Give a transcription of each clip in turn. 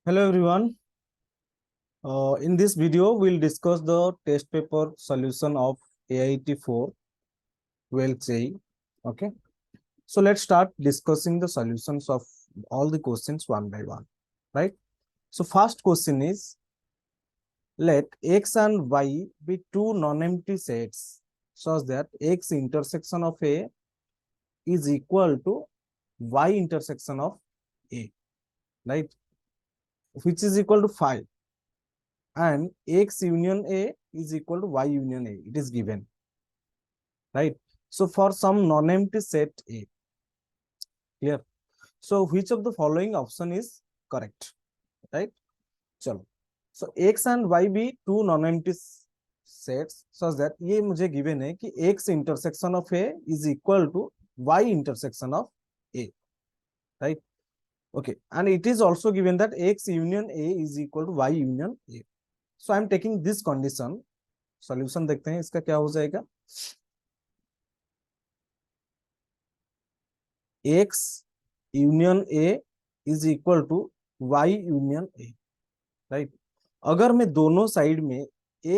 Hello everyone. In this video, we'll discuss the test paper solution of AIT 4 12th JEE. Okay. So let's start discussing the solutions of all the questions one by one. Right. So first question is, let X and Y be two non-empty sets such that X intersection of A is equal to Y intersection of A. Right. Which is equal to 5. And X union A is equal to Y union A. It is given, right? So for some non-empty set A, clear? So which of the following option is correct, right? चलो. So X and Y be two non-empty sets such that ये मुझे given है कि X intersection of A is equal to Y intersection of A, right? Okay, and it is also given that X union A is equal to Y union A. So I am taking this condition. Solution देखते हैं इसका क्या हो जाएगा. X union A is equal to Y union A, right. अगर मैं दोनों side में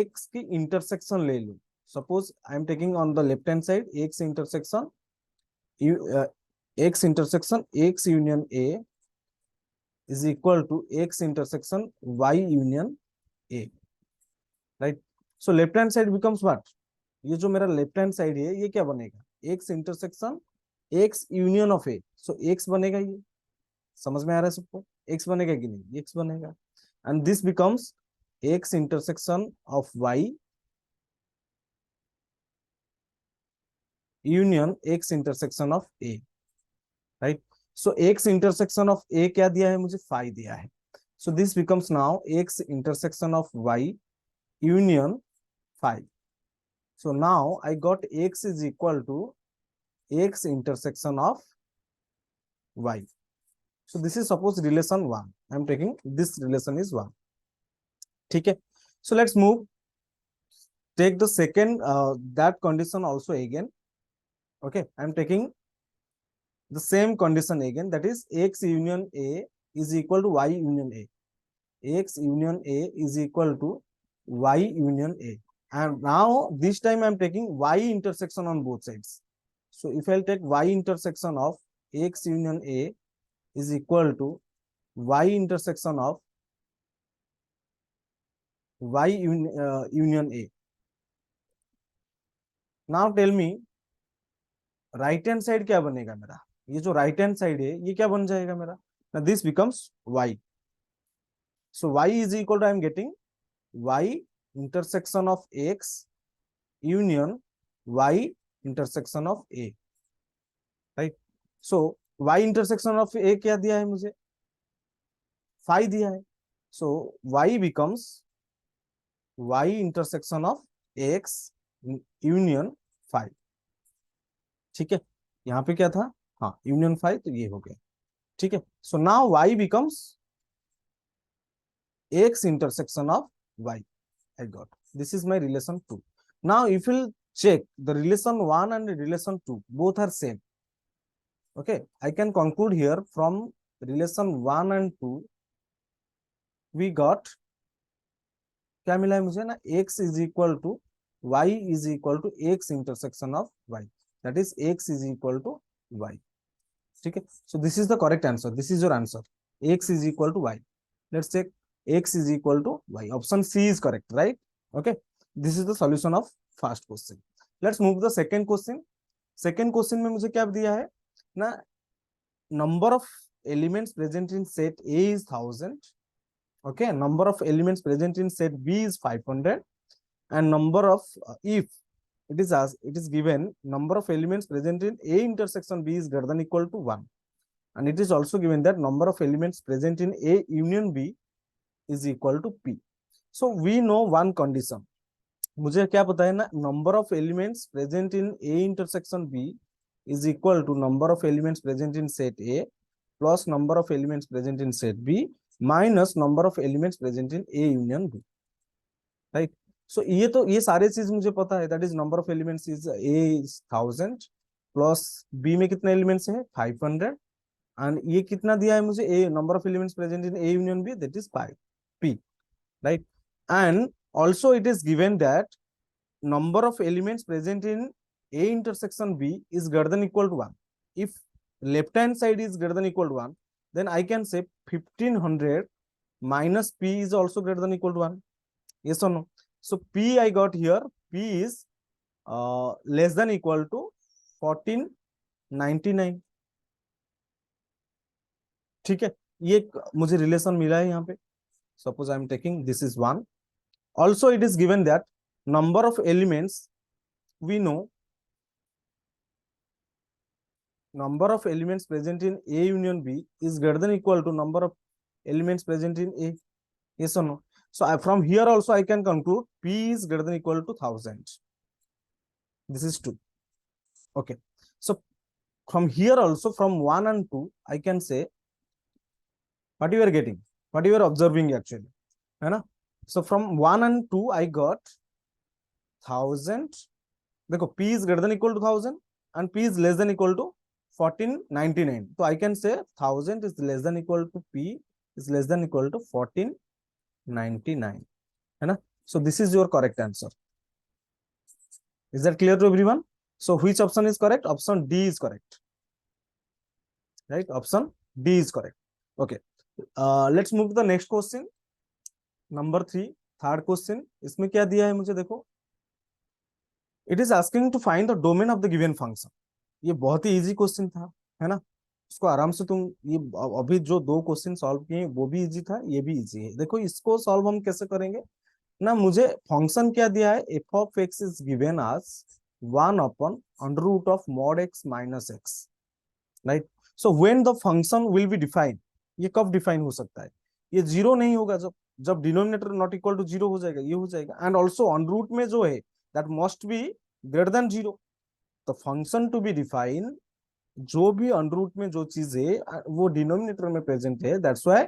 X की इंटरसेक्शन ले लूं, suppose I am taking on the left hand side X intersection X union A is equal to X intersection Y union A, right. So left hand side becomes what. ये जो मेरा left hand side है ये क्या बनेगा, X intersection X union of A. So X बनेगा, ये समझ में आ रहा है सबको. X बनेगा कि नहीं, X बनेगा. And this becomes X intersection of Y union X intersection of A, right. So X intersection of A क्या दिया है मुझे, 5 दिया है. सो this becomes now X intersection of Y union 5. So now I got X is equal to X intersection of Y. So this is suppose relation 1. I am taking this relation is 1. ठीक है. So let's move. Take the second that condition also again. Okay. I am taking the same condition again. That is X union A is equal to Y union A. X union A is equal to Y union A. And now this time I am taking Y intersection on both sides. So if I'll take Y intersection of X union A is equal to Y intersection of Y union A. Now tell me right hand side क्या बनेगा मेरा. ये जो right hand side है ये क्या बन जाएगा मेरा. Now this becomes Y. So Y is equal to I am getting Y intersection of X union Y intersection of A, right. So Y intersection of A क्या दिया है मुझे, 5 दिया है. So Y becomes Y intersection of X union 5. ठीक है. यहाँ पे क्या था, हाँ union 5, तो ये हो गया. ठीक है. So now Y becomes X intersection of Y. I got. This is my relation 2. Now if you check the relation 1 and relation 2, both are same. Okay, I can conclude here from relation 1 and 2 we got क्या मिला है मुझे ना, X is equal to Y is equal to X intersection of Y, that is X is equal to Y. ठीक है. So this is the correct answer. This is your answer. X is equal to Y. Let's check. X is equal to Y. Option C is correct, right? Okay. This is the solution of first question. Let's move to the second question. Second question में मुझे क्या दिया है ना, number of elements present in set A is 1000. Okay. Number of elements present in set B is 500. And number of if it is given number of elements present in A intersection B is greater than equal to 1. And it is also given that number of elements present in A union B is equal to P. So we know one condition. मुझे क्या पता है ना, number of elements present in A intersection B is equal to number of elements present in set A plus number of elements present in set B minus number of elements present in A union B, right. So ये सारे चीज मुझे पता है. That is number of elements is A is 1000 plus B में कितने elements है 500 and ये कितना दिया है मुझे, a number of elements present in A union B, that is pi P, right. And also it is given that number of elements present in A intersection B is greater than equal to 1. If left hand side is greater than equal to 1, then I can say 1500 minus P is also greater than equal to 1. Yes or no? So P I got here, P is less than equal to 1499. ठीक है, ये मुझे relation मिला है यहाँ पे. Suppose I am taking this is 1. Also it is given that number of elements, we know number of elements present in A union B is greater than equal to number of elements present in A. Yes or no? So from here also I can conclude P is greater than equal to 1000. This is 2. Okay. So from here also, from 1 and 2, I can say what you are getting, what you are observing actually. है ना? So from 1 and 2 I got 1000. देखो P is greater than equal to 1000 and P is less than equal to 1499. So I can say 1000 is less than equal to P is less than equal to 1499. है ना? So this is your correct answer. Is that clear to everyone? So which option is correct? Option D is correct. Right? Option D is correct. Okay. Let's move to the next question. Number 3, third question. इसमें क्या दिया है मुझे, देखो. It is asking to find the domain of the given function. ये बहुत ही easy question था, है ना. इसको आराम से तुम, ये अभी जो 2 क्वेश्चन सॉल्व किए वो भी इजी था, ये भी इजी है. देखो इसको सॉल्व हम कैसे करेंगे ना. मुझे फंक्शन क्या दिया है, f of x is given as 1 upon under root of mod x minus x, right? So when the function will be defined, ये कब डिफाइन हो सकता है, ये 0 नहीं होगा जब जब डिनोमिनेटर नॉट इक्वल टू 0 हो जाएगा, ये हो जाएगा. एंड ऑल्सो ऑन रूट में जो है that must be greater than 0. तो फंक्शन टू बी डिफाइन, जो भी ऑन रूट में जो चीज है वो डिनोमिनेटर में प्रेजेंट है, दैट्स व्हाई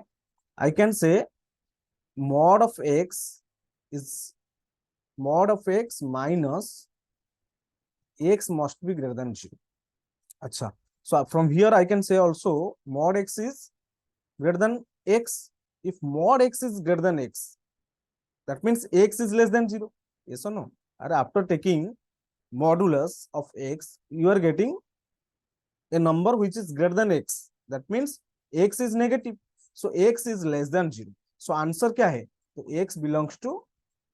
आई कैन से mod of x is mod of x minus x must be greater than 0. अच्छा, so from here I can say also mod x is greater than x. If mod x is greater than x, that means x is less than 0. Yes or no? And after taking modulus of x, you are getting a number which is greater than x. That means x is negative. So x is less than 0. So answer क्या है? तो x belongs to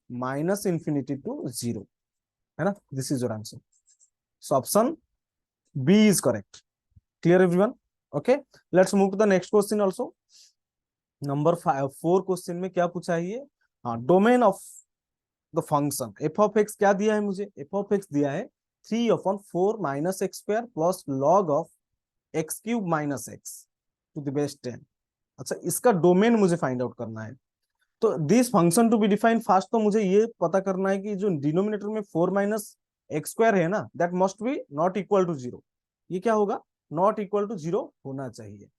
minus infinity to 0. है ना? This is your answer. So option B is correct. Clear everyone? Okay. Let's move to the next question also. Number 4 question में क्या पूछा है ये? हाँ, domain of the function f of x क्या दिया है मुझे? f of x दिया है 3/4 minus x square plus log of x cube minus x to the base 10. अच्छा, इसका डोमेन मुझे फाइंड आउट करना है. तो this function to be define, first तो मुझे ये पता करना है कि जो डिनोमिनेटर में 4 माइनस एक्स स्क्वायर है ना, that must be not equal to 0. ये क्या होगा? नॉट इक्वल टू 0 होना चाहिए.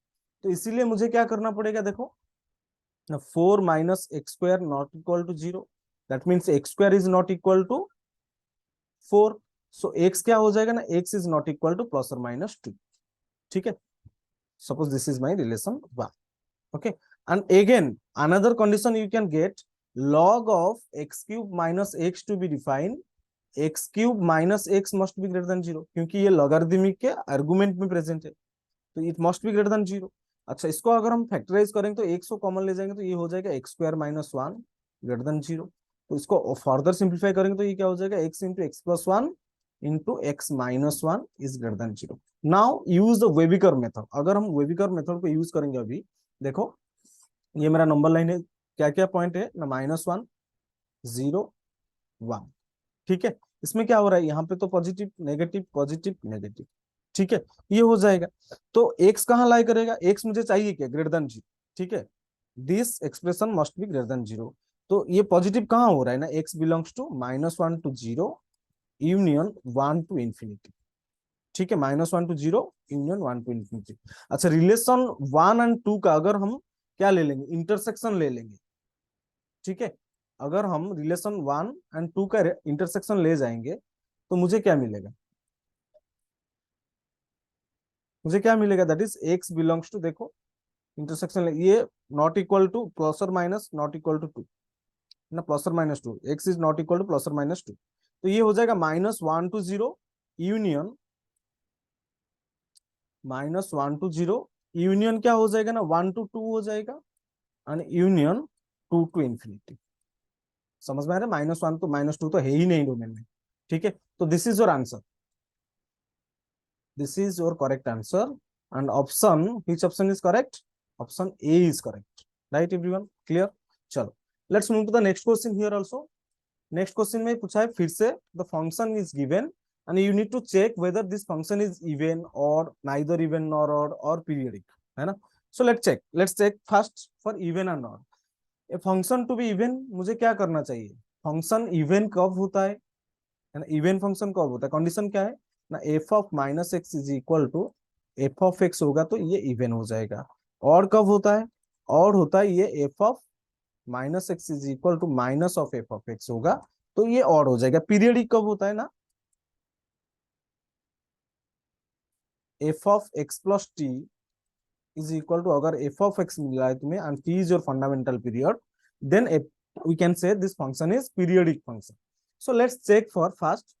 तो इसीलिए मुझे क्या करना पड़ेगा, देखो 4 minus x square not equal to 0. That means x square is not equal to 4. So x क्या हो जाएगा ना, x is not equal to plus or minus 2. ठीक है. Suppose this is my relation 1. Okay. And again another condition you can get, log of x cube minus x to be defined, x cube minus x must be greater than 0, क्योंकि ये logarithmic के argument में present है, तो it must be greater than 0. अच्छा, इसको अगर हम फैक्टराइज करेंगे तो x को कॉमन ले जाएंगे तो ये हो जाएगा x square minus 1 greater than 0. तो इसको फर्दर सिंप्लीफाई करेंगे तो ये क्या हो जाएगा, x into x plus 1 into x minus 1 is greater than 0. Now use the wavy curve method. अगर हम वेबिकर मेथड को यूज करेंगे, अभी देखो ये मेरा नंबर लाइन है, क्या क्या पॉइंट है ना, -1 0 1. ठीक है. इसमें क्या हो रहा है, यहाँ पे तो पॉजिटिव नेगेटिव पॉजिटिव नेगेटिव. ठीक है, ये हो जाएगा. तो x कहाँ लाई करेगा, x मुझे चाहिए क्या, ग्रेटर देन 0. ठीक है, this expression must be greater than 0. तो ये पॉजिटिव कहाँ हो रहा है ना, x belongs to -1 to 0 union 1 to infinity. ठीक है, -1 to 0 यूनियन 1 to infinity. अच्छा, रिलेशन 1 and 2 का अगर हम क्या ले लेंगे, इंटरसेक्शन ले लेंगे. ठीक है, अगर हम रिलेशन 1 and 2 का इंटरसेक्शन ले जाएंगे तो मुझे क्या मिलेगा, मुझे क्या मिलेगा, that is x belongs to, देखो इंटरसेक्शन ये नॉट इक्वल टू प्लस और माइनस, नॉट इक्वल टू 2 ना, प्लस और minus 2, x is not equal to plus और माइनस 2, तो ये हो जाएगा -1 to 0 यूनियन, -1 to 0 यूनियन क्या हो जाएगा ना, 1 to 2 हो जाएगा, एंड यूनियन 2 to ∞। समझ में आ रहा है, -1 तो -2 तो है ही नहीं डोमेन में। ठीक है, तो this is your answer, this is your correct answer, and option, which option is correct, option A is correct, right everyone, clear. चलो let's move to the next question here also. Next question में पूछा है फिर से, the function is given and you need to check whether this function is even और neither even nor odd और periodic, है ना। So let's check first for even and not. A function to be even मुझे क्या करना चाहिए, function even कब होता है ना, इवन फंक्शन कब होता है, कंडीशन क्या है ना, F of minus x is equal to f of x होगा तो ये इवन हो जाएगा। और कब होता है, और होता है ये f of minus x is equal to minus of f of x होगा तो ये और हो जाएगा। पीरियडिक कब होता है ना, F of x plus t is equal to, अगर एफ ऑफ एक्स मिल रहा है तुम्हें and t is your fundamental period, then we can say this function is periodic function. So let's check for first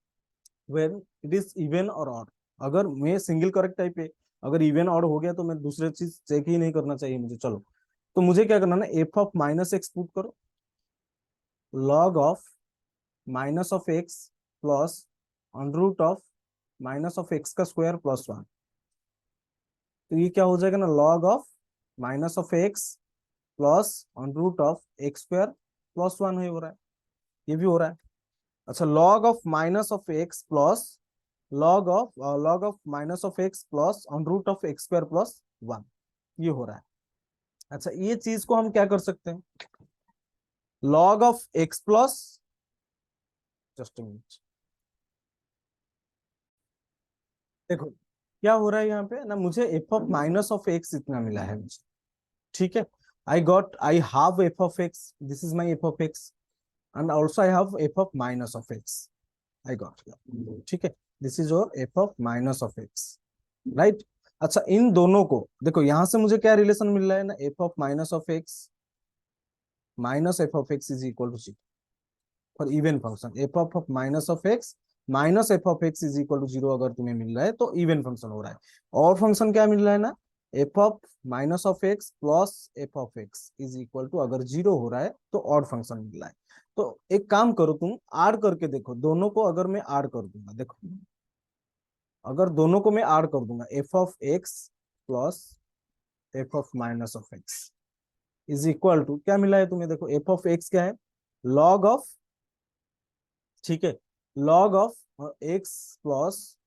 when it is even और odd. अगर मैं single correct type है, अगर even odd हो गया तो मैं दूसरे चीज चेक ही नहीं करना चाहिए मुझे। चलो तो मुझे क्या करना ना, F of minus x put करो, log of minus of x plus under root of minus of x का स्क्वायर प्लस 1, तो ये क्या हो जाएगा ना, log of minus of x plus under root of x square plus 1 हो रहा है, ये भी हो रहा है। अच्छा, log of minus of x plus log of minus of x plus under root of x square plus 1, ये हो रहा है। अच्छा, ये चीज को हम क्या कर सकते हैं, log of x plus, just a minute, देखो क्या हो रहा है यहाँ पे ना, मुझे f of minus of x इतना मिला है मुझे, ठीक है। I have F of x, this is my F of x, and also I have F of minus of x, I got, ठीक है, this is your F of minus of x, right. अच्छा, इन दोनों को देखो, यहां से मुझे क्या रिलेशन मिल रहा है ना, F of minus of x minus f of x is equal to 0 for even function, f of minus of x minus f of x is equal to 0 अगर तुम्हें मिल रहा है तो इवन फंक्शन हो रहा है। और फंक्शन क्या मिल रहा है ना, F of minus of x plus f of x is equal to, अगर 0 हो रहा है तो ऑड फंक्शन मिल रहा है। तो एक काम करो, तुम ऐड करके देखो दोनों को, अगर मैं ऐड कर दूंगा, देखो अगर दोनों को मैं ऐड कर दूंगा, f of x plus f of minus of x is equal to, क्या मिला है तुम्हें, देखो एफ ऑफ एक्स क्या है, लॉग ऑफ, ठीक है, log of x plus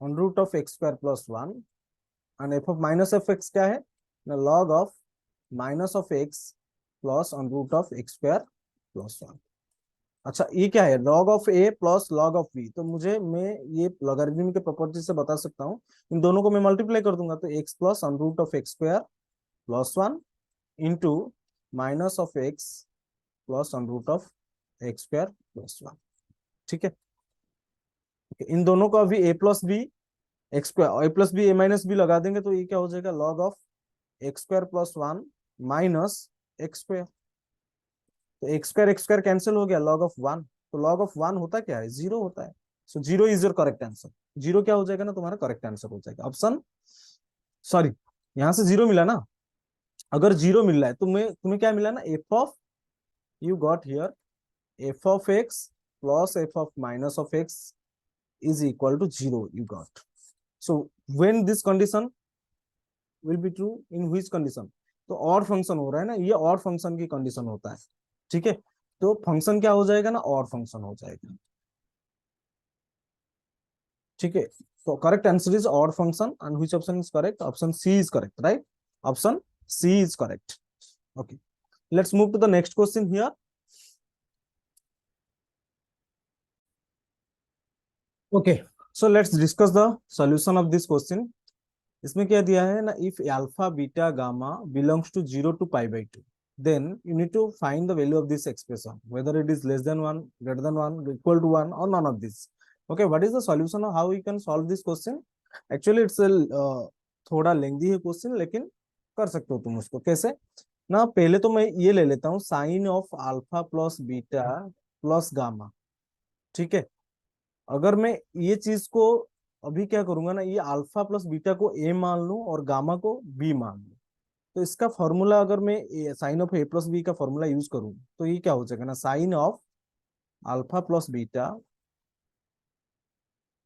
under root of x square plus 1, and f of minus of x क्या है, log of minus of x plus under root of x square plus 1। अच्छा, ये क्या है, log of a plus log of b, तो मैं ये logarithm के प्रॉपर्टी से बता सकता हूँ, इन दोनों को मैं मल्टीप्लाई कर दूंगा तो x plus under root of x square plus 1 into minus of x plus under root of x square plus 1, ठीक है। इन दोनों को अभी a plus B x square, a plus b a minus b लगा देंगे तो ये क्या हो जाएगा, log of x square plus 1 minus x square, तो एक्स स्क्वायर कैंसिल हो गया, लॉग ऑफ 1, तो लॉग ऑफ 1 होता क्या है, 0 होता है। सो 0 इज योर करेक्ट आंसर, 0 क्या हो जाएगा ना, तुम्हारा करेक्ट आंसर हो जाएगा ऑप्शन, सॉरी यहां से 0 मिला ना, अगर 0 मिल रहा है तो तुम्हें क्या मिला ना, F of, you got here F of x plus f of minus of x is equal to 0 you got. So when this condition will be true, in which condition, तो और फंक्शन हो रहा है ना, ये और फंक्शन की condition होता है, ठीक है। तो फंक्शन क्या हो जाएगा ना, और फंक्शन हो जाएगा, ठीक है। तो करेक्ट आंसर इज और function, and which option is correct, option C is correct, right, option C is correct. Okay, let's move to the next question here. Okay, so let's discuss the solution of this question. इसमें क्या दिया है ना, if alpha beta gamma belongs to 0 to π/2, then you need to find the value of this expression, whether it is less than 1, greater than 1, equal to 1, or none of this. Okay, what is the solution of how we can solve this question? Actually it's a थोड़ा लेंदी है question, लेकिन कर सकते हो तुम उसको कैसे ना। पहले तो मैं ये ले लेता हूँ sine of alpha plus beta plus gamma. ठीक है, अगर मैं ये चीज को अभी क्या करूंगा ना, ये अल्फा प्लस बीटा को ए मान लूं और गामा को बी मान लूं, तो इसका फॉर्मूला अगर मैं sine of a plus B का फॉर्मूला यूज करूं तो ये क्या हो जाएगा ना, sine of alpha plus beta,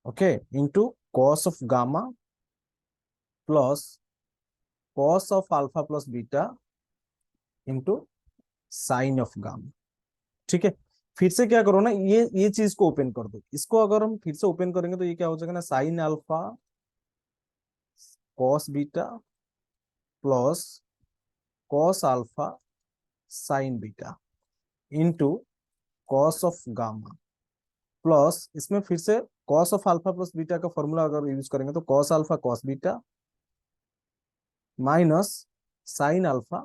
okay, into cos of gamma plus cos of alpha plus beta into sine of gamma. ठीक है, फिर से क्या करो ना, ये चीज को ओपन कर दो। इसको अगर हम फिर से ओपन करेंगे तो ये क्या हो जाएगा ना, sine alpha cos beta plus cos alpha sine beta into cos of gamma plus, इसमें फिर से cos of alpha plus beta का फॉर्मूला अगर यूज करेंगे तो cos alpha cos beta minus sine alpha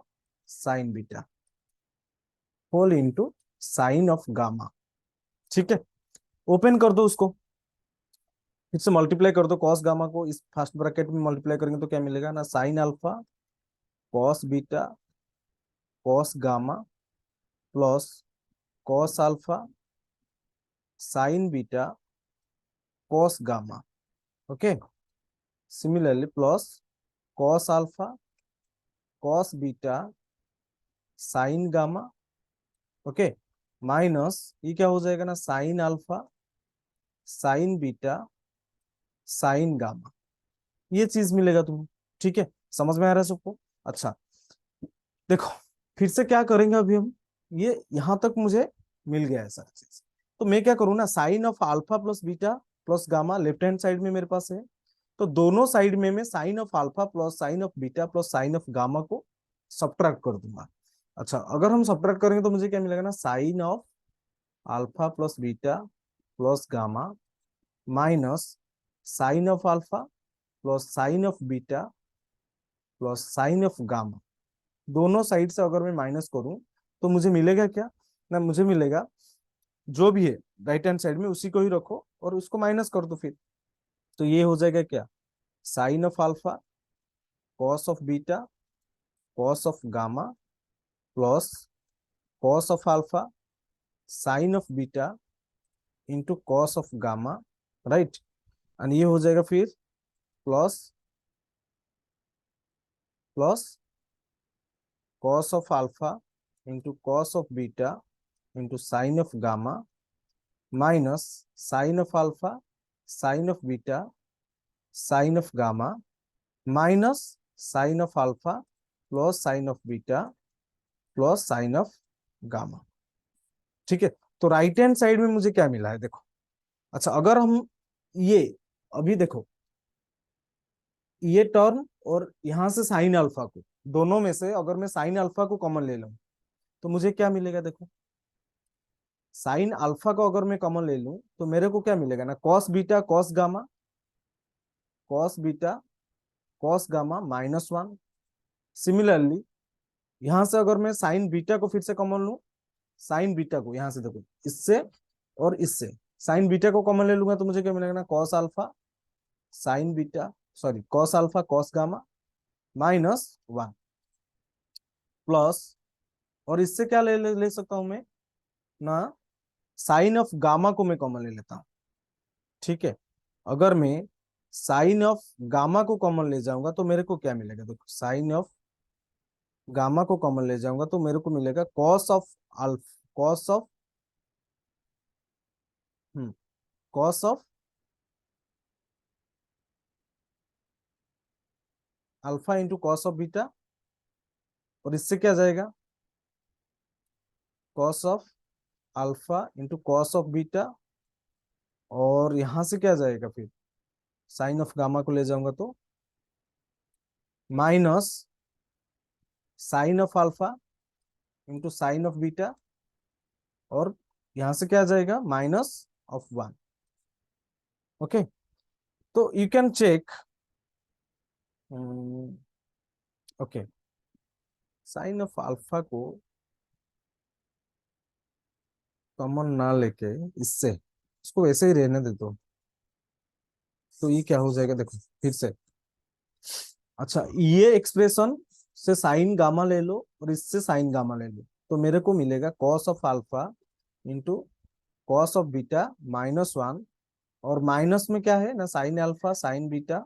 sine beta whole into sine of gamma. ठीक है, open कर दो उसको, फिर से मल्टीप्लाई कर दो कॉस गामा को, इस फर्स्ट ब्रैकेट में मल्टीप्लाई करेंगे तो क्या मिलेगा ना, sine alpha cos beta cos gamma plus cos alpha sine beta cos gamma. Okay, similarly plus cos alpha cos beta sine gamma, okay, minus ये क्या हो जाएगा ना, sine alpha sine beta sine gamma, ये चीज मिलेगा तुम्हें। ठीक है, समझ में आ रहा है सबको? अच्छा, देखो फिर से क्या करेंगे अभी हम, ये यहां तक मुझे मिल गया है सारी चीज, तो मैं क्या करूँ ना, sine of alpha plus beta plus gamma left hand side में मेरे पास है, तो दोनों साइड में मैं sine of alpha plus sine of beta plus sine of gamma को सब्ट्रैक्ट कर दूंगा। अच्छा, अगर हम सब्ट्रैक्ट करेंगे तो मुझे क्या मिलेगा ना, sine of alpha plus beta plus gamma minus sine of alpha plus sine of beta plus sine of gamma, दोनों साइड से अगर मैं माइनस करूं तो मुझे मिलेगा क्या ना, मुझे मिलेगा जो भी है राइट हैंड साइड में उसी को ही रखो और उसको माइनस कर दो फिर, तो ये हो जाएगा क्या, sine of alpha cos of beta cos of gamma plus cos of alpha sine of beta into cos of gamma, right. And ये हो जाएगा फिर plus plus cos of alpha into cos of beta into sine of gamma minus sine of alpha sine of beta sine of gamma minus sine of alpha plus sine of beta plus sine of gamma. ठीक है, तो right hand side में मुझे क्या मिला है देखो। अच्छा, अगर हम ये अभी देखो, ये टर्म और यहां से साइन अल्फा को, दोनों में से अगर मैं साइन अल्फा को कॉमन ले लूं तो मुझे क्या मिलेगा देखो, साइन अल्फा को अगर मैं कॉमन ले लूं तो मेरे को क्या मिलेगा ना, cos beta cos beta cos gamma -1। Similarly यहां से अगर मैं साइन बीटा को फिर से कॉमन लूं, साइन बीटा को यहां से देखो, इससे और इससे साइन बीटा को कॉमन ले लूंगा तो मुझे क्या मिलेगा ना, cos alpha sine beta, sorry cos alpha cos gamma -1 plus, और इससे क्या ले सकता हूं मैं ना, साइन ऑफ गामा को मैं कॉमन ले लेता हूं। ठीक है, अगर मैं साइन ऑफ गामा को कॉमन ले जाऊंगा तो मेरे को क्या मिलेगा देखो, साइन ऑफ गामा को कॉमन ले जाऊंगा तो मेरे को मिलेगा cos of alpha cos of cos of alpha into cos of beta, और इससे क्या जाएगा, cos of alpha into cos of beta, और यहां से क्या जाएगा फिर, साइन ऑफ गामा को ले जाऊंगा तो minus sine of alpha into sine of beta, और यहां से क्या जाएगा, -1। ओके, तो you can check, okay, sine of alpha को कॉमन ना लेके इससे, इसको वैसे ही रहने दे दो, तो ये क्या हो जाएगा, देखो फिर से। अच्छा, ये एक्सप्रेशन से साइन गामा ले लो और इससे साइन गामा ले लो, तो मेरे को मिलेगा cos of alpha into cos of beta -1, और माइनस में क्या है ना, sine alpha sine beta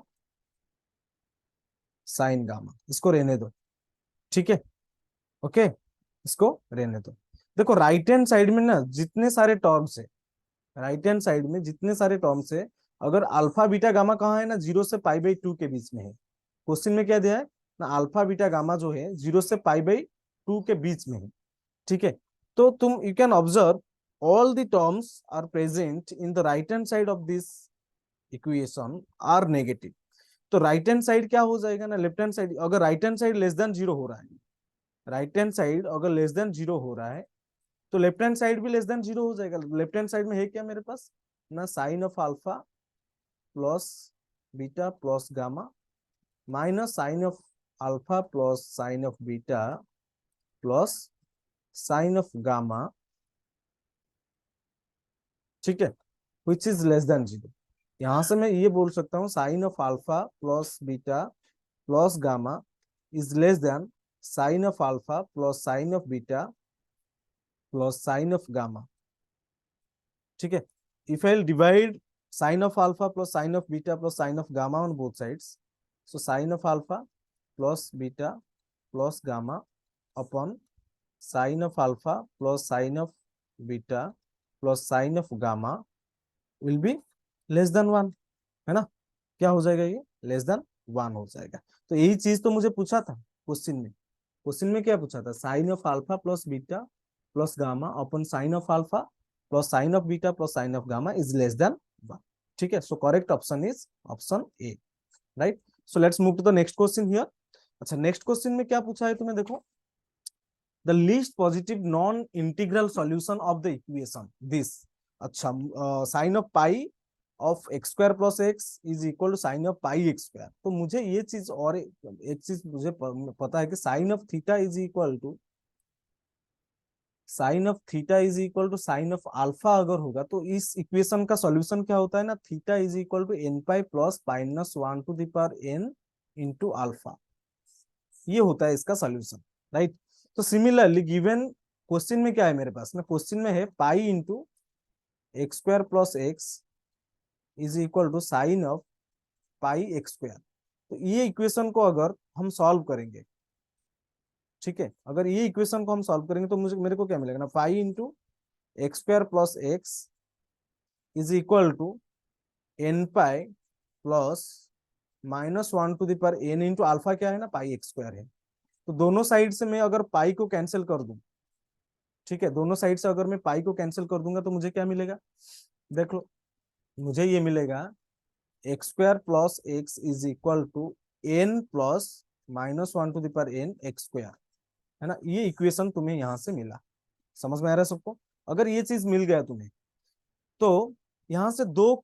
sine gamma, इसको रहने दो। ठीक है, ओके, इसको रहने दो। देखो राइट हैंड साइड में ना जितने सारे टर्म्स है, राइट हैंड साइड में जितने सारे टर्म्स है, अगर अल्फा बीटा गामा कहाँ है ना, 0 से π/2 के बीच में है। क्वेश्चन में क्या दिया है ना, अल्फा बीटा गामा जो है 0 से π/2 के बीच में है। ठीक है, तो तुम you can observe all the terms are present in the right hand side of this equation are negative. तो राइट हैंड साइड क्या हो जाएगा ना, लेफ्ट हैंड साइड, अगर right hand side less than 0 हो रहा है, राइट हैंड साइड अगर लेस देन 0 हो रहा है, तो लेफ्ट हैंड साइड भी लेस देन 0 हो जाएगा। लेफ्ट हैंड साइड में है क्या मेरे पास ना, sine of alpha plus beta plus gamma minus sine of alpha plus sine of beta plus sine of gamma. ठीक है, विच इज लेस देन 0। यहां से मैं ये बोल सकता हूँ sine of alpha plus beta plus gamma is less than sine of alpha plus sine of beta plus sine of gamma. ठीक है, if I divide sine of alpha plus sine of beta plus sine of gamma on both sides, so sine of alpha plus beta plus gamma upon sine of alpha plus sine of beta plus sine of gamma will be less than 1, है ना। क्या हो जाएगा, ये less than 1 हो जाएगा। तो यही चीज तो मुझे पूछा था क्वेश्चन में। क्वेश्चन में क्या पूछा था, sine of alpha plus beta plus gamma upon sine of alpha plus sine of beta plus sine of gamma is less than 1। ठीक है, so correct option is option A, right. So let's move to the next question here. अच्छा, next question में क्या पूछा है तुम्हें, देखो the least positive non integral solution of the equation this. अच्छा, sine of pi of x square plus x is equal to sine of pi x square. तो मुझे ये चीज और एक चीज मुझे पता है कि sine of theta is equal to sine of theta is equal to sine of alpha अगर होगा, तो इस इक्वेशन का सॉल्यूशन क्या होता है ना, theta is equal to n pi plus -1 to the power n into alpha. ये होता है इसका सॉल्यूशन, राइट। तो सिमिलरली गिवन क्वेश्चन में क्या है मेरे पास ना, क्वेश्चन में है pi into x square plus x is equal to sine of pi x square. तो ये इक्वेशन को अगर हम सॉल्व करेंगे, ठीक है, अगर ये इक्वेशन को हम सॉल्व करेंगे तो मुझे मेरे को क्या मिलेगा ना, pi into x square plus x is equal to n pi plus -1 to the power n into alpha क्या है ना, पाई एक्स स्क्वायर है। तो दोनों साइड से मैं अगर पाई को कैंसिल कर दूं, ठीक है, दोनों साइड से अगर मैं पाई को कैंसिल कर दूंगा तो मुझे क्या मिलेगा, देख लो, मुझे ये मिलेगा x square plus x is equal to n plus -1 to the power n x square, है ना। ये इक्वेशन तुम्हें यहां से मिला, समझ में आ रहा है सबको। अगर ये चीज मिल गया तुम्हें, तो यहां से दो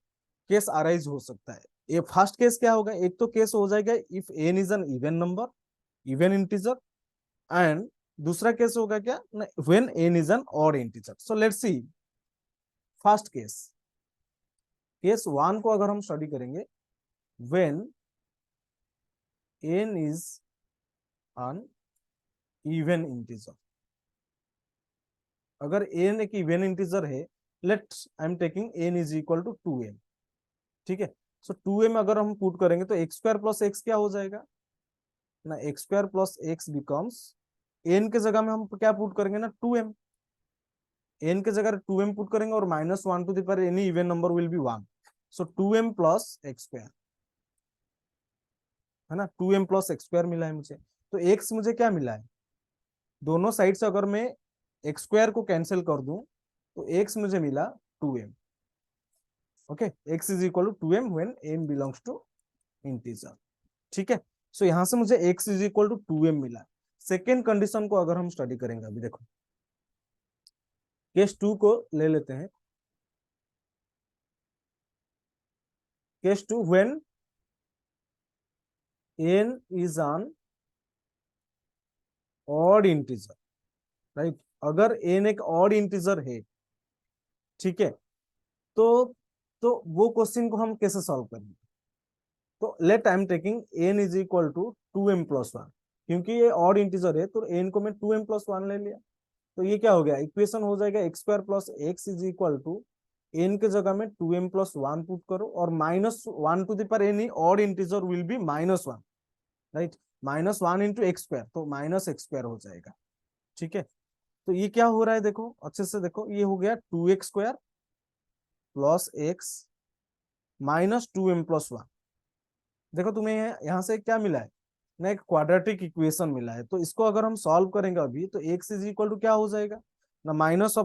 केस अराइज हो सकता है। ये फर्स्ट केस क्या होगा, एक तो केस हो जाएगा if n is an even number, even integer, and दूसरा केस होगा क्या, when n is an odd integer. So let's see first case, case 1 को अगर हम स्टडी करेंगे, when n is an even integer. अगर n एक इवन इंटीजर है, let's I am taking n is equal to 2m। ठीक है, सो 2m अगर हम पुट करेंगे तो एक्स स्क्वायर प्लस एक्स क्या हो जाएगा ना, x square plus x becomes, n के जगह में हम क्या पुट करेंगे ना, 2m। n के जगह 2m पुट करेंगे और -1 to the power any even number will be 1, so 2m plus x square, है ना। 2m प्लस एक्स स्क्वायर मिला है मुझे। तो x मुझे क्या मिला है, दोनों साइड से अगर मैं एक्स स्क्वायर को कैंसिल कर दूं तो x मुझे मिला 2m। Okay, x is equal to 2m when m belongs to integer. ठीक है, सो यहां से मुझे x is equal to 2m मिला। सेकेंड कंडीशन को अगर हम स्टडी करेंगे, अभी देखो केस 2 को ले लेते हैं। Case 2 when n is on odd integer, right. अगर n एक ऑड इंटीजर है, ठीक है, तो वो क्वेश्चन को हम कैसे सॉल्व करेंगे, तो let I am taking n is equal to 2m+1, क्योंकि ये ऑड इंटीजर है तो n को मैं 2m+1 ले लिया। तो ये क्या हो गया, इक्वेशन हो जाएगा x² + x is equal to n के जगह में 2m+1 पुट करो और -1 to the power any odd integer will be -1, right. -1 into x², तो -x² हो जाएगा। ठीक है, तो ये क्या हो रहा है, देखो अच्छे से देखो, ये हो गया 2x² + x -2m+1। देखो तुम्हें यहाँ से क्या मिला है ना, एक क्वाड्रेटिक इक्वेशन मिला है। तो इसको अगर हम सॉल्व करेंगे अभी, तो x इज इक्वल टू क्या हो जाएगा ना, -1 ±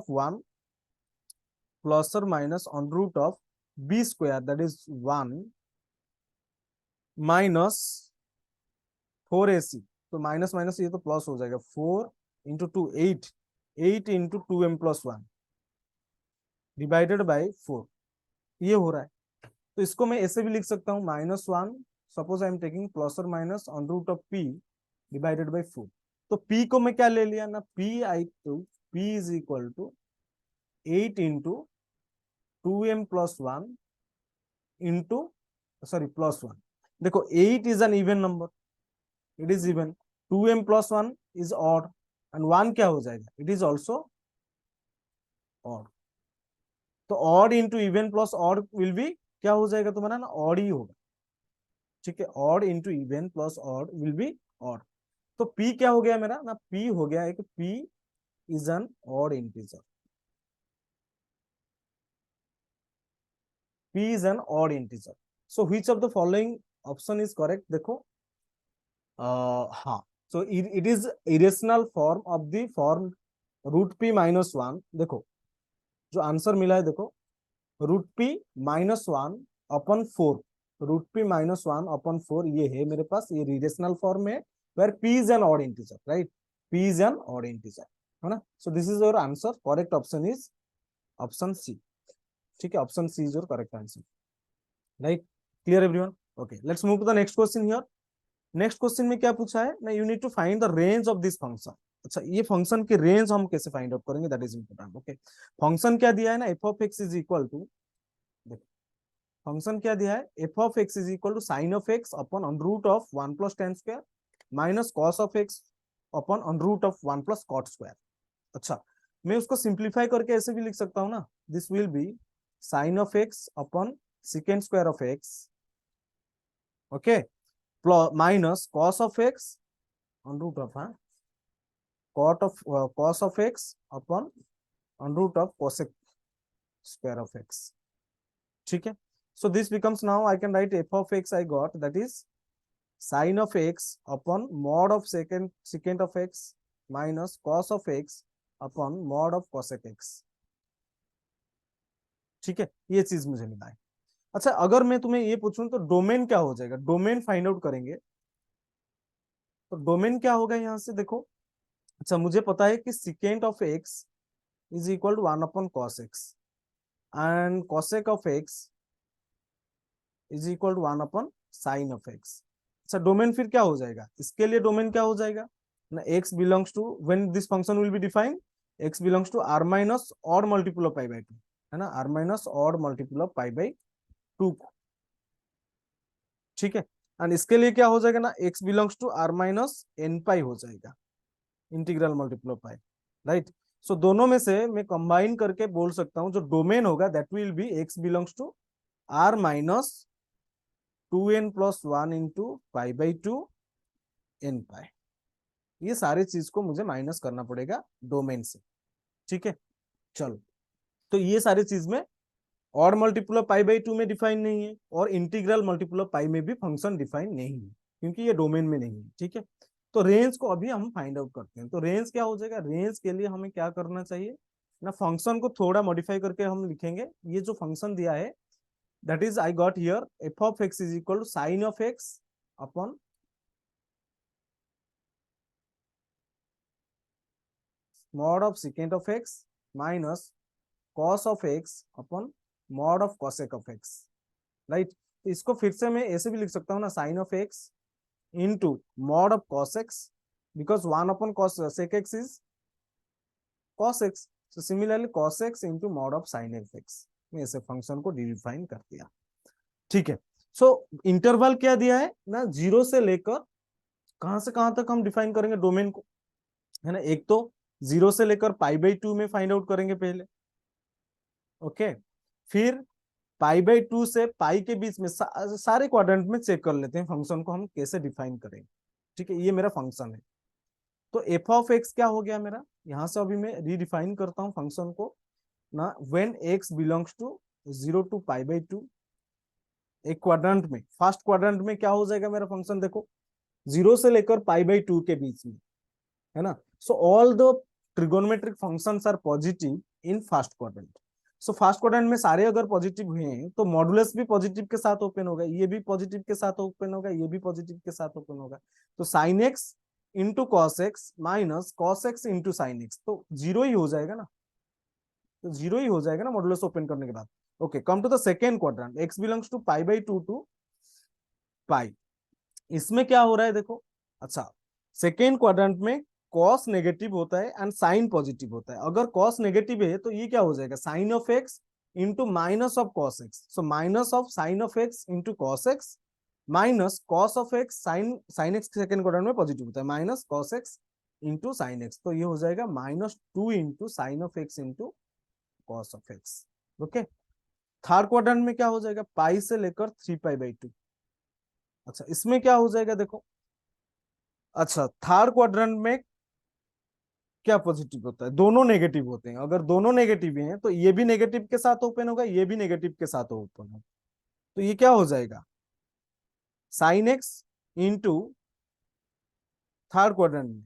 b² दैट इज 1 -4ac। तो माइनस माइनस ये तो प्लस हो जाएगा, 4 into 2 8, 8 into 2m+1 divided by 4, ये हो रहा है। तो इसको मैं ऐसे भी लिख सकता हूँ, -1, suppose I am taking +or- (p) divided by 4। तो p को मैं क्या ले लिया ना, p is equal to 8 into 2m+1 into, sorry +1। देखो 8 is an even number, it is even, 2m+1 is odd and 1 क्या हो जाएगा, इट इज ऑल्सो ऑड। तो odd into even plus odd will be क्या हो जाएगा तुम्हारा ना, ऑड ही होगा। ठीक है, odd into even plus odd will be odd. तो p क्या हो गया मेरा ना, p हो गया एक, p is an odd integer, p is an odd integer. So which of the following option is correct, देखो हाँ, so it is irrational form of the form √p-1। देखो जो आंसर मिला है, देखो √p-1/4, √p-1/4 ये है मेरे पास, ये रिलेशनल फॉर्म है, where p is an odd integer, right, p is an odd integer, है ना। So this is your answer, correct option is option C. ठीक है, option C is your correct answer, right. Clear everyone, okay, let's move to the next question here. Next question में क्या पूछा है ना, you need to find the range of this function. अच्छा, ये function की रेंज हम कैसे फाइंड आउट करेंगे, that is important. Okay, function क्या दिया है ना, f(x) is equal to, function क्या दिया है, f(x) is equal to sin(x) upon √(1 + tan² minus cos(x) upon √(1 + cot²। अच्छा, मैं उसको सिंप्लीफाई करके ऐसे भी लिख सकता हूँ ना, this will be sin(x) upon sec²(x), okay, minus cos(x) on root of cos(x) upon √cosec²(x). ठीक है, so this becomes, now I can write f(x) I got, that is sin(x) upon mod of secant of x minus cos(x) upon mod of cosec(x). ठीक है, ये चीज मुझे मिला है। अच्छा, अगर मैं तुम्हें ये पूछूं तो डोमेन क्या हो जाएगा, डोमेन फाइंड आउट करेंगे, तो डोमेन क्या होगा यहां से देखो। अच्छा, मुझे पता है कि secant of x is equal to 1/cos(x) and cosec of x is equal to 1/sin(x). अच्छा, डोमेन फिर क्या हो जाएगा, इसके लिए डोमेन क्या हो जाएगा ना, x belongs to, when this function will be defined, x belongs to r minus odd multiple of π/2, है ना, r minus odd multiple of π/2। ठीक है, एंड इसके लिए क्या हो जाएगा ना, x belongs to r minus n π हो जाएगा, integral multiple of π, right. So दोनों में से मैं कंबाइन करके बोल सकता हूं, जो डोमेन होगा that will be x belongs to r minus 2n+1 into π/2 n π। ये सारे चीज को मुझे माइनस करना पड़ेगा डोमेन से। ठीक है, चलो, तो ये सारी चीज में और मल्टीपल ऑफ π/2 में डिफाइन नहीं है, और इंटीग्रल मल्टीपल ऑफ π में भी फंक्शन डिफाइन नहीं है, क्योंकि ये डोमेन में नहीं है। ठीक है, तो रेंज को अभी हम फाइंड आउट करते हैं। तो रेंज क्या हो जाएगा, रेंज के लिए हमें क्या करना चाहिए ना, फंक्शन को थोड़ा मॉडिफाई करके हम लिखेंगे। ये जो फंक्शन दिया है, that is I got here f(x) is equal to sin(x) upon mod of secant of x minus cos(x) upon mod of cosec of x, right। तो इसको फिर से मैं ऐसे भी लिख सकता हूँ ना, sin(x) into mod of cos(x), because 1/cos sec(x) is cos(x), so similarly cos(x) into mod of sin(x), मैं ऐसे फंक्शन को डिफाइन कर दिया। ठीक है, सो इंटरवल क्या दिया है ना, 0 से लेकर कहां से कहां तक हम डिफाइन करेंगे डोमेन को, है ना। एक तो 0 से लेकर π/2 में फाइंड आउट करेंगे पहले, ओके। फिर π/2 से पाई के बीच में सारे क्वाड्रेंट में चेक कर लेते हैं फंक्शन को हम कैसे डिफाइन करेंगे। ठीक है, ये मेरा फंक्शन है। तो एफ ऑफ एक्स क्या हो गया मेरा, यहां से अभी मैं रीडिफाइन करता हूं फंक्शन को ना, when x belongs to 0 to π/2, एक क्वाड्रेंट में, फर्स्ट क्वाड्रेंट में क्या हो जाएगा मेरा फंक्शन, देखो 0 से लेकर π/2 के बीच में, है ना। So all the trigonometric functions are positive in first quadrant. So first quadrant में सारे अगर पॉजिटिव हुए हैं तो मॉडुलस भी पॉजिटिव के साथ ओपन होगा, ये भी पॉजिटिव के साथ ओपन होगा, ये भी पॉजिटिव के साथ ओपन होगा। तो sign x into cos x minus cos x into sine x, तो जीरो ही हो जाएगा ना, तो जीरो ही हो जाएगा ना मॉडुलस ओपन करने के बाद। Okay, come to the second quadrant, x belongs to π/2 to pi. इसमें क्या हो रहा है देखो, अच्छा सेकेंड क्वाड्रेंट में कॉस नेगेटिव होता है एंड साइन पॉजिटिव होता है। अगर कॉस नेगेटिव है तो ये क्या हो जाएगा, sine of x into minus of cos x, so minus of sine of x into cos x minus cos of x, sine x second quadrant में पॉजिटिव होता है, minus cos x into sine x, तो ये हो जाएगा -2 into sine of x into cos of x. Okay, third quadrant में क्या हो जाएगा, पाई से लेकर 3π/2। अच्छा इसमें क्या हो जाएगा देखो, अच्छा थर्ड क्वाड्रेंट में क्या पॉजिटिव होता है, दोनों नेगेटिव होते हैं। अगर दोनों नेगेटिव हैं तो ये भी नेगेटिव के साथ ओपन होगा, ये भी नेगेटिव के साथ ओपन होगा। तो ये क्या हो जाएगा, sine x into third quadrant में,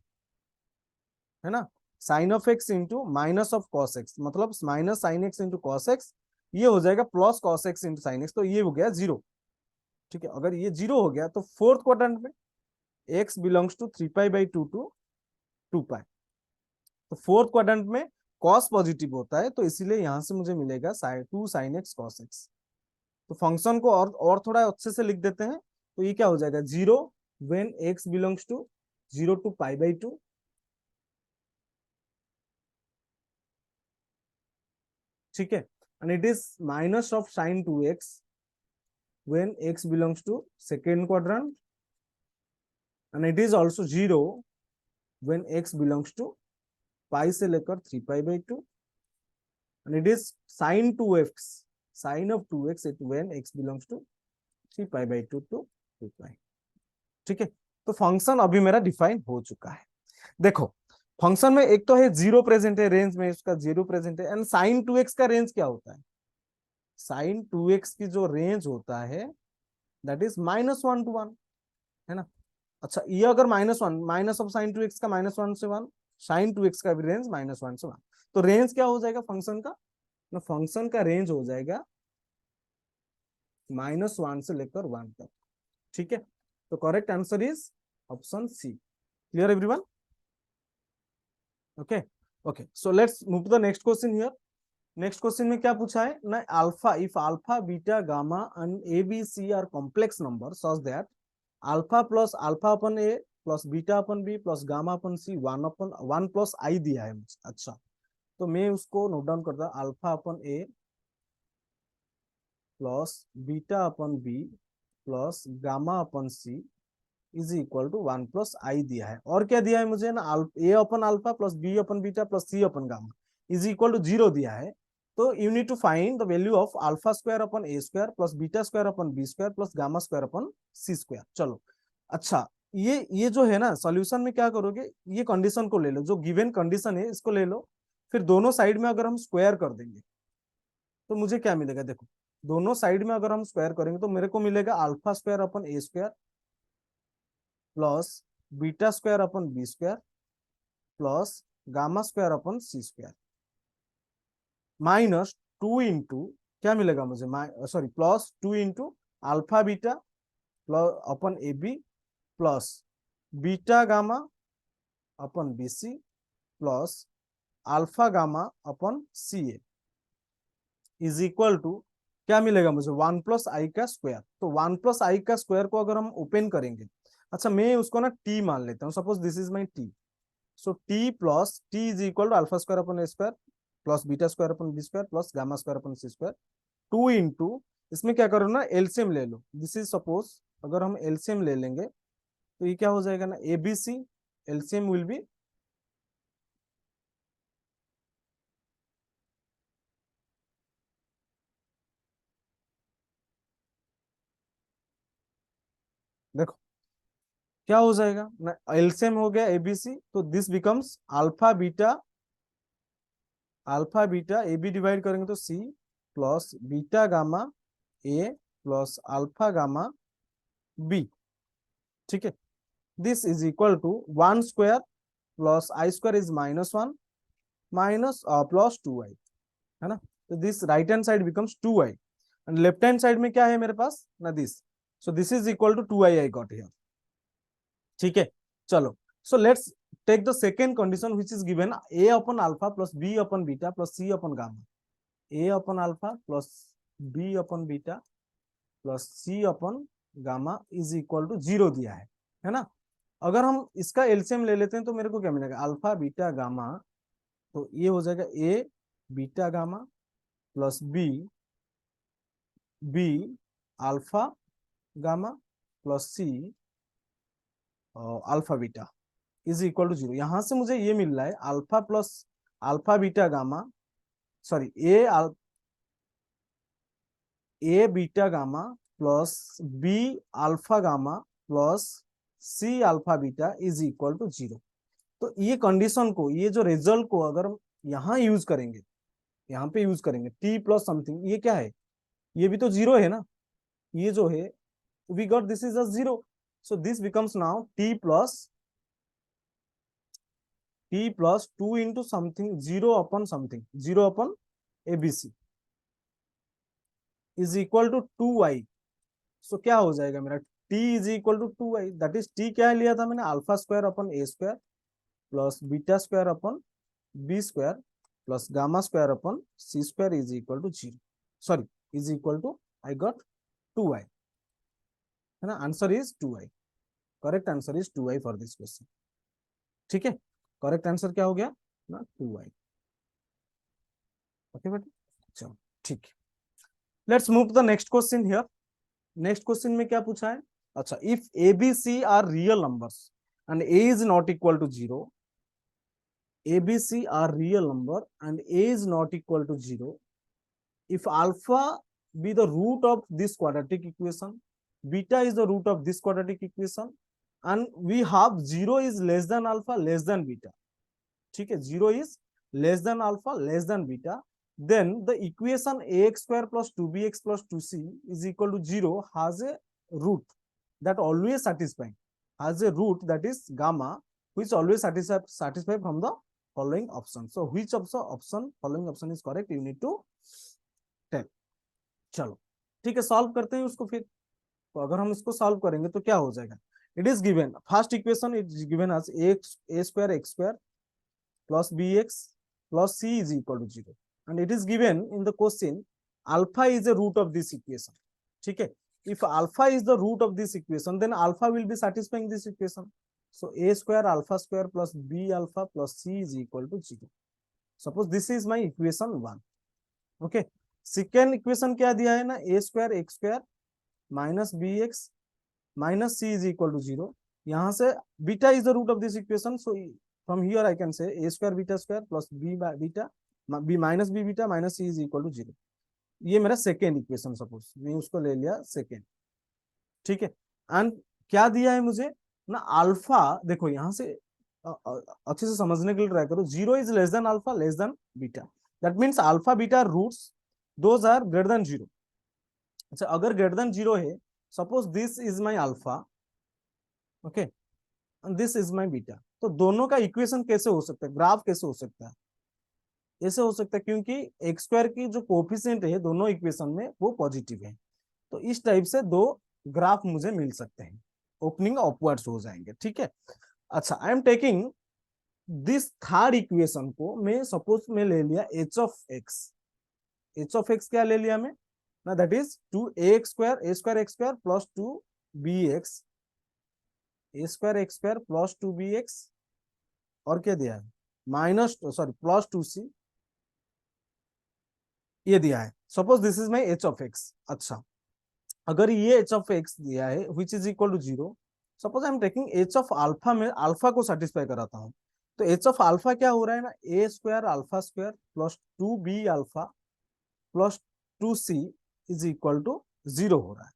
है ना, sine of x into minus of cos x, मतलब minus sine x into cos x, ये हो जाएगा plus cos x into sine x, तो ये हो गया जीरो। ठीक है, अगर ये जीरो हो गया तो फोर्थ क्वाड्रेंट में एक्स बिलोंग्स टू 3π/2 टू 2π, तो फोर्थ क्वाड्रेंट में कॉस पॉजिटिव होता है, तो इसीलिए यहां से मुझे मिलेगा 2 sin x cos x। तो फंक्शन को और थोड़ा अच्छे से लिख देते हैं, तो ये क्या हो जाएगा, 0 when x belongs to 0 to π/2, ठीक है, and it is minus of sin 2x when x belongs to second quadrant, and it is also 0 when x belongs to pi से लेकर 3π/2, and it is sin 2x, sin of 2x when x belongs to 3π/2 to 2π। ठीक है, तो function अभी मेरा define हो चुका है। देखो फंक्शन में एक तो है जीरो प्रेजेंट है, रेंज में इसका जीरो प्रेजेंट है, एंड sin 2x का रेंज क्या होता है, sin 2x की जो रेंज होता है दैट इज -1 to 1, है ना। अच्छा ये अगर -1, माइनस ऑफ sin 2x का -1 से 1, sin 2x का भी रेंज -1 से 1, तो रेंज क्या हो जाएगा फंक्शन का, ना फंक्शन का रेंज हो जाएगा -1 से लेकर 1 तक। ठीक है, तो correct answer is option C. Clear everyone, okay. Okay, so let's move to the next question here. Next question में क्या पूछा है ना, alpha, if alpha beta gamma and A B C are complex number such that alpha plus alpha upon A plus beta upon B plus gamma upon C 1 plus i दिया है मुझे। अच्छा तो मैं उसको नोट डाउन करता हूं, alpha upon A plus beta upon B plus gamma upon C is equal to 1 plus i दिया है। और क्या दिया है मुझे ना, A upon alpha plus B upon beta plus C upon gamma is equal to 0 दिया है। तो you need to find the value of alpha square upon A square plus beta square upon B square plus gamma square upon C square. चलो अच्छा, ये जो है ना solution में क्या करोगे, ये कंडीशन को ले लो, जो गिवन कंडीशन है इसको ले लो, फिर दोनों साइड में अगर हम स्क्वायर कर देंगे तो मुझे क्या मिलेगा, देखो दोनों साइड में अगर हम स्क्वायर करेंगे तो मेरे को मिलेगा अल्फा स्क्वायर अपन ए square plus beta square upon B square plus gamma square upon सी स्क्वायर -2 इंटू क्या मिलेगा मुझे, sorry +2 into alpha beta plus upon A B plus beta gamma upon B C plus alpha gamma upon C A is equal to क्या मिलेगा मुझे, 1 plus आई का square. तो 1 plus आई का square को अगर हम ओपन करेंगे, अच्छा मैं उसको ना टी मान लेता हूँ, suppose this is my t, so t plus t is equal to alpha square upon A square plus beta square upon B square plus gamma square upon C square 2 into इसमें क्या करो ना, LCM ले लो। This is suppose, अगर हम LCM ले लेंगे तो ये क्या हो जाएगा ना, एबीसी एलसीएम विल बी, देखो क्या हो जाएगा ना, एलसीएम हो गया एबीसी, तो this becomes alpha beta, alpha beta a b divide करेंगे तो c plus beta gamma a plus alpha gamma b. ठीक है, this is equal to 1 square plus i square is -1 minus plus 2i, है ना। तो this right hand side becomes 2i and left hand side में क्या है मेरे पास ना, this, so this is equal to 2i I got here. ठीक है, चलो, so let's take the second condition which is given a upon alpha plus b upon beta plus c upon gamma, a upon alpha plus b upon beta plus c upon gamma is equal to 0 दिया है ना। अगर हम इसका LCM ले लेते हैं तो मेरे को क्या मिलेगा, अल्फा बीटा गामा, तो ये हो जाएगा a beta gamma plus b alpha gamma plus c alpha beta is equal to 0। यहां से मुझे ये मिल रहा है alpha plus alpha beta gamma, sorry a beta gamma plus b alpha gamma plus c alpha beta is equal to 0। तो ये condition को, ये जो रिजल्ट को अगर हम यहाँ यूज करेंगे, यहाँ पे यूज करेंगे टी प्लस समथिंग, ये क्या है, ये भी तो 0 है ना, ये जो है we got this is a 0, so this becomes now t plus 2 into something 0 upon something 0 upon abc is equal to 2i। So क्या हो जाएगा मेरा, t is equal to 2i, that is t क्या लिया था मैंने, alpha square upon a square plus beta square upon b square plus gamma square upon c square is equal to 0, sorry is equal to I got 2i, है ना। Answer is 2i, correct answer is 2i for this question. ठीक है, correct answer क्या हो गया ना, 2i। Okay बेटा, चलो ठीक है, let's move the next question here. Next question में क्या पूछा है, अच्छा, if a B C are real numbers and a is not equal to 0, a B C are real number and a is not equal to 0, if alpha be the root of this quadratic equation, beta is the root of this quadratic equation, and we have 0 is less than alpha less than beta, ठीक है, 0 is less than alpha less than beta, then the equation ax square plus 2bx plus 2c is equal to 0 has a root that always satisfying, has a root that is gamma, which always satisfy from the following option. So which of the option following option is correct, you need to tell. चलो ठीक है, solve करते हैं उसको फिर। तो अगर हम इसको सॉल्व करेंगे तो क्या हो जाएगा, it is given first equation it is given as a square x square plus B x plus c is equal to 0 and it is given in the question alpha is a root of this equation. ठीक है, if alpha is the root of this equation then alpha will be satisfying this equation, so a square alpha square plus b alpha plus c is equal to 0. suppose this is my equation 1. okay, second equation क्या दिया है ना, ए square x square minus B x minus C is equal to 0, यहाँ से beta is the root of this equation, so from here I can say A square beta square plus B beta B minus B beta minus C is equal to 0। ये मेरा second equation, suppose मैं उसको ले लिया second. ठीक है, and क्या दिया है मुझे ना, अल्फा, देखो यहाँ से अच्छे से समझने के लिए ट्राई करो, 0 is less than alpha less than beta, that means alpha beta roots those are greater than 0। अच्छा, अगर ग्रेटर देन 0 है, suppose this is my alpha, okay, and this is my beta, तो दोनों का इक्वेशन कैसे हो सकता है, ग्राफ कैसे हो सकता है, ऐसे हो सकता है क्योंकि एक्स स्क्वायर की जो कोफिशिएंट है दोनों इक्वेशन में वो पॉजिटिव है, तो इस टाइप से दो ग्राफ मुझे मिल सकते हैं, ओपनिंग अपवर्ड्स हो जाएंगे। ठीक है, अच्छा, I am taking this third equation को, मैं सपोज में ले लिया h of x, h of x क्या ले लिया मैं ना, that is 2 a square x square plus 2 b x, a square x square plus 2 b x, और क्या दिया है माइनस, सॉरी प्लस 2 सी ये दिया है, suppose this is my h of x. अच्छा, अगर ये एच ऑफ एक्स दिया है which is equal to zero, suppose I am taking h of alpha में अल्फा को सेटिस्फाई कराता हूँ, तो एच ऑफ अल्फा क्या हो रहा है ना, ए square alpha square plus 2b alpha plus 2c is equal to zero हो रहा है।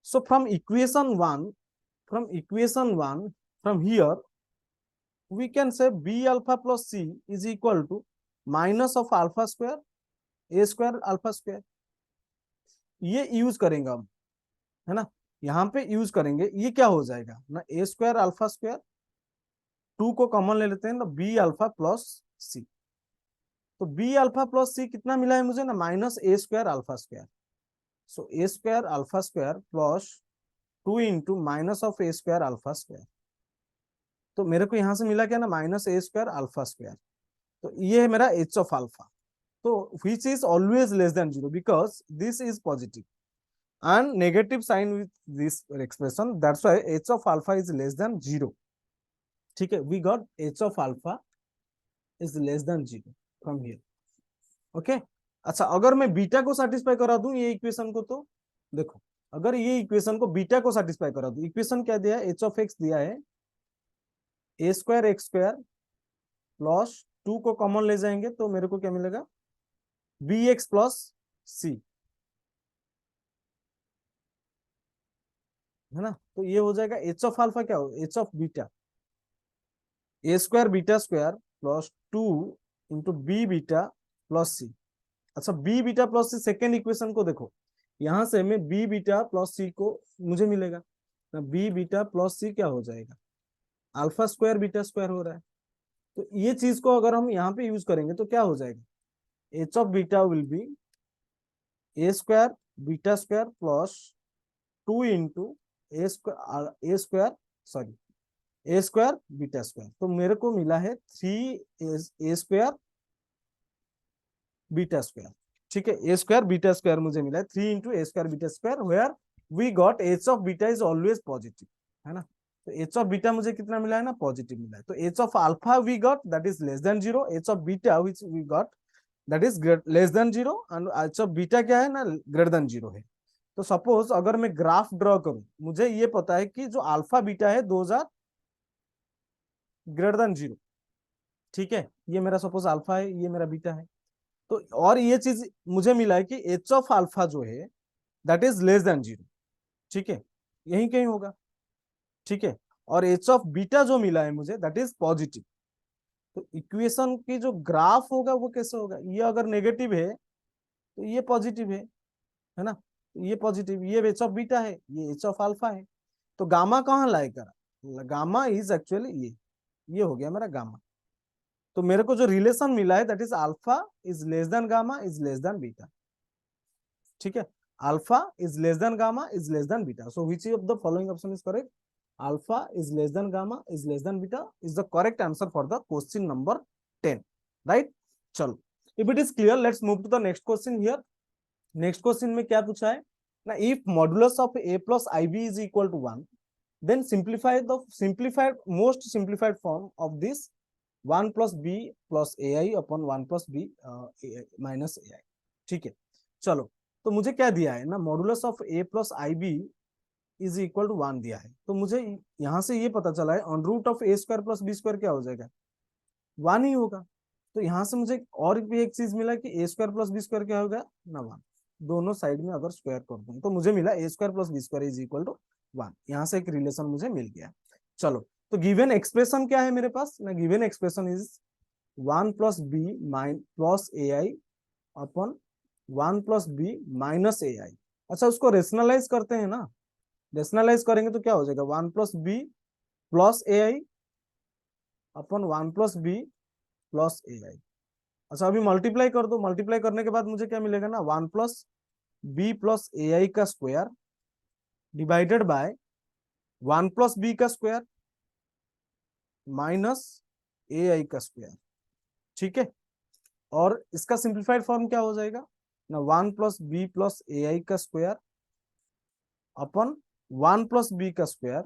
So from equation one, from here we can say b alpha plus c is equal to minus of alpha square a square alpha square। ये use करेंगे हम, है ना, यहाँ पे यूज करेंगे, ये क्या हो जाएगा ना, ए स्क्वायर अल्फा स्क्वायर, टू को कॉमन ले लेते हैं ना, बी अल्फा प्लस सी। तो बी अल्फा प्लस सी कितना मिला है मुझे ना, minus A square alpha square. So A square alpha square plus 2 into minus of a square alpha square. तो मेरे को यहां से मिला क्या ना, माइनस ए स्क्वायर अल्फा स्क्वायर। तो ये है मेरा एच ऑफ अल्फा। तो which is always less than zero because this is positive and negative sign with this expression, that's why h of alpha is less than zero। ठीक है, we got h of alpha is less than zero from here। okay, अच्छा, अगर मैं beta को satisfy करा दूं ये equation को, तो देखो, अगर ये इक्वेशन को बीटा को सेटिस्फाई करा दूं, इक्वेशन क्या दिया है, h of x दिया है a square x square plus 2 को कॉमन ले जाएंगे तो मेरे को क्या मिलेगा, बी एक्स प्लस सी, है ना। तो ये हो जाएगा एच ऑफ अल्फा क्या हो, H of beta, A square beta square plus 2 into B beta plus C. अच्छा, B beta plus C, second equation को देखो, यहां से मैं बी बीटा प्लस सी को मुझे मिलेगा, बी बीटा प्लस सी क्या हो जाएगा, अल्फा स्क्वायर बीटा स्क्वायर हो रहा है। तो ये चीज को अगर हम यहाँ पे यूज करेंगे तो क्या हो जाएगा, H of beta will be A square beta square plus 2 into a square, sorry, A square beta square. तो मेरे को मिला है 3 ए स्क्वायर बीटा स्क्वायर। ठीक है, ए स्क्वायर बीटा स्क्वायर मुझे मिला है 3 into a square beta square, where we got h of beta is always positive, है ना। तो एच ऑफ बीटा मुझे कितना मिला है ना, पॉजिटिव मिला है। तो h of alpha we got that is less than zero, h of beta which we got that is less than zero, and h of beta क्या है ना, ग्रेटर देन जीरो है। तो सपोज अगर मैं ग्राफ ड्रॉ करूं, मुझे ये पता है कि जो अल्फा बीटा है 2000 ग्रेटर देन जीरो। ठीक है, ये मेरा सपोज अल्फा है, ये मेरा बीटा है। तो और ये चीज मुझे मिला है कि एच ऑफ अल्फा जो है that is less than zero. ठीक है, यही कहीं होगा। ठीक है, और एच ऑफ बीटा जो मिला है मुझे दैट इज पॉजिटिव। तो इक्वेशन की जो ग्राफ होगा वो कैसे होगा, ये अगर नेगेटिव है तो ये पॉजिटिव है ना, ये पॉजिटिव, ये एच ऑफ बीटा है, ये एच ऑफ अल्फा है। तो गामा कहाँ लाई करा, गामा इज एक्चुअली ये हो गया मेरा गामा। तो मेरे को जो रिलेशन मिला है that is alpha is less than gamma is less than beta. ठीक है, alpha is less than gamma is less than beta. So which of the following option is correct, alpha is less than gamma is less than beta is the correct answer for the question number 10, right. चलो, if it is clear let's move to the next question here. Next question में क्या पूछा है ना, if modulus of a plus ib is equal to 1 then simplify the most simplified form of this 1 plus b plus ai upon 1 plus b minus ai। ठीक है, चलो, तो मुझे क्या दिया है ना, modulus of a plus i b is equal to 1 दिया है। तो मुझे यहां से ये पता चला है on root of a square plus B square क्या हो जाएगा, 1 ही होगा। तो यहाँ से मुझे और भी एक चीज मिला कि ए स्क्वायर प्लस बी स्क्वायर क्या होगा ना, 1। दोनों साइड में अगर स्क्वायर कर दूं तो मुझे मिला A square plus B square is equal to 1। यहाँ से एक रिलेशन मुझे मिल गया। चलो, तो गिवन एक्सप्रेशन क्या है मेरे पास ना, given expression is 1 plus B plus A i upon 1 plus B minus A i. अच्छा, उसको रेशनलाइज करते हैं ना, रेशनलाइज करेंगे तो क्या हो जाएगा, 1 plus B plus A i upon 1 plus B plus A i. अच्छा, अभी मल्टीप्लाई कर दो, मल्टीप्लाई करने के बाद मुझे क्या मिलेगा ना, 1 plus B plus A i का square divided by 1 plus B का स्क्वायर माइनस ए आई का स्क्वायर। ठीक है, और इसका सिंप्लीफाइड फॉर्म क्या हो जाएगा ना, 1 plus B plus A i का स्क्वायर अपन 1 प्लस बी का स्क्वायर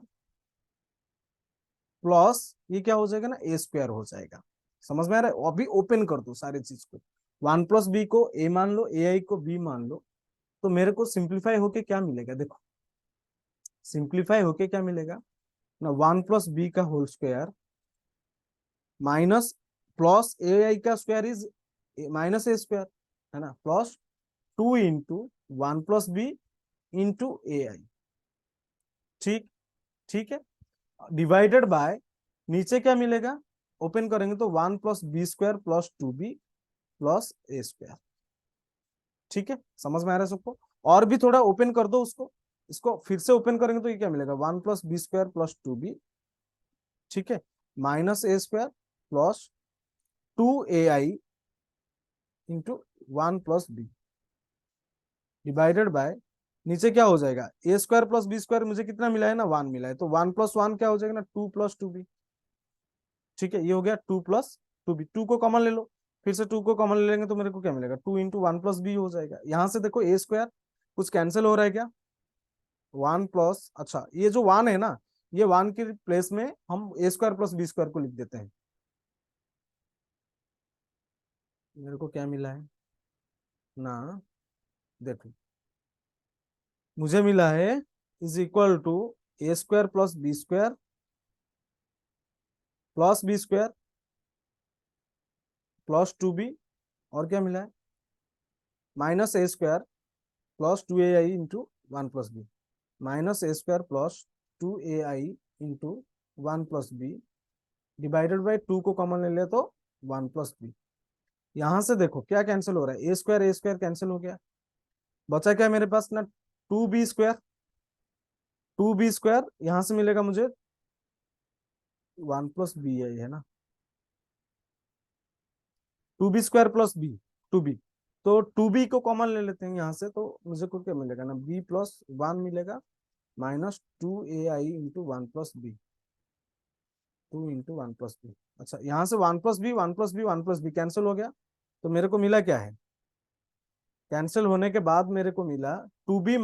प्लस ये क्या हो जाएगा ना, ए स्क्वायर हो जाएगा। समझ में आ रहा है, अभी ओपन कर दो सारी चीज को। वन प्लस बी को ए मान लो, ए आई को बी मान लो, तो मेरे को सिंप्लीफाई होके क्या मिलेगा, देखो सिंप्लीफाई होके क्या मिलेगा ना, वन प्लस बी का whole square minus plus A i का square is minus A square, है ना, plus 2 into one plus B into A i. ठीक, ठीक है, डिवाइडेड बाय नीचे क्या मिलेगा, ओपन करेंगे तो 1 + b² + 2b + a²। ठीक है, समझ में आ रहा है सबको? और भी थोड़ा ओपन कर दो उसको, इसको फिर से ओपन करेंगे तो ये क्या मिलेगा, 1 + b² + 2b, ठीक है, -a² + 2ai into 1 + b divided by नीचे क्या हो जाएगा, a² + b² मुझे कितना मिला है ना, 1 मिला है, तो 1 + 1 क्या हो जाएगा ना, 2 + 2b। ठीक है, ये हो गया 2 + 2b, 2 को कॉमन ले लो, फिर से 2 को कॉमन ले लेंगे तो मेरे को क्या मिलेगा, 2 × 1 + b हो जाएगा। यहां से देखो a² कुछ कैंसिल हो रहा है क्या, 1 + अच्छा ये जो 1 है ना, ये 1 के प्लेस में हम a² + b² को लिख देते हैं। मेरे को क्या मिला है ना, देखो मुझे मिला है is equal to a² + b² + b² + 2b, और क्या मिला है, -a² + 2ai into 1 + b, -a² + 2ai into 1 + b divided by 2 को कॉमन ले ले तो 1 + b। यहां से देखो क्या कैंसिल हो रहा है, a² कैंसिल हो गया, बचा क्या मेरे पास ना, 2b², 2b² यहां से मिलेगा मुझे 1 + b है ना, 2b² + b 2b, तो 2b को कॉमन ले लेते हैं यहाँ से, तो मुझे को क्या मिलेगा ना, b + 1 मिलेगा -2ai इंटू 1 + b, 2 × 1 + b। अच्छा यहाँ से 1 + b 1 + b 1 + b कैंसिल हो गया, तो मेरे को मिला क्या है, कैंसिल होने के बाद मेरे को मिला 2b -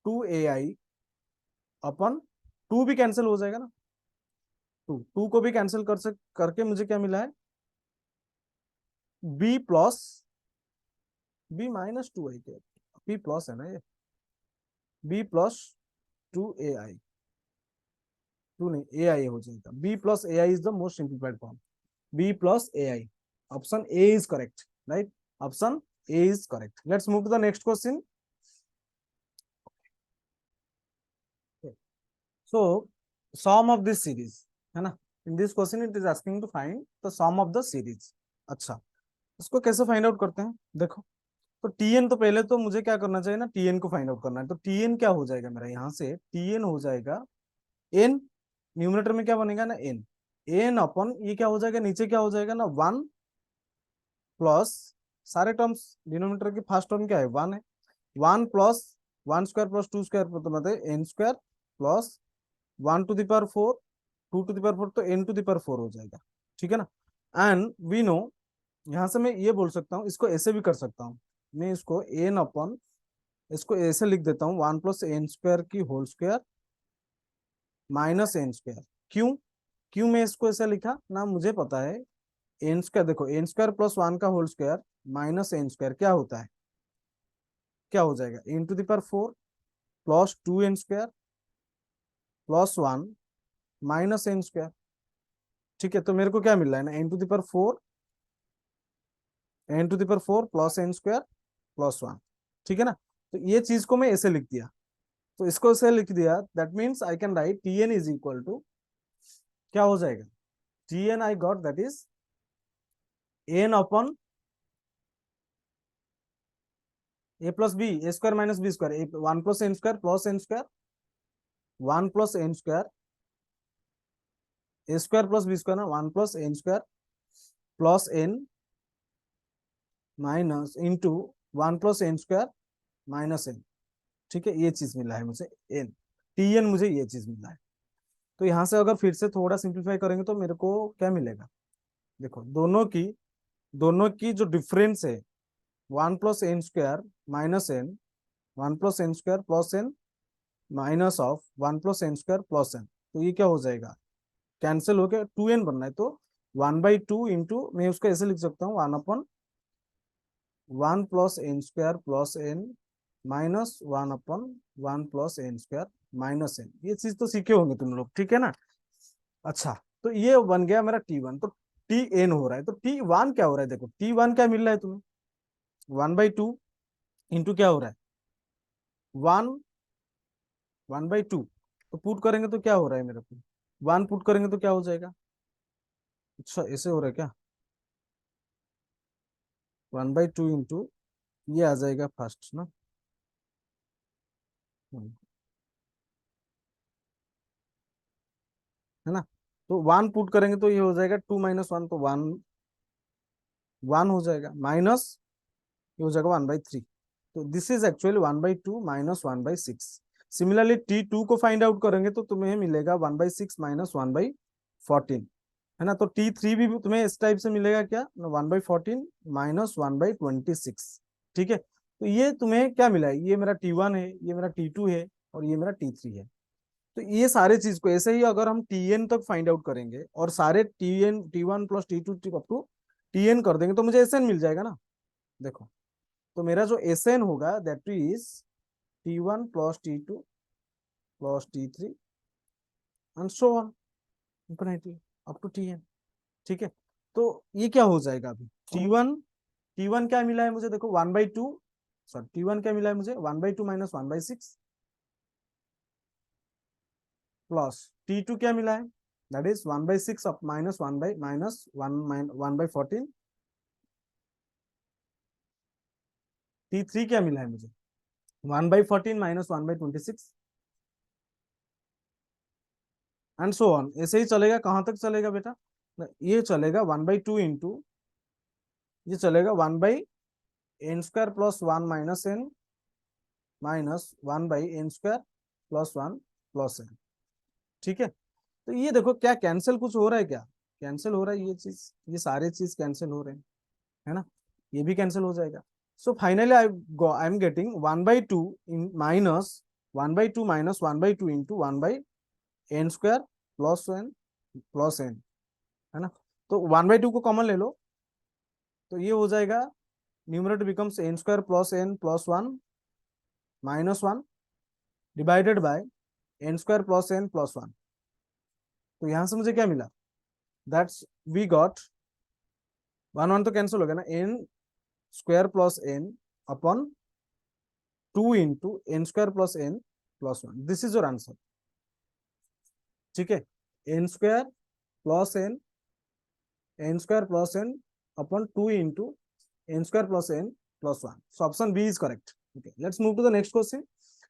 2ai अपन 2 भी कैंसिल हो जाएगा ना, 2 को भी कैंसिल करके मुझे क्या मिला है, b + b - 2ai, b plus है ना ये, b + 2ai, 2 नहीं ai हो जाएगा, b + ai is the most simplified form, b + ai, option A is correct, right, option A is correct. Let's move to the next question. So sum of this series, है ना, in this question it is asking to find the sum of the series. अच्छा, इसको कैसे find out करते हैं, देखो तो TN, तो पहले तो मुझे क्या करना चाहिए ना, टीएन को फाइंड आउट करना है, तो टीएन क्या हो जाएगा मेरा, यहाँ से टीएन हो जाएगा एन, न्यूमरेटर में क्या बनेगा ना, एन, एन अपन ये क्या हो जाएगा, नीचे क्या हो जाएगा ना, 1 प्लस सारे टर्म्स, डिनोमिनेटर की फर्स्ट टर्म क्या है, 1 है, 1 + 1² + 2² तो मतलब n² प्लस 1⁴ 2⁴ तो n⁴ हो जाएगा। ठीक है ना, एंड वी नो, यहां से मैं ये बोल सकता हूँ, इसको ऐसे भी कर सकता हूँ, मैं इसको एन अपन इसको ऐसे लिख देता हूँ, 1 + n² की होल स्क्वायर -n²। क्यों, क्यों मैं इसको ऐसे लिखा ना, मुझे पता है n², देखो n² + 1 का होल स्क्वायर -n² क्या होता है, क्या हो जाएगा, n⁴ + 2n² + 1 -n²। ठीक है, तो मेरे को क्या मिल रहा है ना, n⁴ + n² + 1। ठीक है ना, तो ये चीज को मैं ऐसे लिख दिया, तो इसको ऐसे लिख दिया, that means I can write Tn is equal to, क्या हो जाएगा, Tn I got that is n upon a + b, a² - b², 1 + n² + n², 1 + n², a² + b² ना, 1 + n² + n minus into 1 + n² - n। ठीक है, ये चीज मिला है मुझे, एन, टीएन मुझे ये चीज मिला है। तो यहाँ से अगर फिर से थोड़ा सिंप्लीफाई करेंगे तो मेरे को क्या मिलेगा, देखो दोनों की जो डिफरेंस है, 1 + n² - n, 1 + n² + n minus of 1 + n² + n, तो ये क्या हो जाएगा, कैंसिल हो गया, 2n बनना है, तो 1/2 इंटू, मैं उसको ऐसे लिख सकता हूँ 1/1 plus n square plus n minus 1/1 plus n square minus n. ये चीज तो सीखे होंगे तुम लोग, ठीक है ना। अच्छा, तो ये बन गया मेरा T1। तो Tn हो रहा है, तो T1 क्या हो रहा है, देखो T1 क्या मिल रहा है तुम्हें, 1/2 इंटू क्या हो रहा है, 1/2। तो पुट करेंगे तो क्या हो रहा है मेरे को, 1 पुट करेंगे तो क्या हो जाएगा। अच्छा, ऐसे हो रहा है क्या, 1/2 इंटू, ये आ जाएगा फर्स्ट ना। हम्म, है ना। तो 1 पुट करेंगे तो ये हो जाएगा 2 - 1, तो 1 हो जाएगा, माइनस ये हो जाएगा 1/3। तो this is actually 1/2 minus 1/6। Similarly T2 को फाइंड आउट करेंगे तो तुम्हें मिलेगा 1/6 माइनस 1/14, है ना। तो T3 भी तुम्हें इस टाइप से मिलेगा क्या, 1/14 माइनस 1/26। ठीक है, तो ये तुम्हें क्या मिला है, ये मेरा T1 है, ये मेरा T2 है, और ये मेरा T3 है। तो ये सारे चीज को ऐसे ही अगर हम Tn तक फाइंड आउट करेंगे और सारे Tn T1 plus T2 up to Tn कर देंगे तो मुझे Sn मिल जाएगा ना। देखो, तो मेरा जो Sn होगा that is T1 plus T2 plus T3 and so on infinitely up to Tn। ठीक है, तो ये क्या हो जाएगा अभी, T1 क्या मिला है मुझे, देखो 1/2, सॉरी T1 क्या मिला है मुझे, 1/2 माइनस 1/6 प्लस T2 क्या मिला है, that is 1/6 up minus 1/14। T3 क्या मिला है मुझे, 1/14 माइनस 1/26 एंड सो ऑन। ऐसे ही चलेगा, कहां तक चलेगा बेटा, ये चलेगा 1/2 इंटू, ये चलेगा 1/n² plus 1 minus n minus 1/n² plus 1 plus n. ठीक है, तो ये देखो क्या कैंसिल कुछ हो रहा है क्या, कैंसिल हो रहा है ये चीज, ये सारे चीज कैंसिल हो रहे हैं, है ना। ये भी कैंसिल हो जाएगा। So finally I am getting 1/2 in minus 1/2 minus 1/2 into 1/n² plus n, है ना। तो 1/2 को कॉमन ले लो, तो ये हो जाएगा, numerator becomes n² plus n plus 1 minus 1 divided by n² plus n plus 1। तो यहां से मुझे क्या मिला, दैट्स वी गॉट 1 1 तो कैंसिल हो गया ना, n² plus n upon 2 into n² plus n plus 1, this is your answer. ठीक है, n² plus n² plus n upon 2 into n² plus n plus 1। So option B is correct. Okay, let's move to the next question.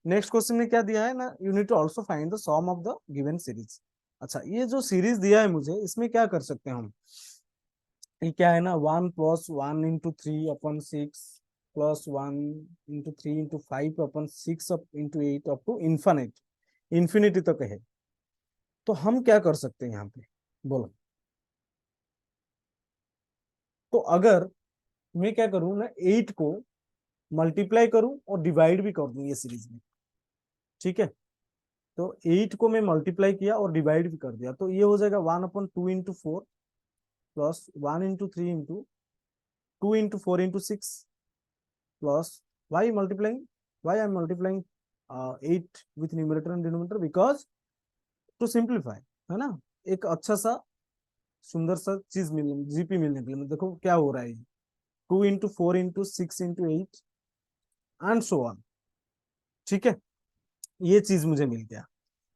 Next question में क्या दिया है ना, you need to also find the sum of the given series. अच्छा, ये जो series दिया है मुझे, इसमें क्या कर सकते हैं हम, ये क्या है ना, 1 + 1 into 3/6 plus 1 × 3 × 5/6 into 8 up to infinite, infinity तक है। तो हम क्या कर सकते हैं यहाँ पे, बोलो। तो अगर मैं क्या करूं ना, 8 को मल्टीप्लाई करूं और डिवाइड भी कर दूं ये सीरीज में, ठीक है। तो 8 को मैं मल्टीप्लाई किया और डिवाइड भी कर दिया, तो ये हो जाएगा 1/2 into 4 plus 1 × 3 into 2 × 4 × 6 plus why multiplying, why I am multiplying 8 with numerator and denominator, because to simplify, है ना। एक अच्छा सा सुंदर सा चीज मिलने, जीपी मिलने के लिए, देखो क्या हो रहा है, 2 × 4 × 6 × 8 एंड सो ऑन। ठीक है, ये चीज मुझे मिल गया।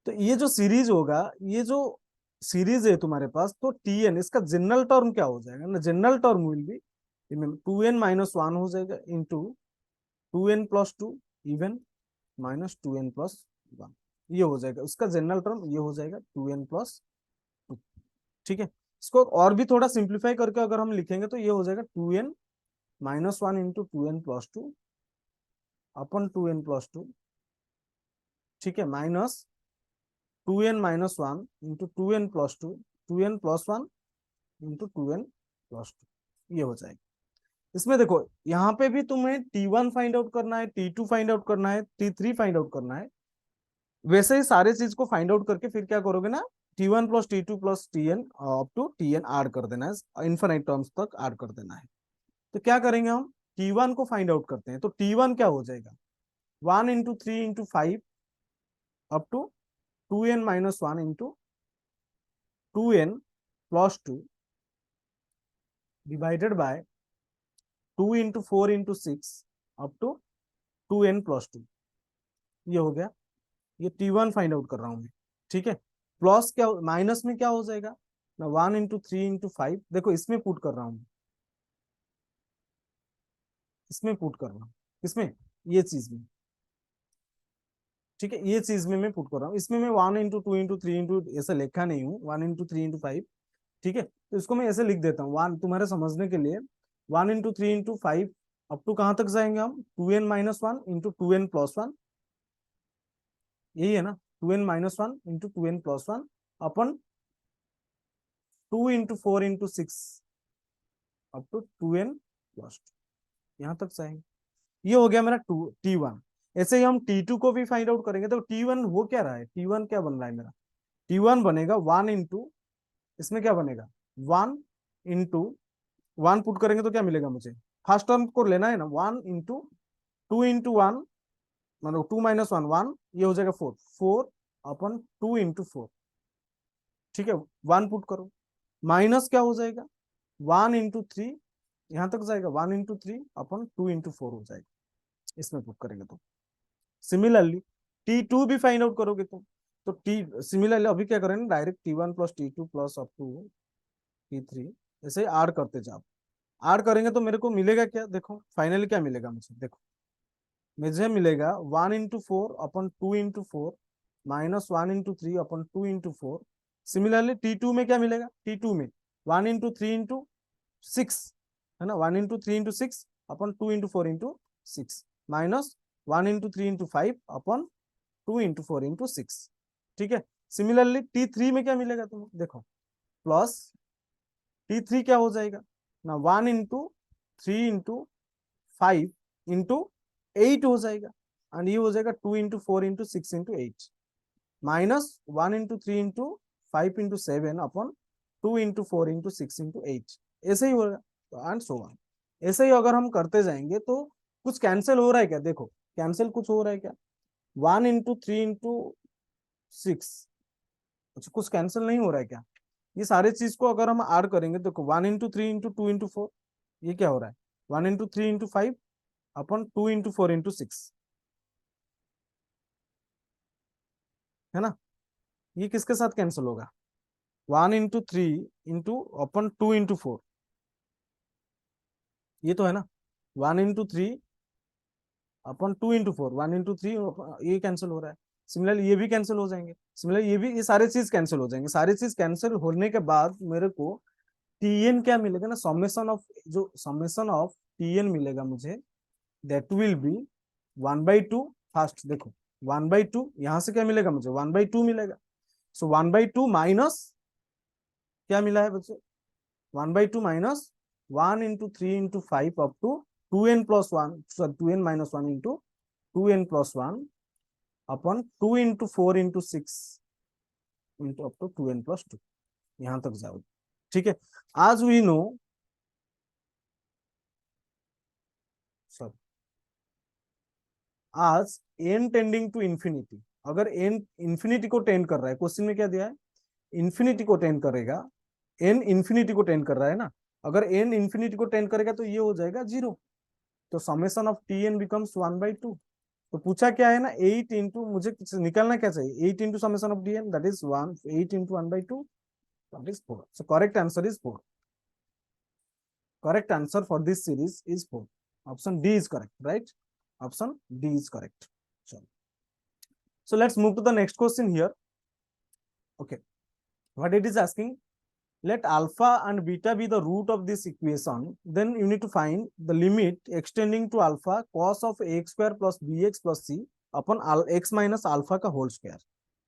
तो ये जो सीरीज होगा, ये जो सीरीज है तुम्हारे पास, तो Tn इसका जनरल टर्म क्या हो जाएगा ना, general term will be 2n - 1 हो जाएगा into 2n + 2 even minus 2n + 1, ये हो जाएगा उसका जनरल टर्म, ये हो जाएगा 2n + 2। ठीक है, इसको और भी थोड़ा सिंप्लीफाई करके अगर हम लिखेंगे तो ये हो जाएगा 2n - 1 इंटू 2n + 2 अपन 2n + 2। ठीक है, minus 2n - 1 into 2n + 2, 2n + 1 into 2n + 2, ये हो जाएगा। इसमें देखो, यहाँ पे भी तुम्हें T1 फाइंड आउट करना है, T2 फाइंड आउट करना है, T3 फाइंड आउट करना है। वैसे ही सारे चीज को फाइंड आउट करके फिर क्या करोगे ना, T1 plus T2 plus Tn up to Tn add कर देना है, इन्फिनाइट टर्म्स तक ऐड कर देना है। तो क्या करेंगे हम, T1 को फाइंड आउट करते हैं। तो T1 क्या हो जाएगा, 1 × 3 × 5 up to 2n minus 1 into 2n+2 divided by 2 × 4 × 6 up to 2n+2। ये हो गया, ये T1 फाइंड आउट कर रहा हूं मैं, ठीक है। प्लस क्या, माइनस में क्या हो जाएगा, मैं 1 × 3 × 5, देखो इसमें पुट कर रहा हूं, इसमें पुट कर रहा हूं, इसमें, ये चीज में, ठीक है, ये चीज में मैं पुट कर रहा हूँ। इसमें मैं 1 × 2 × 3 ऐसा लिखा नहीं हूँ, 1 × 3 × 5, ठीक है। तो इसको मैं ऐसे लिख देता हूँ, वन तुम्हारे समझने के लिए, 1 × 3 × 5 अप टू कहां तक जाएंगे हम, 2n−1 इंटू 2n+1, यही है ना, 2n−1 into 2n+1 upon 2 × 4 × 6 up to 2n+2, यहां तक जाएंगे। ये हो गया मेरा T1। ऐसे ही हम T2 को भी फाइंड आउट करेंगे। तो T1 हो क्या रहा है, T1 क्या बन रहा है मेरा, T1 बनेगा 1 इंटू, इसमें क्या बनेगा, 1 × 1 पुट करेंगे तो क्या मिलेगा मुझे, फर्स्ट टर्म को लेना है ना, 1 × 2 × 1, मतलब 2−1 1, ये हो जाएगा 4, 4/2 × 4, ठीक है। 1 पुट करो, माइनस क्या हो जाएगा, 1 × 3, यहां तक जाएगा, 1 × 3/2 × 4 हो जाएगा, इसमें पुट करेंगे तो। सिमिलरली T2 भी फाइंड आउट करोगे तुम, तो टी सिमिलरली अभी क्या करेंगे, direct T1 plus T2 plus up to T3 ऐसे ऐड करते जाओ। ऐड करेंगे तो मेरे को मिलेगा क्या, देखो फाइनली क्या मिलेगा मुझे, देखो मुझे मिलेगा 1 × 4/2 × 4 माइनस 1 × 3/2 × 4। सिमिलरली T2 में क्या मिलेगा, T2 में 1 × 3 × 6 है ना, 1 × 3 × 6 अपन 2 × 4 × 6 माइनस 1 × 3 × 5 अपन 2 × 4 × 6, ठीक है। सिमिलरली T3 में क्या मिलेगा तुम्हें, देखो प्लस T3 क्या हो जाएगा ना, 1 × 3 × 5 × 8 हो जाएगा, एंड ये हो जाएगा 2 × 4 × 6 × 8 माइनस 1 × 3 × 5 × 7 अपन 2 × 4 × 6 × 8, ऐसे ही होगा एंड सो ऑन। ऐसे ही अगर हम करते जाएंगे तो कुछ कैंसिल हो रहा है क्या, देखो कैंसिल कुछ हो रहा है क्या, 1 × 3 × 6, अच्छा कुछ कैंसिल नहीं हो रहा है क्या, ये सारे चीज को अगर हम ऐड करेंगे, देखो 1 × 3 × 2 × 4, ये क्या हो रहा है, 1 × 3 × 5 अपन 2 × 4 × 6, है ना। ये किसके साथ कैंसिल होगा, 1 × 3 अपन 2 × 4, ये तो है ना, 1 × 3 अपन 2 × 4, 1 × 3, ये कैंसिल हो रहा है। सिमिलरली ये भी कैंसिल हो जाएंगे, सिमिलरली ये भी, ये सारे चीज कैंसिल हो जाएंगे। सारी चीज कैंसिल होने के बाद मेरे को Tn क्या मिलेगा ना, समेशन ऑफ, जो समेशन ऑफ Tn मिलेगा मुझे, दैट विल बी 1/2, फर्स्ट देखो 1/2, यहां से क्या मिलेगा मुझे, 1/2 मिलेगा। सो 1/2 माइनस क्या मिला है बच्चे, 1/2 minus 1 × 3 × 5 up to 2n+1, sorry 2n−1 into 2n+1 upon 2 × 4 × 6 into up to 2n+2, यहां तक जाओ, ठीक है। आज वी नो, सॉरी, आज n टेंडिंग टू इंफिनिटी, अगर n इंफिनिटी को टेंड कर रहा है, क्वेश्चन में क्या दिया है, इंफिनिटी को टेंड करेगा, n इंफिनिटी को टेंड कर रहा है ना, अगर n इंफिनिटी को टेंड करेगा तो ये हो जाएगा 0, तो समेशन ऑफ Tn बिकम्स 1/2। तो पूछा क्या है ना, 8 इंटू, मुझे निकालना क्या चाहिए, 8 into summation of Tn, that is 8 into 1/2, that is 4। So correct answer is 4, correct answer for this series is 4, option D is correct, right, option D is correct। So let's move to the next question here। Okay, what it is asking, let alpha and beta be the root of this equation, then you need to find the limit extending to alpha cos of x square plus bx plus c upon x minus alpha का whole square.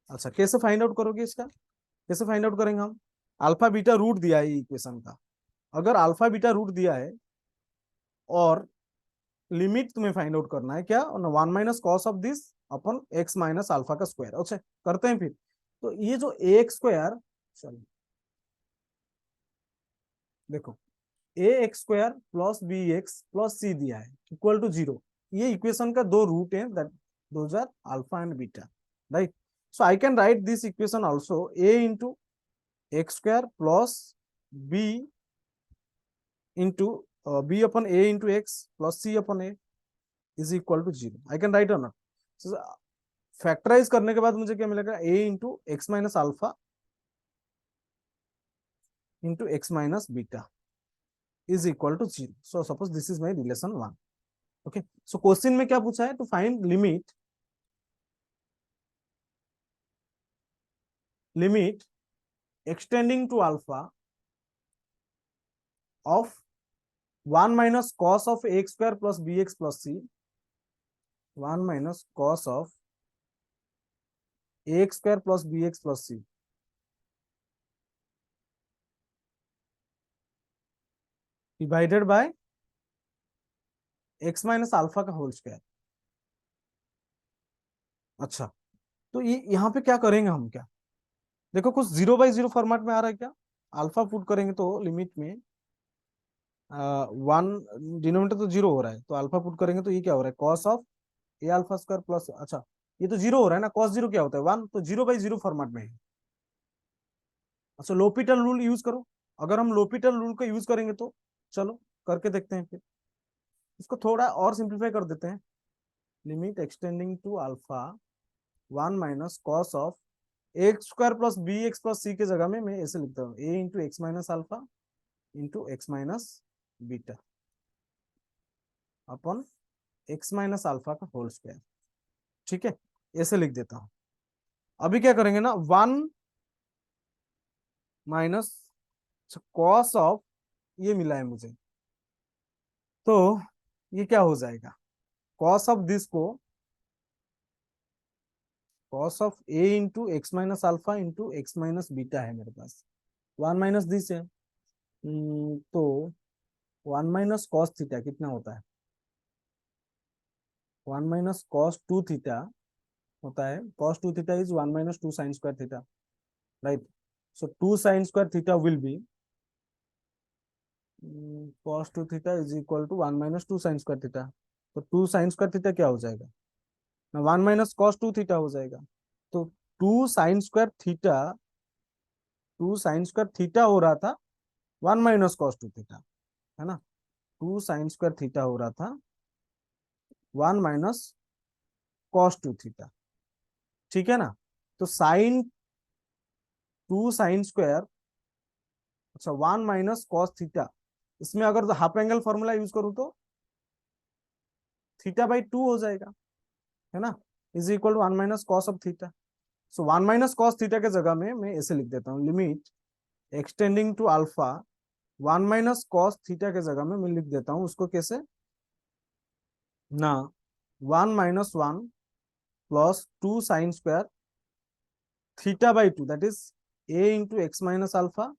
अच्छा कैसे find out करोगे इसका, कैसे find out करेंगे हम, alpha beta root दिया है इक्वेशन का, अगर अल्फा बीटा रूट दिया है और लिमिट तुम्हें फाइंड आउट करना है क्या, 1 minus cos of this upon x minus alpha का स्क्वायर। अच्छा करते हैं फिर, तो ये जो ए एक्स स्क्वायर, सॉरी देखो, A x square plus B x plus C दिया है इक्वल टू 0, ये इक्वेशन का दो रूट है, that those are alpha and beta, right? So I can write this equation also, A into x square plus B into B upon A into x plus C upon A is equal to 0। I can write और not? Factorise करने के बाद मुझे क्या मिलेगा, A into x minus alpha into x minus beta is equal to 0. So suppose this is my relation 1. Okay. So question में क्या पूछा है, to find limit extending to alpha of 1 minus cos of x square plus bx plus c, 1 minus cos of ax square plus bx plus c divided by x minus alpha का whole square. अच्छा, तो ये यहाँ पे क्या करेंगे हम, क्या देखो कुछ 0/0 फॉर्मेट में आ रहा है क्या, अल्फा पुट करेंगे तो लिमिट में 1, डिनोमिनेटर तो 0 हो रहा है, तो अल्फा पुट करेंगे तो ये क्या हो रहा है, cos of A alpha square plus, अच्छा ये तो 0 हो रहा है ना, कॉस 0 क्या होता है 1, तो 0/0 फॉर्मेट में है। अच्छा, लोपिटल रूल यूज करो, अगर हम लोपिटल रूल को यूज करेंगे तो चलो करके देखते हैं, फिर इसको थोड़ा और सिंप्लीफाई कर देते हैं। Limit extending to alpha 1 minus cos of x square plus B x plus C के जगह में मैं ऐसे लिखता हूँ, A into x minus alpha into x minus beta upon x minus alpha का होल स्क्वायर। ठीक है, ऐसे लिख देता हूं। अभी क्या करेंगे ना, 1 माइनस कॉस ऑफ, ये मिला है मुझे, तो ये क्या हो जाएगा, कॉस ऑफ दिस को, cos of a into x minus alpha into x minus beta है मेरे पास, 1 माइनस दिस है, तो 1 माइनस कॉस थीटा कितना होता है, 1 माइनस कॉस 2 थीटा होता है, cos 2 theta is 1 minus 2 sin square theta, right? So 2 sin square theta will be cos 2 theta is equal to 1 minus 2 sin square theta, तो 2 sin square theta क्या हो जाएगा ना, 1 minus cos 2 theta हो जाएगा, तो 2 sin square theta, 2 sin square theta हो रहा था 1 minus cos 2 theta, है ना, 2 sin square theta हो रहा था 1 minus cos 2 theta, ठीक है ना, तो साइन 2 साइन स्क्वायर, अच्छा 1 माइनस कॉस थीटा, इसमें अगर हाफ एंगल फॉर्मूला यूज करूं तो थीटा/2 हो जाएगा, है ना, is equal to 1 minus cos of theta. So 1 minus cos theta के जगह में मैं ऐसे लिख देता हूँ, limit extending to alpha 1 minus cos theta के जगह में मैं लिख देता हूँ उसको कैसे ना, 1 minus 1 plus 2 sine square थीटा/2, that is a into x minus alpha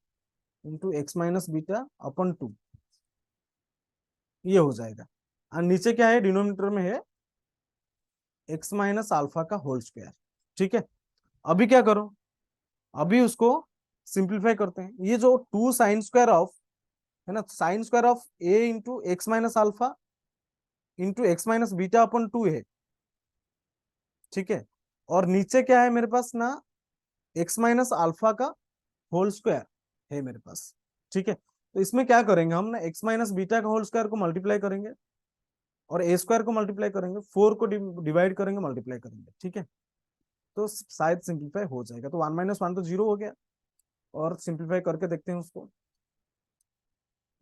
into x minus beta अपन 2, ये हो जाएगा। और नीचे क्या है, डिनोमिनेटर में है एक्स माइनस अल्फा का होल स्क्वायर। ठीक है, अभी क्या करो, अभी उसको सिंप्लीफाई करते हैं, ये जो 2 साइन स्क्वायर ऑफ, है ना, sine square of a into x minus alpha into x minus beta अपन 2 है, ठीक है, और नीचे क्या है मेरे पास ना, एक्स माइनस अल्फा का होल स्क्वायर है मेरे पास। ठीक है, तो इसमें क्या करेंगे हम ना, एक्स माइनस बीटा का होल स्क्वायर को मल्टीप्लाई करेंगे और ए स्क्वायर को मल्टीप्लाई करेंगे, 4 को डिवाइड करेंगे, मल्टीप्लाई करेंगे, ठीक है, तो शायद सिंप्लीफाई हो जाएगा। तो 1 माइनस 1 तो 0 हो गया, और सिंप्लीफाई करके देखते हैं उसको,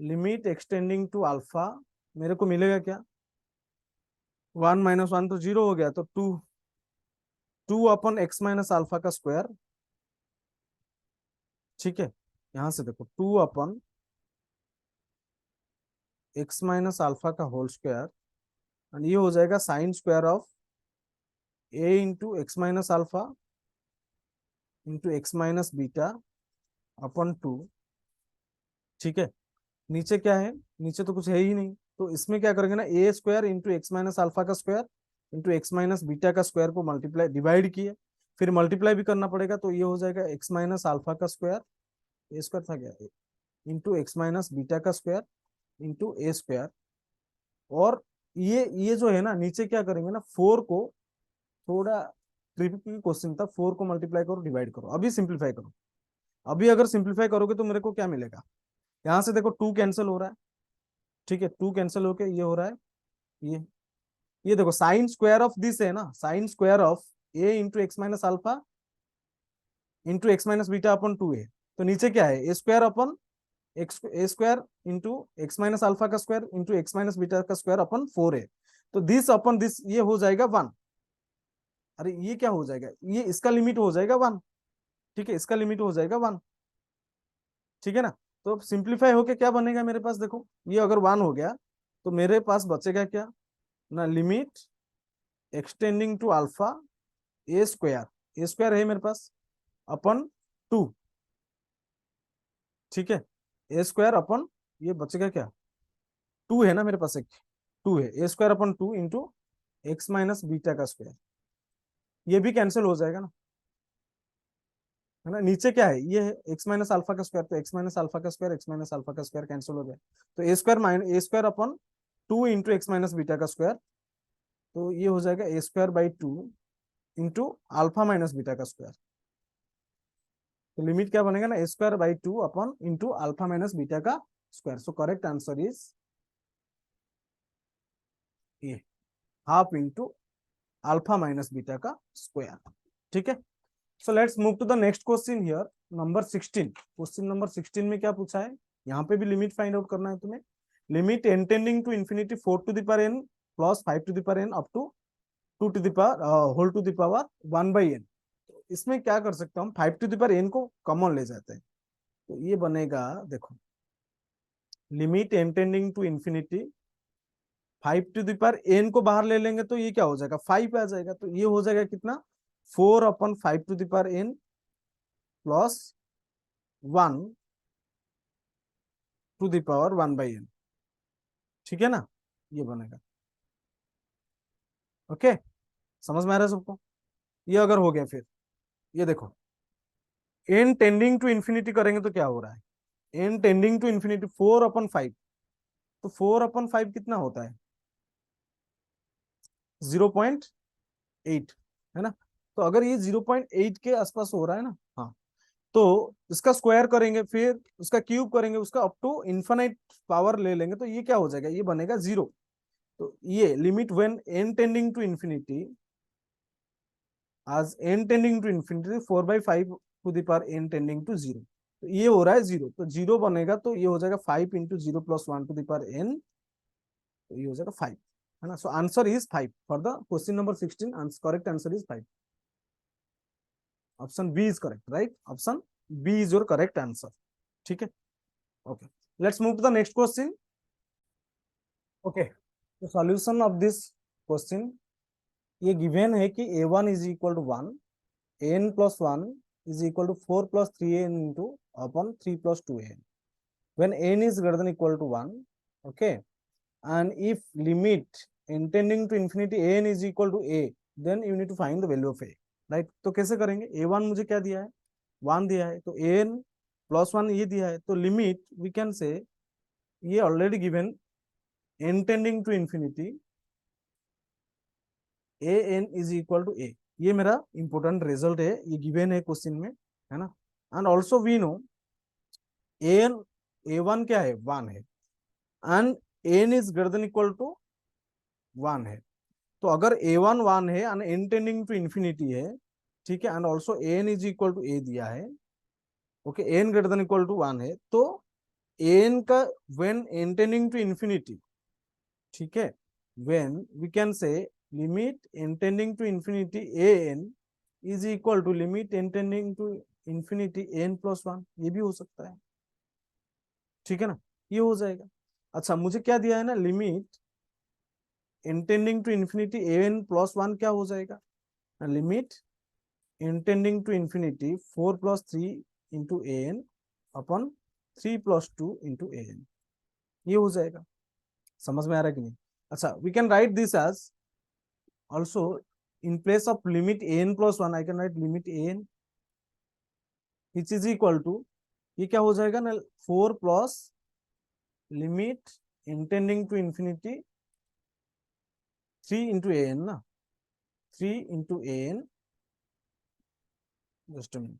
लिमिट एक्सटेंडिंग टू अल्फा मेरे को मिलेगा क्या, 1 माइनस 1 तो 0 हो गया, तो 2 अपन एक्स माइनस अल्फा का स्क्वायर, ठीक है, यहां से देखो 2 अपन एक्स माइनस अल्फा का होल स्क्वायर, एंड ये हो जाएगा sign square of a into x minus alpha into x minus beta अपन 2। ठीक है, नीचे क्या है, नीचे तो कुछ है ही नहीं, तो इसमें क्या करेंगे ना, ए square into x minus alpha का square into x minus beta का स्क्वायर को मल्टीप्लाई डिवाइड किए, फिर मल्टीप्लाई भी करना पड़ेगा, तो ये हो जाएगा एक्स माइनस अल्फा का स्क्वायर, ए स्क्वायर था क्या, इंटू एक्स माइनस बीटा का स्क्वायर इंटू ए स्क्वायर। और ये जो है ना, नीचे क्या करेंगे ना, 4 को थोड़ा ट्रिकी क्वेश्चन था, 4 को मल्टीप्लाई करो, डिवाइड करो, अभी सिंप्लीफाई करो। अभी अगर सिंप्लीफाई करोगे तो मेरे को क्या मिलेगा, यहाँ से देखो 2 कैंसिल हो रहा है, ठीक है, 2 कैंसिल होके ये हो रहा है, ये ये देखो साइन स्क्वायर ऑफ दिस है ना, sine square of a into x minus alpha into x minus beta upon 2a। तो नीचे क्या है, a square upon x, a square into x minus alpha का square into x minus beta का square upon 4a। तो this upon this ये हो जाएगा 1। अरे ये क्या हो जाएगा, ये इसका लिमिट हो जाएगा 1, ठीक है, इसका लिमिट हो जाएगा 1, ठीक है ना। तो सिंप्लीफाई होके क्या बनेगा मेरे पास, देखो ये अगर 1 हो गया तो मेरे पास बचेगा क्या ना, limit extending to alpha a square, a square है मेरे पास अपन 2, ठीक है, ए स्क्वायर अपन ये बचेगा क्या, 2 है ना मेरे पास, एक 2 है, a square upon 2 into x minus beta का स्क्वायर, ये भी कैंसिल हो जाएगा ना, है ना। नीचे क्या है, ये है एक्स माइनस अल्फा का स्क्वायर, तो एक्स माइनस अल्फा का स्क्वायर, एक्स माइनस अल्फा का स्क्वायर कैंसिल हो गया, तो a square minus A square upon 2 into x minus beta का स्क्वायर, तो ये हो जाएगा a square by 2 into alpha minus beta का स्क्वायर। तो लिमिट क्या बनेगा ना, ए square by 2 upon into alpha minus beta का square. So correct answer is ये, half into alpha minus beta का स्क्वायर, ठीक है। So let's move to the next question here, number 16। Question number 16 में क्या पूछा है, यहाँ पे भी लिमिट फाइंड आउट करना है तुम्हें। Limit n tending to infinity 4 to the power n plus 5 to the power n up to 2 to the power whole to the power 1 by n। इसमें क्या कर सकते हैं हम, 5 टू द पावर n को कॉमन ले जाते हैं, तो ये बनेगा देखो, limit n tending to infinity 5 to the power n को बाहर ले लेंगे तो ये क्या हो जाएगा, 5 आ जाएगा, तो ये हो जाएगा कितना, 4 upon 5 to the power n plus 1 to the power 1 by n, ठीक है ना, ये बनेगा। ओके, समझ में आ रहा है सबको, ये अगर हो गया, फिर ये देखो n टेंडिंग टू इन्फिनिटी करेंगे तो क्या हो रहा है, n tending to infinity 4 upon 5, तो 4 अपन 5 कितना होता है, 0.8, है ना। तो अगर ये 0.8 के आसपास हो रहा है ना, हाँ, तो इसका स्क्वायर करेंगे, फिर उसका क्यूब करेंगे, उसका अप टू इन्फिनाइट पावर ले लेंगे, तो ये क्या हो जाएगा, ये बनेगा 0। तो ये limit when n tending to infinity आज n tending to infinity 4/5 to the power n tending to 0, तो ये हो रहा है 0, तो 0 बनेगा, तो ये हो जाएगा 5 into 0 plus 1 to the power n, तो ये हो जाएगा 5, है ना। So answer is 5 for the question number 16, correct answer is 5, option B is correct, right, option B is your correct answer, ठीक है। Okay, let's move to the next question. Okay, तो solution of this question, ये given है कि a1 is equal to 1, an plus 1 is equal to 4 plus 3an into upon 3 plus 2an when n is greater than equal to 1, okay, and if limit n tending to infinity an is equal to a, then you need to find the value of a, right। तो कैसे करेंगे, a1 मुझे क्या दिया है, 1 दिया है, तो an प्लस 1 ये दिया है, तो लिमिट वी कैन से, ये already given n tending to infinity a n is equal to a, ये मेरा इंपॉर्टेंट रिजल्ट है, ये गिवन है क्वेश्चन में, है ना। And also we know n, a1 क्या है, 1 है, and n is greater than equal to 1 है। तो अगर a1 1 है and n tending to infinity है, ठीक है, and also n is equal to a दिया है, okay, n greater than equal to 1 है, तो एन का when n tending to infinity, ठीक है, when we can say limit n tending to infinity an is equal to limit n tending to infinity n plus 1, ये भी हो सकता है, ठीक है ना, ये हो जाएगा। अच्छा, मुझे क्या दिया है ना, limit n tending to infinity an plus 1 क्या हो जाएगा, limit n tending to infinity 4 plus 3 into an upon 3 plus 2 into an, ये हो जाएगा। समझ में आ रहा है कि नहीं। अच्छा, we can write this as also in place of limit an plus 1 I can write limit an which is equal to, ये क्या हो जाएगा ना, 4 plus limit n tending to infinity 3 into an ना, 3 into an, just minute,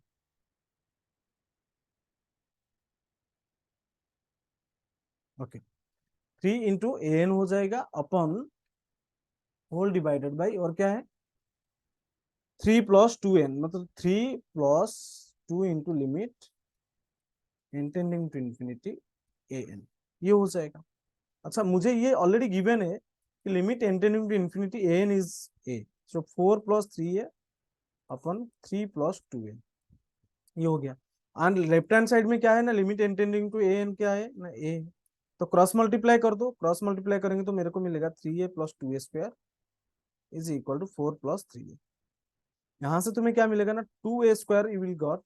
okay, 3 into an हो जाएगा अपन whole divided by, और क्या है 3 प्लस 2n, मतलब 3 plus 2 into limit n tending to infinity an, ये हो जाएगा। अच्छा, मुझे ये ऑलरेडी गिवन है कि limit n tending to infinity an is a, so 4 plus 3 है अपन 3 प्लस 2n, ये हो गया। एंड लेफ्ट हैंड साइड में क्या है ना, लिमिट इंटेंडिंग टू an क्या है ना, a, तो क्रॉस मल्टीप्लाई कर दो, क्रॉस मल्टीप्लाई करेंगे तो मेरे को मिलेगा 3a plus 2a square is equal to 4 plus 3a। यहाँ से तुम्हें क्या मिलेगा ना, 2a square you will got,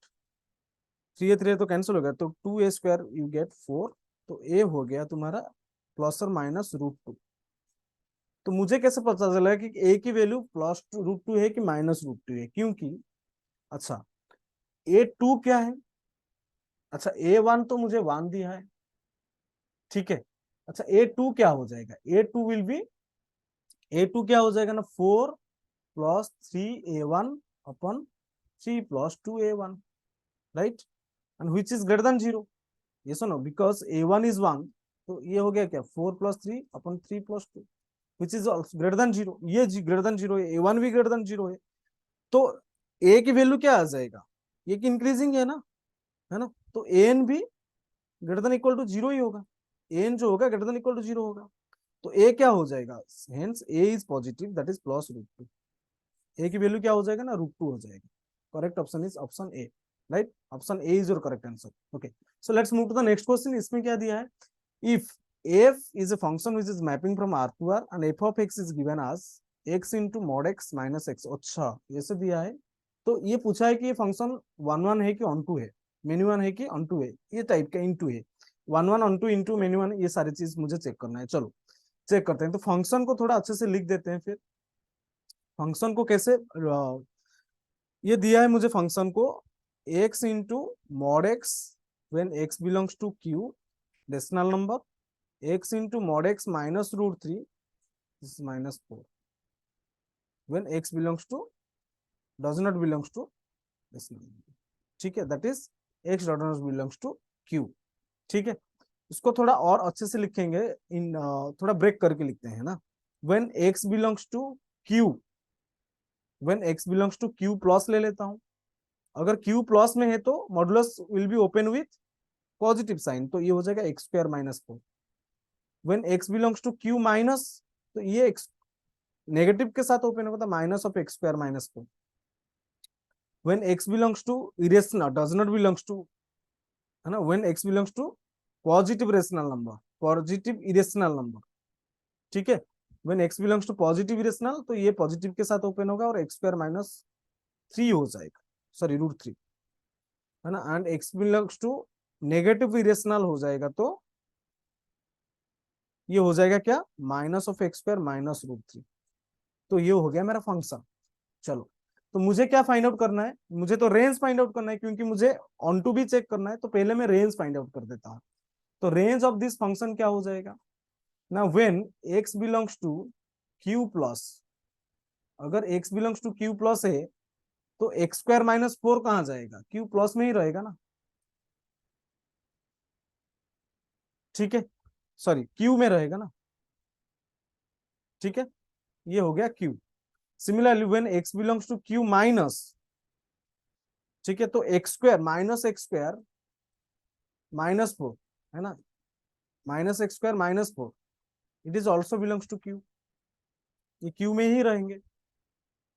3a तो कैंसिल हो गया, तो 2a स्क्वायर यू गेट 4, तो a हो गया तुम्हारा प्लस और माइनस √2। तो मुझे कैसे पता चला कि a की वैल्यू प्लस √2 है कि माइनस √2 है, क्योंकि अच्छा a2 क्या है, अच्छा a1 तो मुझे 1 दिया है, ठीक है। अच्छा a2 क्या हो जाएगा, a2 विल बी, a2 क्या हो जाएगा ना, 4 plus 3a1 upon 3 plus 2a1, right, and which is greater than 0, ये सुनो, बिकॉज a1 इज 1, तो ये हो गया क्या, 4 plus 3 upon 3 plus 2 which is greater than 0, ये ग्रेटर देन 0 है, a1 भी ग्रेटर देन 0 है, तो a की वैल्यू क्या आ जाएगा, ये की इंक्रीजिंग है ना, तो an भी ग्रेटर देन इक्वल टू 0 ही होगा, an जो होगा ग्रेटर देन इक्वल टू 0 होगा, तो a क्या हो जाएगा, hence a is positive, that is plus √2, a की वैल्यू क्या हो जाएगा ना, √2 हो जाएगा। Correct option is option A, right, option A is your correct answer. Okay, so let's move to the next question. इसमें क्या दिया है, if f is a function which is mapping from R to R and f of x is given as x into mod x minus x, अच्छा ये से दिया है, तो ये पूछा है कि ये फंक्शन 1 1 है कि ऑन टू है, मेन्यू 1 है कि ऑन टू है, ये टाइप का इनटू है, 1 1 ऑन टू इंटू मेन्यू 1, ये सारी चीज मुझे चेक करना है। चलो चेक करते हैं, तो फंक्शन को थोड़ा अच्छे से लिख देते हैं। फिर फंक्शन को कैसे, ये दिया है मुझे फंक्शन को, x into mod x when x belongs to q rational number, x into mod x minus √3 this is -4 when x belongs to does not belongs to rational number, ठीक है, that is x dot not belongs to q, ठीक है। उसको थोड़ा और अच्छे से लिखेंगे, इन थोड़ा ब्रेक करके लिखते हैं ना, when x belongs to q, when x belongs to q plus ले लेता हूं, अगर q प्लस में है तो modulus will be open with positive sign, तो ये हो जाएगा x square -4। When x belongs to q minus, तो ये x नेगेटिव के साथ ओपन होगा, तो minus of x square -4। When x belongs to irrational does not belongs to, है ना, when x belongs to positive rational number, positive irrational number, ठीक है, when x belongs to positive irrational, तो ये पॉजिटिव के साथ ओपन होगा और x स्क्वायर -3 हो जाएगा, सॉरी √3, है ना, and x belongs to negative irrational हो जाएगा, तो ये हो जाएगा क्या, माइनस ऑफ x स्क्वायर -√3, तो ये हो गया मेरा फंक्शन। चलो, तो मुझे क्या फाइंड आउट करना है, मुझे तो रेंज फाइंड आउट करना है, क्योंकि मुझे ऑन टू भी चेक करना है, तो पहले मैं रेंज फाइंड आउट कर देता हूँ। तो रेंज ऑफ दिस फंक्शन क्या हो जाएगा ना, when x belongs to q plus, अगर x belongs to q plus है, तो x स्क्वायर -4 कहाँ जाएगा, q प्लस में ही रहेगा ना, ठीक है, सॉरी q में रहेगा ना, ठीक है, ये हो गया q। Similarly when x belongs to q minus, ठीक है, तो x स्क्वायर -4 है ना, -x square -4, it is also belongs to q, ये q में ही रहेंगे,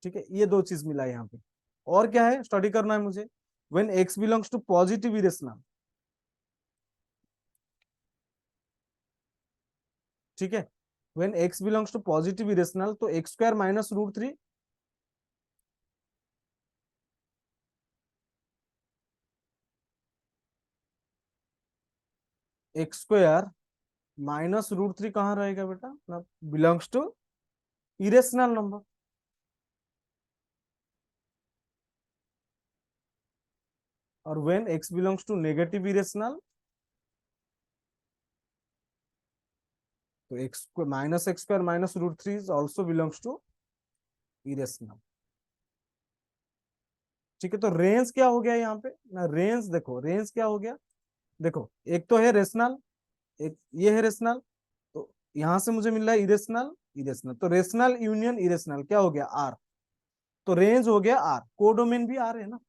ठीक है, ये दो चीज मिला यहाँ पे। और क्या है स्टडी करना है मुझे, when x belongs to positive irrational, ठीक है, when x belongs to positive irrational, तो x स्क्वायर -√3, x स्क्वायर -√3 कहाँ रहेगा बेटा, बिलोंग्स टू इरेशनल नंबर, और when x belongs to negative irrational, तो x minus x square minus root three is also belongs to irrational. ठीक है, तो range क्या हो गया यहाँ पे ना, रेंज देखो, रेंज क्या हो गया, देखो एक तो है रेशनल, एक ये है रेशनल, तो यहां से मुझे मिल रहा है इरेशनल, इरेशनल, तो रेशनल यूनियन इरेशनल क्या हो गया, आर। तो रेंज हो गया आर, कोडोमेन भी आर है ना,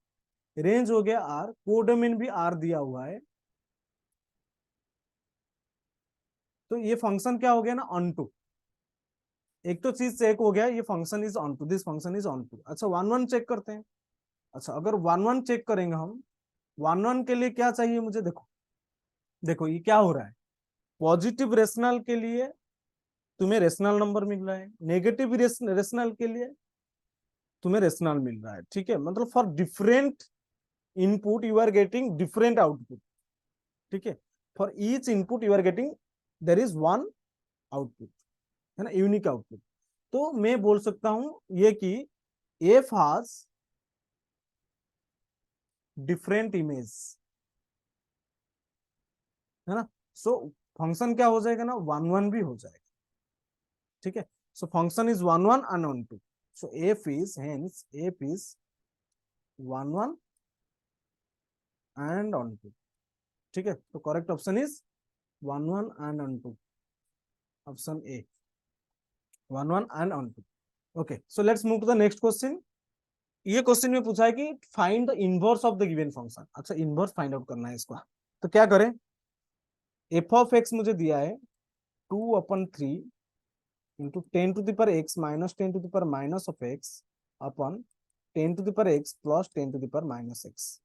रेंज हो गया आर, कोडोमेन भी आर दिया हुआ है। तो ये फंक्शन क्या हो गया ना, ऑन टू, एक तो चीज चेक हो गया, ये function is onto, this function is onto. अच्छा वन वन चेक करते हैं। अच्छा अगर वन वन चेक करेंगे हम, वन वन के लिए क्या चाहिए मुझे, देखो देखो ये क्या हो रहा है, पॉजिटिव रेशनल के लिए तुम्हें रेशनल नंबर मिल रहा है, नेगेटिव रेशनल के लिए तुम्हें रेशनल मिल रहा है। ठीक है, मतलब for different input you are getting different output. ठीक है, for each input you are getting there is one output, है ना, यूनिक आउटपुट। तो मैं बोल सकता हूं ये कि एफ हैज डिफरेंट इमेज, है ना। सो फंक्शन क्या हो जाएगा ना, वन वन भी हो जाएगा। ठीक है, so function is one one and onto, so f is hence f is one one and onto. ठीक है, तो correct option is one one and onto, option A, one one and onto. Okay, so let's move to the next question. ये question में पूछा है कि find the inverse of the given function. अच्छा inverse find out करना है इसका, तो क्या करें, एफ ऑफ एक्स मुझे दिया है 2/3 into 10⁻x minus 10⁻ minus of x upon 10⁻x plus 10⁻−x।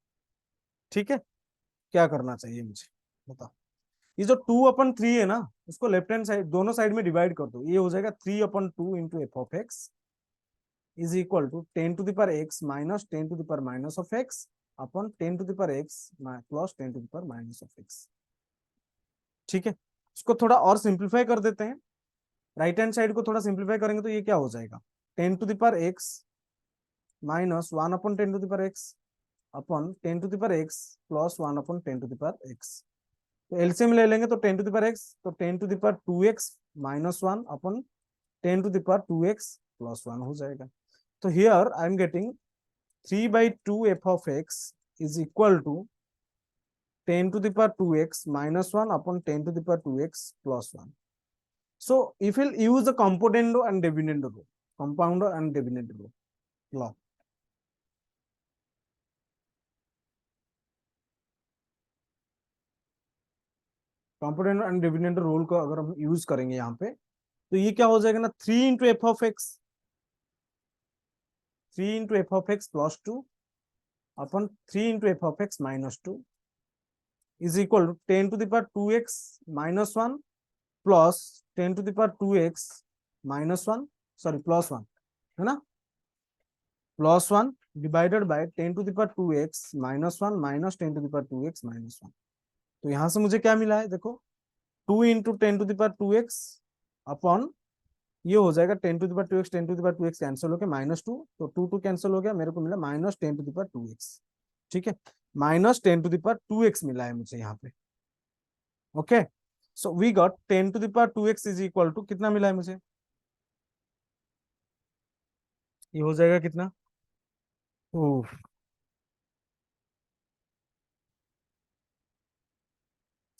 ठीक है, क्या करना चाहिए मुझे बताओ। ये जो 2/3 है ना, उसको लेफ्ट हैंड साइड दोनों साइड में डिवाइड कर दो, ये हो जाएगा 3/2 into f of x is equal to 10⁻x minus 10⁻- of x upon 10⁻x plus 10⁻- of x. ठीक है, इसको थोड़ा और सिंप्लीफाई कर देते हैं, राइट हैंड साइड को थोड़ा सिंप्लीफाई करेंगे तो ये क्या हो जाएगा, 10⁻x माइनस 1/10⁻x अपन 10⁻x प्लस 1/10⁻x। तो एलसीएम ले लेंगे तो 10⁻x, तो 10⁻2x माइनस 1 अपन 10⁻2x प्लस 1 हो जाएगा। तो here I am getting 3/2 f of x is equal to 10⁻2x minus 1 upon 10⁻2x plus 1. So if we'll use the compoundendo and dividendo rule, compounder and dividendo rule law. Component and dividend rule को अगर हम use करेंगे यहाँ पे, तो ये क्या हो जाएगा ना, 3 into f of x, 3 into f of x plus 2 upon 3 into f of x minus 2 is equal to 10⁻2x minus 1 plus 10⁻2x minus 1, sorry plus 1, है ना, plus 1 divided by 10⁻2x minus 1 minus 10⁻2x minus 1। तो यहां से मुझे क्या मिला है, देखो 2 इंटू 10⁻2x अपॉन, ये हो जाएगा 10⁻2x, 10⁻2x कैंसिल हो गया माइनस 2, तो 2 कैंसिल हो गया, मेरे को मिला माइनस 10⁻2x। ठीक है, माइनस 10⁻2x मिला है मुझे यहाँ पे। Okay, so we got 10⁻2x is equal to कितना मिला है मुझे, ये हो जाएगा कितना,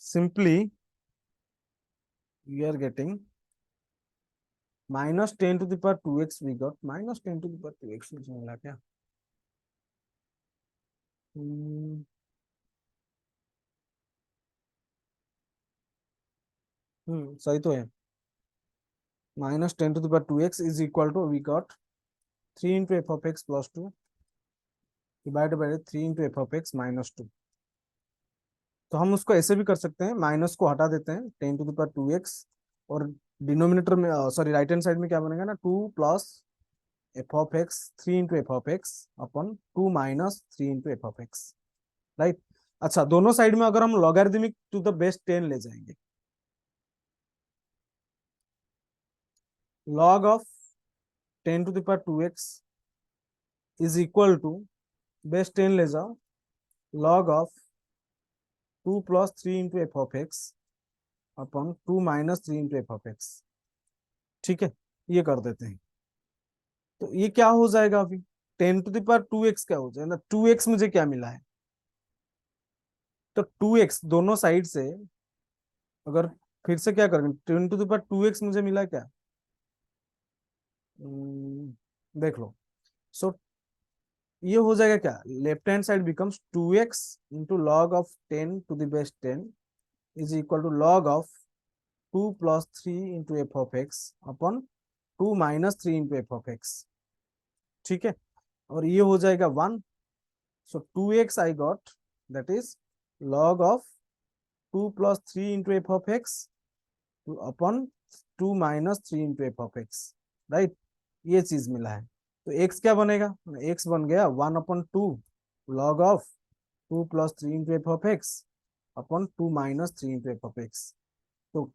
simply we are getting minus 10⁻2x, we got minus 10⁻2x मुझे मिला क्या, सही तो है, minus 10⁻2x is equal to we got 3 into f of x plus 2 divide by 3 into f of x minus 2। तो हम उसको ऐसे भी कर सकते हैं, माइनस को हटा देते हैं 10⁻2x, और डिनोमिनेटर में सॉरी राइट हैंड साइड में क्या बनेगा ना, 2 plus f of x 3 into f of x upon 2 minus 3 into f of x, right. अच्छा दोनों साइड में अगर हम लॉगरिथमिक टू द बेस 10 ले जाएंगे, log of 10⁻2x is equal to base 10 ले जाओ log of 2 plus 3 into f of x upon 2 minus 3 into f of x। ठीक है, ये कर देते हैं। तो ये क्या हो जाएगा अभी, 10⁻²x क्या हो जाएगा, 2x मुझे क्या मिला है, तो 2x दोनों साइड से, अगर फिर से क्या करेंगे, 10⁻²x मुझे मिला क्या, देख लो। सो ये हो जाएगा क्या, left hand side becomes 2x into log of 10⁻10 is equal to log of 2 plus 3 into f of x upon 2 minus 3 into f of x। ठीक है, और ये हो जाएगा 1। सो 2x I got, that is log of 2 plus 3 into f of x upon 2 minus 3 into f of x, right. ये चीज मिला है, तो x क्या बनेगा, x बन गया 1/2 log of 2 plus 3 into f of x upon 2 minus 3 into f of x। तो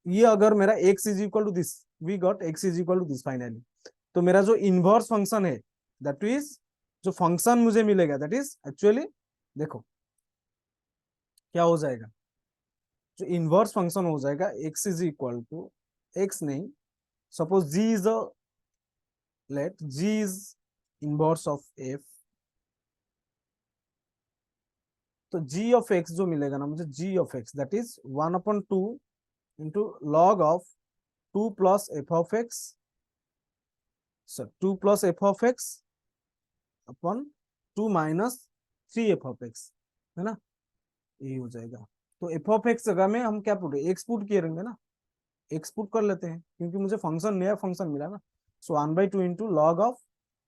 ये अगर मेरा x is equal to this, we got x is equal to this finally, तो मेरा जो इनवर्स फंक्शन है, दैट इज जो फंक्शन मुझे मिलेगा, दैट इज एक्चुअली, देखो क्या हो जाएगा, जो इनवर्स फंक्शन हो जाएगा x is equal to, x नहीं, suppose g is a, let g is inverse of f, तो g ऑफ x जो मिलेगा ना मुझे, g of x that is 1/2 into log of 2 plus f of x, sir 2 plus f of x upon 2 minus 3 f of x, है ना, यही हो जाएगा। तो f of x जगह में हम क्या पुट, x पुट किए रहेंगे ना, x पुट कर लेते हैं क्योंकि मुझे फंक्शन, नया फंक्शन मिला ना। So 1/2 into log of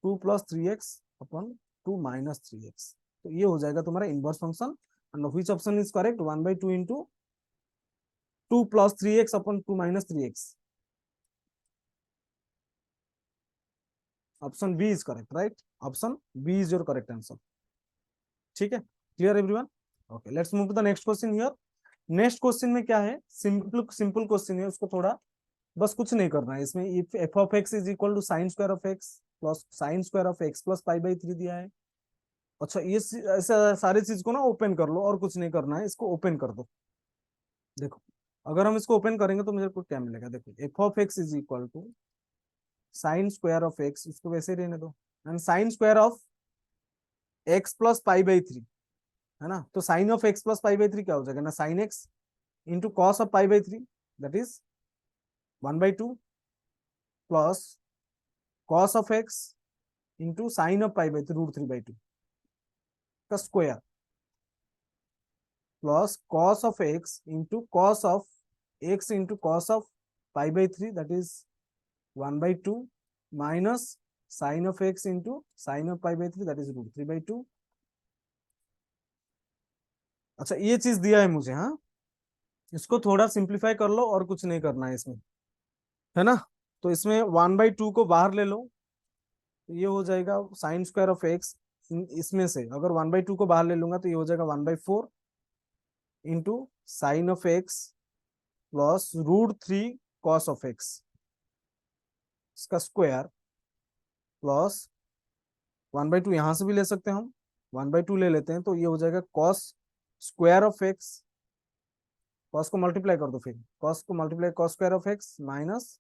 2 plus 3x upon 2 minus 3x, तो ये हो जाएगा तुम्हारा inverse function. And which option is correct, 1/2 into 2 plus 3x upon 2 minus 3x, option B is correct, right, option B is your correct answer. ठीक है, clear everyone. Okay, let's move to the next question here. Next question में क्या है, simple simple question है, उसको थोड़ा बस कुछ नहीं करना है इसमें। If f of x is equal to sine square of x plus sine square of x plus पाई/3 दिया है। अच्छा, ये ऐसा सारी चीज को ना ओपन कर लो, और कुछ नहीं करना है, इसको ओपन कर दो। देखो, अगर हम इसको ओपन करेंगे तो मुझे को क्या मिलेगा, देखो f of x is equal to sine square of x, इसको वैसे ही रहने दो, and sine square of x plus पाई/3, है ना। तो साइन ऑफ एक्स प्लस पाई/3 क्या हो जाएगा ना, sine x into cos of पाई/3, that is 1/2 plus cos of x into sine of पाई/3 √3/2 का square plus cos of x into cos of x into cos of पाई/3, that is 1/2 minus sine of x into sine of पाई/3, that is √3/2। अच्छा, ये चीज दिया है मुझे, हाँ, इसको थोड़ा सिंप्लीफाई कर लो, और कुछ नहीं करना है इसमें, है ना। तो इसमें 1/2 को बाहर ले लो, तो ये हो जाएगा साइन स्क्वायर ऑफ एक्स, इसमें से अगर 1/2 को बाहर ले लूंगा तो ये हो जाएगा 1/4 into sine of x plus √3 cos of x, इसका स्क्वायर प्लस 1/2, यहां से भी ले सकते हैं हम, 1/2 ले लेते हैं, तो ये हो जाएगा cos square of x, cos को मल्टीप्लाई कर दो, फिर कॉस को multiply cos square of x minus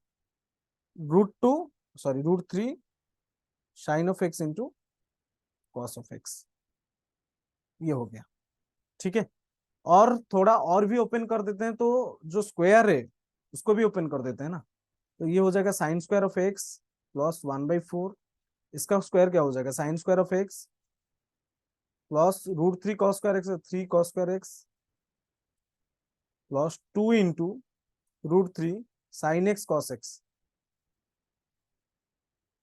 √2, sorry √3 sine of x into cos of x, ये हो गया। ठीक है, और थोड़ा और भी ओपन कर देते हैं, तो जो स्क्वायर है उसको भी ओपन कर देते हैं ना, तो ये हो जाएगा sign square of x plus 1/4, इसका स्क्वायर क्या हो जाएगा, sign square of x plus √3 cos square x, 3 cos square x plus 2 into √3 sine x cos x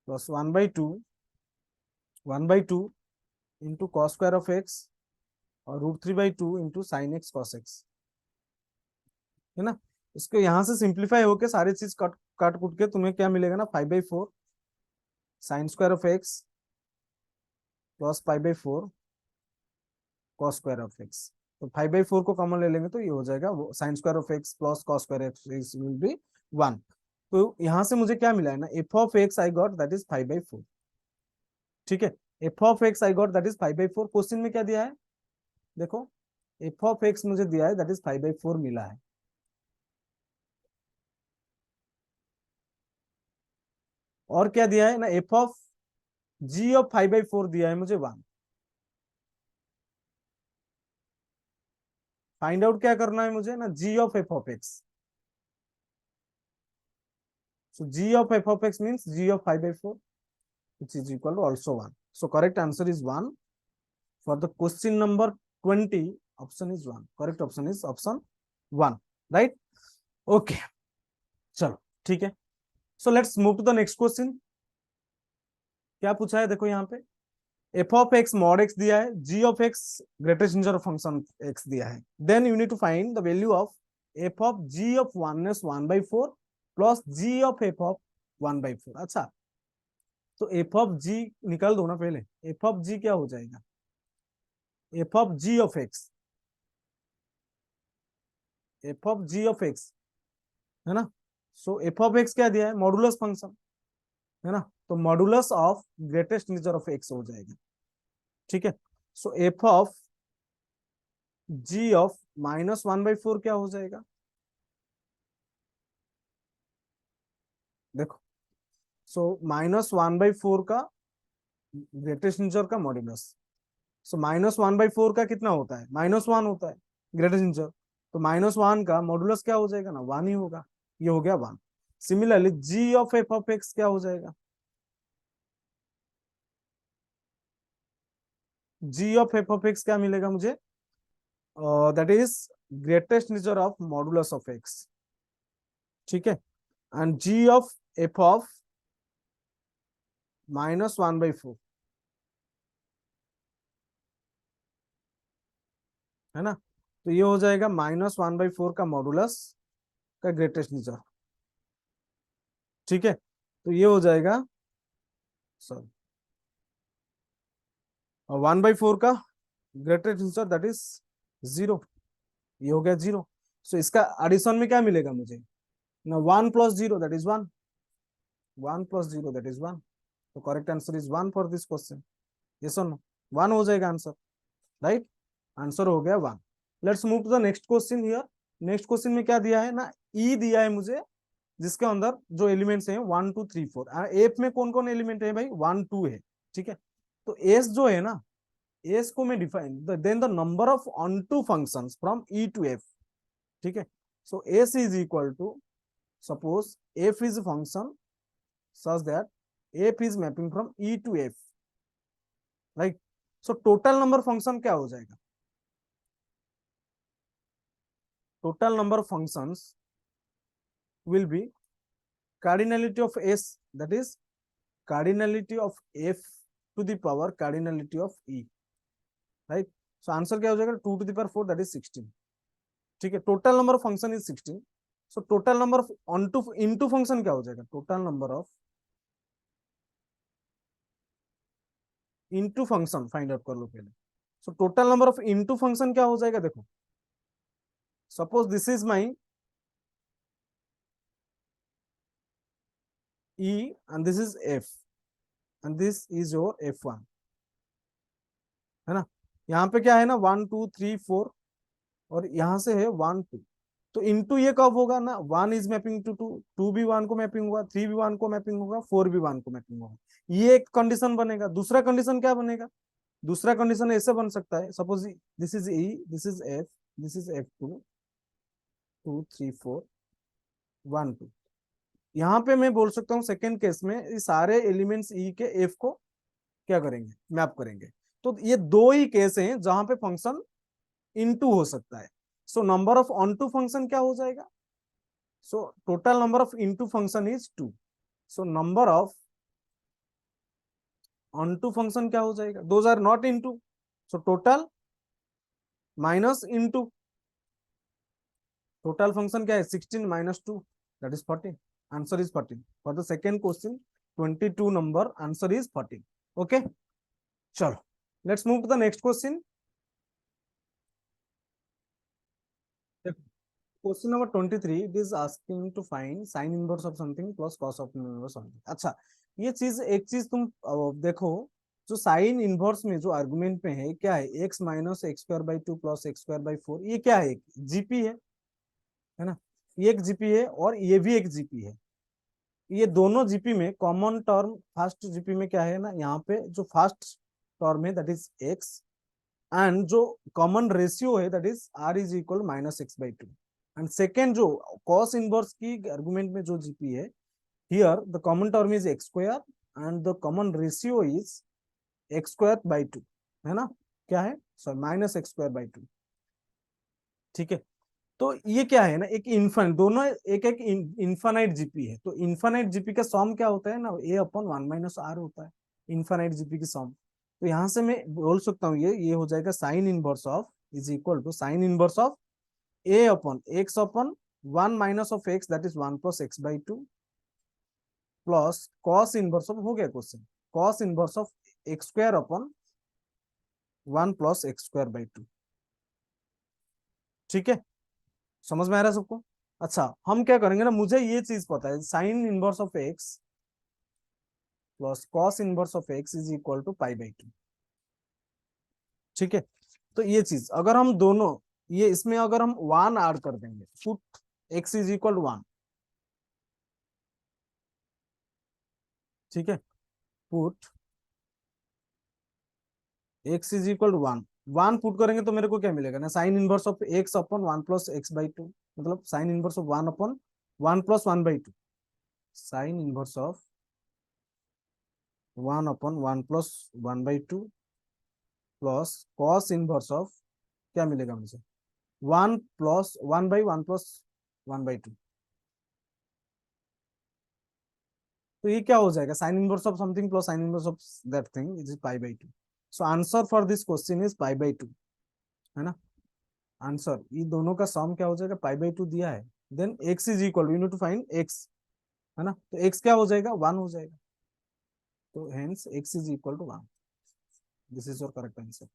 plus 1/2 into cos square of x और √3/2 into sine x cos x, है ना। इसको यहां से सिंप्लीफाई होके सारी चीज कट काट कुट के तुम्हें क्या मिलेगा ना, 5/4 sign square of x plus 5/4 cos square of x. तो 5/4 को कॉमन ले लेंगे तो ये हो जाएगा sign square of x plus cos square x will be 1। तो यहां से मुझे क्या मिला है ना, F of x I got that is 5/4। ठीक है, f of x I got that is 5/4। Question में क्या दिया है, देखो एफ ऑफ एक्स मुझे दिया है दैट इज 5/4 मिला है, और क्या दिया है ना, एफ ऑफ जी ऑफ 5/4 दिया है मुझे 1। फाइंड आउट क्या करना है मुझे ना, g of f of x. So g of f of x means g of 5/4, which is equal to also 1. So correct answer is 1. For the question number 20, option is 1. Correct option is option 1. Right? Okay. चलो ठीक है. So let's move to the next question. क्या पूछा है देखो यहाँ पे, f of x mod x दिया है, g of x greatest integer of function x दिया है. Then you need to find the value of f of g of 1/4 plus g of f of 1/4. अच्छा, तो एफ ऑफ जी निकाल दो ना पहले, एफ ऑफ जी क्या हो जाएगा, F of ji of X, F of ji of x है ना। सो एफ ऑफ एक्स क्या दिया है, मॉडुलस फंक्शन है ना, तो modulus of greatest integer of x हो जाएगा। ठीक है, सो एफ ऑफ जी ऑफ -1/4 क्या हो जाएगा, देखो, सो -1/4 का ग्रेटेस्ट इंटीजर का मॉड्यूलस, सो -1/4 का कितना होता है, -1 होता है ग्रेटेस्ट इंटीजर, तो -1 का मॉडुलस क्या हो जाएगा ना, 1 ही होगा, ये हो गया 1। Similarly g of f of x क्या हो जाएगा, g of f of x क्या मिलेगा मुझे, that is greatest integer of modulus of x. ठीक है, and g of f of -1/4 है ना, तो ये हो जाएगा -1/4 का मॉडुलस का ग्रेटेस्ट इंटीजर। ठीक है, तो ये हो जाएगा सॉरी 1/4 का ग्रेटेस्ट इंटीजर दैट इज 0, ये हो गया 0। सो इसका एडिशन में क्या मिलेगा मुझे ना, 1 + 0 दैट इज 1, 1 + 0 दैट इज 1। तो correct answer is 1 for this question, yes और नो, 1 हो जाएगा आंसर, राइट, आंसर हो गया 1। Let's move to the next question here. Next question में क्या दिया है ना, ई दिया है मुझे, जिसके अंदर जो एलिमेंट्स हैं 1 2 3 4, एफ में कौन कौन एलिमेंट है भाई, 1 2 है। ठीक है, तो एस जो है ना, एस को मैं define then the number of onto function from e to f. ठीक है, so s is equal to, suppose f is function such that f is mapping from e to f, right? So total number function क्या हो जाएगा, total number of functions will be cardinality of s, that is cardinality of f to the power cardinality of e, right? So answer क्या हो जाएगा, 2 to the power 4 that is 16। ठीक है, total number of function is 16, so total number of onto into function क्या हो जाएगा, total number of into function find out कर लो पहले। सो total number of into function क्या हो जाएगा, देखो, suppose this is my E and this is F and this is your F1 है ना। यहाँ पे क्या है ना, 1 2 3 4 और यहाँ से है 1 2, तो इनटू ये कब होगा ना, 1 इज मैपिंग टू 2, 2 भी 1 को मैपिंग होगा, 3 भी 1 को मैपिंग होगा, 4 भी 1 को मैपिंग होगा, ये एक कंडीशन बनेगा। दूसरा कंडीशन क्या बनेगा, दूसरा कंडीशन ऐसे बन सकता है, suppose this is E, this is F, this is F2 2 3 4 1 2, यहाँ पे मैं बोल सकता हूँ सेकेंड केस में ये सारे एलिमेंट्स ई के एफ को क्या करेंगे, मैप करेंगे। तो ये दो ही केस हैं जहां पे फंक्शन इनटू हो सकता है। So number of onto function क्या हो जाएगा, so total number of into function is 2, so number of onto function क्या हो जाएगा, those are not into, so total minus into, total function क्या है 16 - 2 that is 14, answer is 14 for the second question 22 number, answer is 14। Okay, चलो let's move to the next question. Question number 23, it is asking to find sine inverse of something plus cos of inverse something. अच्छा, ये चीज एक चीज तुम देखो, जो sine inverse में जो आर्गुमेंट में है क्या है, x minus x square by two plus x square by four, ये क्या है, जीपी है ना, ये एक जीपी है और ये भी एक जीपी है। ये दोनों जीपी में कॉमन टर्म फर्स्ट जीपी में क्या है ना, यहाँ पे जो फर्स्ट टर्म है दैट इज एक्स, एंड जो कॉमन रेशियो है that is r is equal minus x by two. And second जो कॉस इनवर्स की आर्गुमेंट में जो जीपी है, here the common term is x square and the common ratio is x square by two, है ना, क्या है, sorry minus x square by two. ठीक है, तो ये क्या है ना, एक इन्फाइनाइट, दोनों एक एक इन्फाइनाइट जीपी है, तो इन्फाइनाइट जीपी का सम क्या होता है ना, ए अपॉन वन माइनस आर होता है, इन्फाइनाइट जीपी की सम। तो यहां से मैं बोल सकता हूँ ये हो जाएगा sine inverse of is equal to sine inverse of a upon x upon one minus of x that is one plus x by two plus cos inverse of, हो गया question, cos inverse of x square upon one plus x square by two. ठीक है, समझ में आ रहा है सबको। अच्छा, हम क्या करेंगे ना, मुझे ये चीज पता है, sine inverse of x plus cos inverse of x is equal to pi by two. ठीक है, तो ये चीज अगर हम दोनों, ये इसमें अगर हम वन ऐड कर देंगे, put x is equal to one, ठीक है, put x is equal to one, one put करेंगे तो मेरे को क्या मिलेगा ना, sine inverse of x upon one plus x by two, मतलब sine inverse of one upon one plus one by two, sine inverse of one upon one plus one by two plus cos inverse of, क्या मिलेगा मुझे, one plus one by one plus one by two. तो ये क्या हो जाएगा, sine inverse of something plus sign inverse of that thing is pi by to. So answer for this question is pi by two, है ना, answer ये दोनों का सम क्या हो जाएगा, पाई बाई टू दिया है। Then x is equal, you need to find x, है ना, तो एक्स क्या हो जाएगा, वन हो जाएगा, तो hence x is equal to one, this is your correct answer,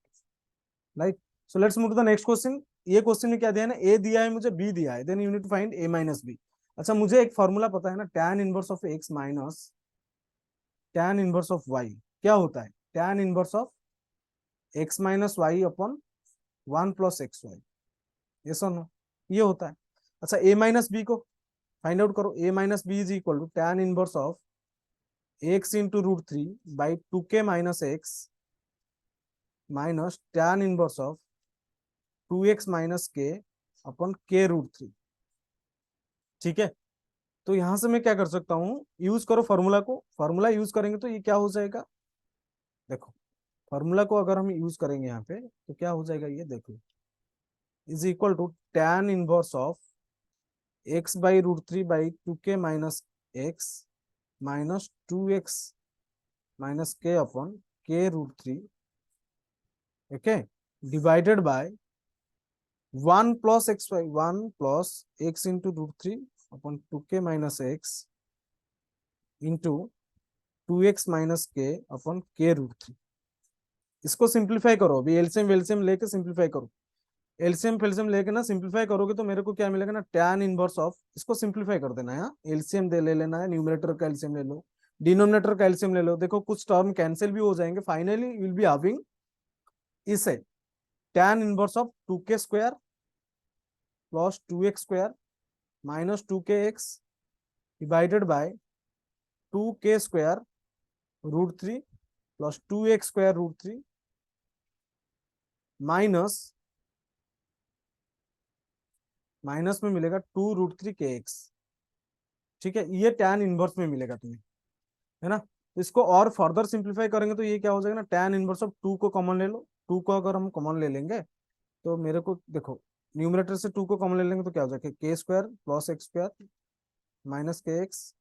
right. So let's move to the next question. ये क्वेश्चन में क्या दिया है ना, ए दिया है मुझे, बी दिया है, then you need to find a minus b. अच्छा, मुझे एक फॉर्मूला पता है ना, tan inverse of x minus tan inverse of y, क्या होता है, tan inverse of x minus y upon one plus x y, ये सुनो, ये होता है। अच्छा, ए माइनस बी को फाइंड आउट करो, a minus b is equal to tan inverse of x into root three by two k minus x minus tan inverse of two x minus k upon k root three. ठीक है, तो यहां से मैं क्या कर सकता हूँ, यूज करो फॉर्मूला को, फॉर्मूला यूज करेंगे तो ये क्या हो जाएगा, देखो फॉर्मूला को अगर हम यूज करेंगे यहाँ पे तो क्या हो जाएगा, ये देखो, is equal to tan inverse of x by root three by two k minus x minus two x minus k upon k root three, okay, divided by one plus x y, one plus x into root three upon two k minus x into two x minus k upon k root three. इसको simplify करो, अभी LCM वेलसीएम लेके simplify करो, LCM फेलसीएम लेके ना simplify करोगे तो मेरे को क्या मिलेगा ना, tan इनवर्स ऑफ, इसको सिंप्लीफाई कर देना है, एलसीएम दे ले लेना है, न्यूमरेटर का एलसीएम ले लो, डिनोमिनेटर का एलसीएम ले लो, देखो कुछ टर्म कैंसिल भी हो जाएंगे, फाइनली विल बी हैविंग इसे tan inverse of two k square plus two x square minus two k x divided by two k square root three plus two x square root three minus, minus में मिलेगा two root three k x. ठीक है, ये tan inverse में मिलेगा तुम्हें, है ना, तो इसको और फर्दर सिंप्लीफाई करेंगे तो ये क्या हो जाएगा ना, tan इनवर्स ऑफ टू को कॉमन ले लो, टू को अगर हम कॉमन ले लेंगे तो मेरे को देखो, न्यूमरेटर से टू को कॉमन ले लेंगे तो क्या हो जाएगा, के square plus x square minus के एक्स,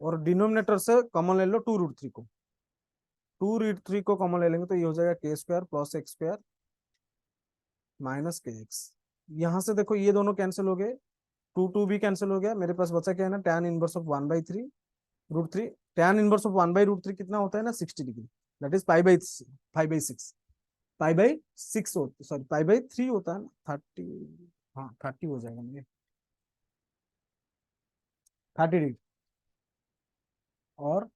और डिनोमिनेटर से कॉमन ले लो टू रूट थ्री को, टू रूट थ्री को कॉमन ले लेंगे तो ये हो जाएगा के square plus x square minus के एक्स। यहाँ से देखो ये दोनों कैंसिल हो गए, टू टू भी कैंसिल हो गया, मेरे पास बचा क्या है ना, tan inverse of one by three root three, tan inverse of one by root three कितना होता है ना, 60 degree, that is pi by five by six, pi by six sorry pi by three होता है ना, 30, हाँ 30 हो जाएगा मुझे, 30 डिग्री, और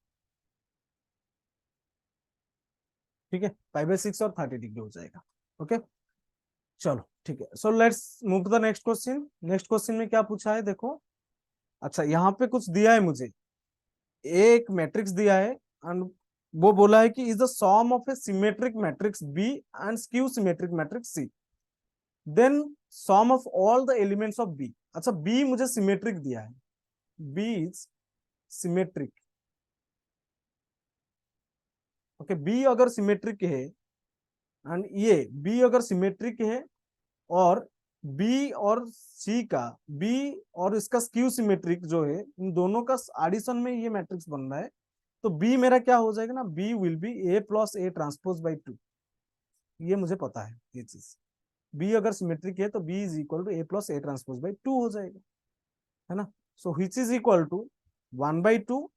ठीक है, π/6 और 30 डिग्री हो जाएगा। ओके, चलो ठीक है। So let's move to the next question. Next question में क्या पूछा है देखो। अच्छा, यहाँ पे कुछ दिया है मुझे, एक मैट्रिक्स दिया है एंड वो बोला है कि is the sum of a symmetric matrix B and skew symmetric matrix C, then sum of all the elements of B. अच्छा, बी मुझे सिमेट्रिक दिया है, B is symmetric. Okay, B अगर सिमेट्रिक है एंड ये बी अगर symmetric है और बी और सी का, बी और इसका स्क्यू सिमेट्रिक जो है, इन दोनों का एडिशन में ये मैट्रिक्स बन रहा है, तो बी मेरा क्या हो जाएगा ना, B will be A plus A transpose by 2। ये मुझे पता है ये चीज, बी अगर सिमेट्रिक है तो B is equal to A plus A transpose by 2 हो जाएगा, है ना। So which is equal to 1/2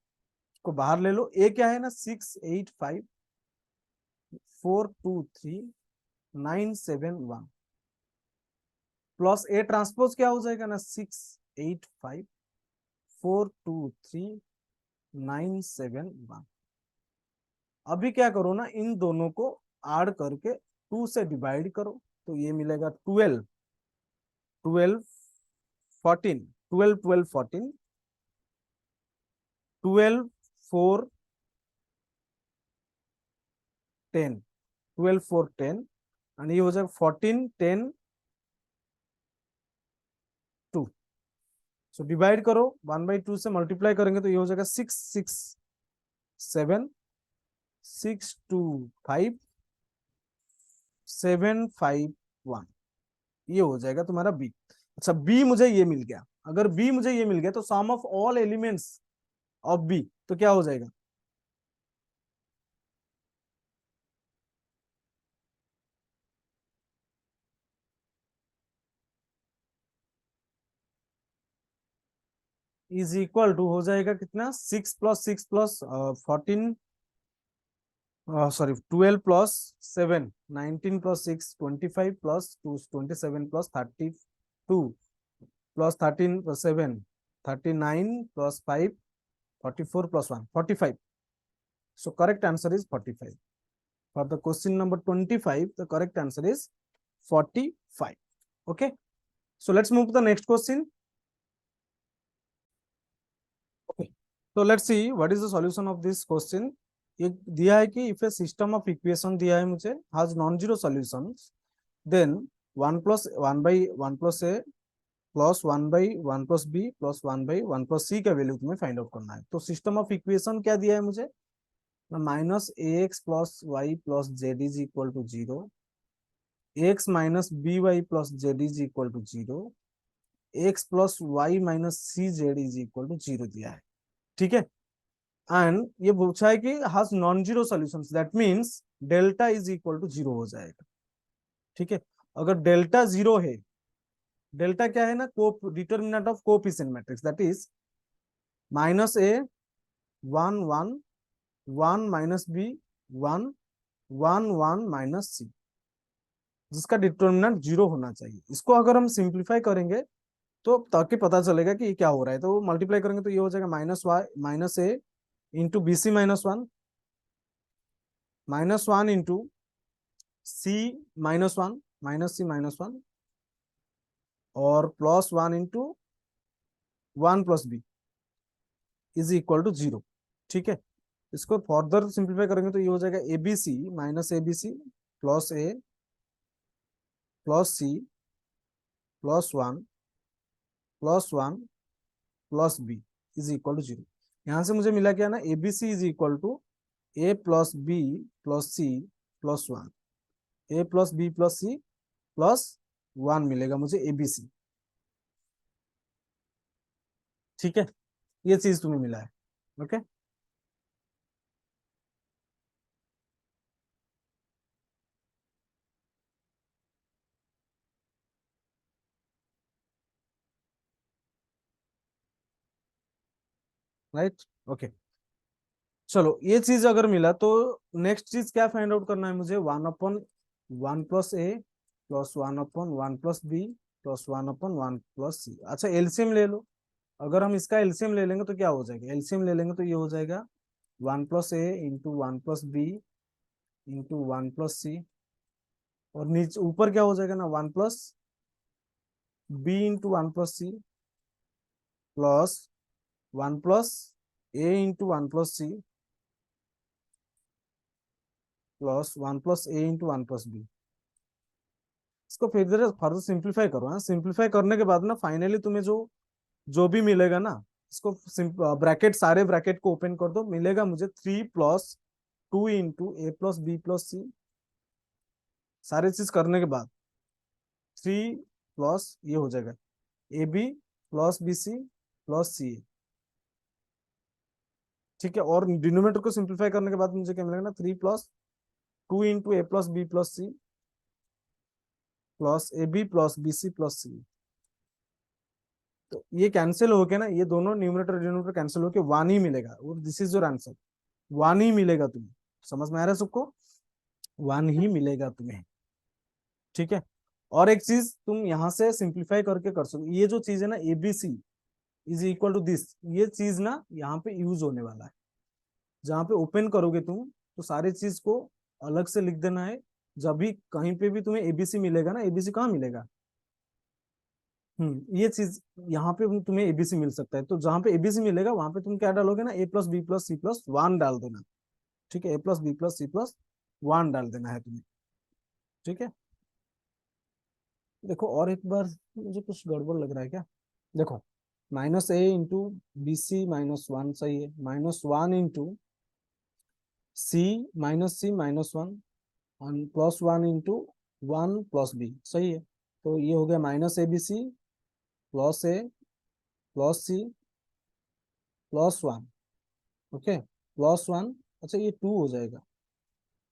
को बाहर ले लो, ए क्या है ना 685 423 971 प्लस ए ट्रांसपोज क्या हो जाएगा ना 685 423 971। अभी क्या करो ना, इन दोनों को ऐड करके 2 से डिवाइड करो, तो ये मिलेगा 12 12 14 12 12 14 12 4 10 12 4 10 एंड ये हो जाएगा 14 10 2। सो डिवाइड करो, 1/2 से मल्टीप्लाई करेंगे तो ये हो जाएगा 6 6 7 6 2 5 7 5 1। ये हो जाएगा तुम्हारा बी। अच्छा, बी मुझे ये मिल गया, अगर बी मुझे ये मिल गया तो sum of all elements of b तो क्या हो जाएगा, इज इक्वल टू हो जाएगा कितना, 6 + 6 + 14 sorry 12 + 7 19 + 6 25 + 2 27 + 32 + 13 + 7 39 + 5 44 + 1 45। So correct answer is 45. For the question number 25, the correct answer is 45. Okay. So let's move to the next question. Okay. So let's see what is the solution of this question. ये दिया है कि if a system of equation दिया है मुझे has non-zero solutions, then 1 + 1/1 + a plus 1/1 + b plus 1/1 + c का value तुम्हें find out करना है। तो सिस्टम ऑफ इक्वेशन क्या दिया है मुझे, -ax + y + z is equal to 0, x - by + z is equal to 0, x + y - cz is equal to 0 दिया है। ठीक है, एंड ये पूछा है कि has non zero solutions, that means delta is equal to 0 हो जाएगा। ठीक है, अगर डेल्टा 0 है, डेल्टा क्या है ना, को determinant of coefficient matrix, that is -a 1 1 1 -b 1 1 1 -c, जिसका डिटर्मिनेंट 0 होना चाहिए। इसको अगर हम सिंप्लीफाई करेंगे तो ताकि पता चलेगा कि ये क्या हो रहा है, तो मल्टीप्लाई करेंगे तो ये हो जाएगा -a into bc -1 -1 into c -1 -c -1 और +1 into 1 + b is equal to 0। ठीक है, इसको फर्दर सिंप्लीफाई करेंगे तो ये हो जाएगा abc -abc plus a plus c +1 +1 plus b is equal to 0। यहां से मुझे मिला क्या ना, abc is equal to a + b + c +1, a + b + c +1 मिलेगा मुझे abc। ठीक है, ये चीज तुम्हें मिला है। Okay, right. ओके, चलो ये चीज अगर मिला तो नेक्स्ट चीज क्या फाइंड आउट करना है मुझे, 1/1 + a plus 1/1 + b plus 1/1 + c। अच्छा, एलसीएम ले लो, अगर हम इसका एलसीएम ले लेंगे तो क्या हो जाएगा, एलसीएम ले लेंगे तो ये हो जाएगा 1 + a into 1 + b into 1 + c, और नीचे ऊपर क्या हो जाएगा ना, 1 + b into 1 + c plus 1 + a into 1 + c plus 1 + a into 1 + b। इसको फिर फर्दर सिंप्लीफाई करो। हाँ, सिंप्लीफाई करने के बाद ना फाइनली तुम्हें जो जो भी मिलेगा ना, इसको ब्रैकेट, सारे ब्रैकेट को ओपन कर दो, मिलेगा मुझे 3 + 2 इंटू a + b + c। सारे चीज करने के बाद 3 प्लस ये हो जाएगा ab + bc + ca। ठीक है, और डिनोमिनेटर को सिंप्लीफाई करने के बाद मुझे क्या मिलेगा ना, 3 + 2 into a + b + c plus ab + bc + c। तो ये कैंसिल हो गया ना, ये दोनों न्यूमरेटर डिनोमिनेटर कैंसिल होके 1 ही मिलेगा, और दिस इज योर आंसर। 1 ही मिलेगा तुम्हें। समझ में आ रहा है सबको? 1 ही मिलेगा तुम्हें। ठीक है, और एक चीज तुम यहां से सिंप्लीफाई करके कर सकते, ये जो चीज है ना, ABC is equal to this, ये चीज ना यहाँ पे यूज होने वाला है। जहां पे ओपन करोगे तुम, तो सारी चीज को अलग से लिख देना है। जब भी कहीं पे भी तुम्हें एबीसी मिलेगा ना, एबीसी कहाँ मिलेगा, ये चीज यहाँ पे तुम्हें एबीसी मिल सकता है। तो जहां पे एबीसी मिलेगा वहां पे तुम क्या डालोगे ना, a + b + c + 1 डाल देना। ठीक है, a + b + c + 1 डाल देना है तुम्हें। ठीक है, देखो और एक बार, मुझे कुछ गड़बड़ लग रहा है क्या। देखो, -a × bc - 1 सही है, -1 इंटू c - 1 और +1 इंटू 1 + b सही है। तो ये हो गया -abc +a + c +1। ओके, +1। अच्छा, ये 2 हो जाएगा,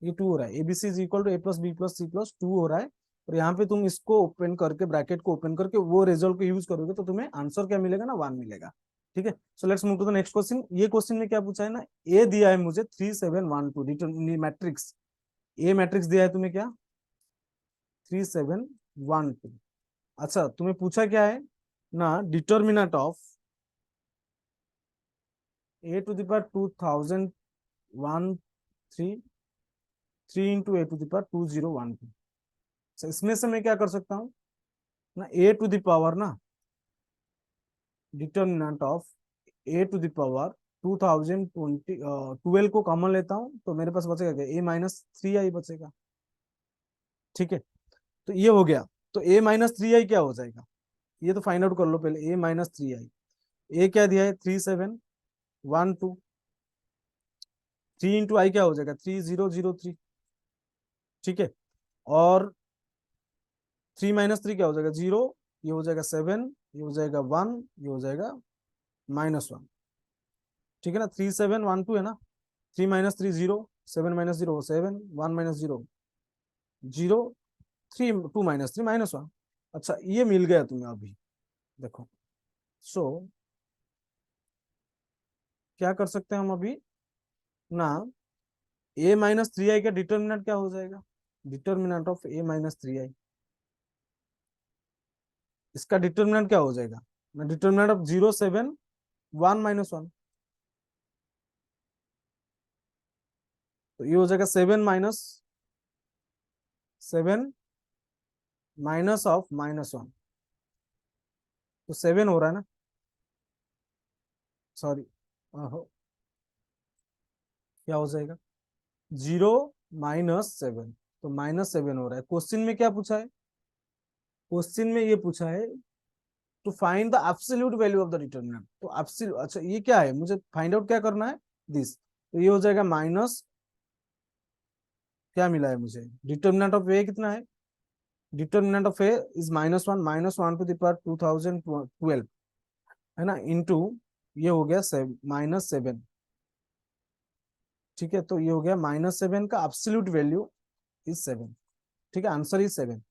ये 2 हो रहा है, ABC is equal to a + b + c + 2 हो रहा है। और यहाँ पे तुम इसको ओपन करके, ब्रैकेट को ओपन करके वो रिजल्ट को यूज करोगे, तो तुम्हें आंसर क्या मिलेगा ना, 1 मिलेगा। ठीक है, so let's move to the next question. ये क्वेश्चन में क्या पूछा है ना, ए दिया है मुझे 3 7 1 2 रिटर्न मैट्रिक्स। ए मैट्रिक्स दिया है तुम्हें क्या, 3 7 1 2। अच्छा, तुम्हें पूछा क्या है ना, determinant of a⁻2013 into a⁻2012। इसमें से मैं क्या कर सकता हूँ ना, a⁻ ना, डिटर्मिनेंट ऑफ a⁻2012 को कॉमन लेता हूँ, तो मेरे पास बचेगा क्या, a - 3i बचेगा। ठीक है, तो ये हो गया। तो a - 3i क्या हो जाएगा, ये तो फाइंड आउट कर लो पहले। a - 3i, ए क्या दिया है, 3 7 1 2। 3 इंटू आई क्या हो जाएगा, 3003। ठीक है, और 3 - 3 क्या हो जाएगा, 0। ये हो जाएगा 7, ये हो जाएगा 1, ये हो जाएगा -1। ठीक है ना, 3 7 1 2 है ना। 3 - 3 0, 7 - 0 7, 1 - 0 0, 2 - 3 -1। अच्छा, ये मिल गया तुम्हें अभी। देखो, सो क्या कर सकते हैं हम अभी ना, a - 3i का डिटर्मिनेंट क्या हो जाएगा, डिटर्मिनेंट ऑफ a - 3i, इसका डिटर्मिनेंट क्या हो जाएगा ना, डिटर्मिनेंट ऑफ 0 7 1 -1। तो ये हो जाएगा 7 माइनस ऑफ -1। तो 7 हो रहा है ना, सॉरी, क्या हो जाएगा, 0 - 7। तो -7 हो रहा है। क्वेश्चन में क्या पूछा है, क्वेश्चन में ये पूछा है to find the absolute value of the determinant. तो एब्सोल्यूट, अच्छा ये क्या है, मुझे फाइंड आउट क्या करना है, दिस। तो ये हो जाएगा माइनस, क्या मिला है मुझे, डिटर्मिनेंट ऑफ ए कितना है, डिटर्मिनेंट ऑफ ए इज -1, -1 × 2012 है ना, इंटू ये हो गया -7। ठीक है, तो ये हो गया -7 का एब्सोल्यूट वैल्यू इज 7। ठीक है, answer is 7।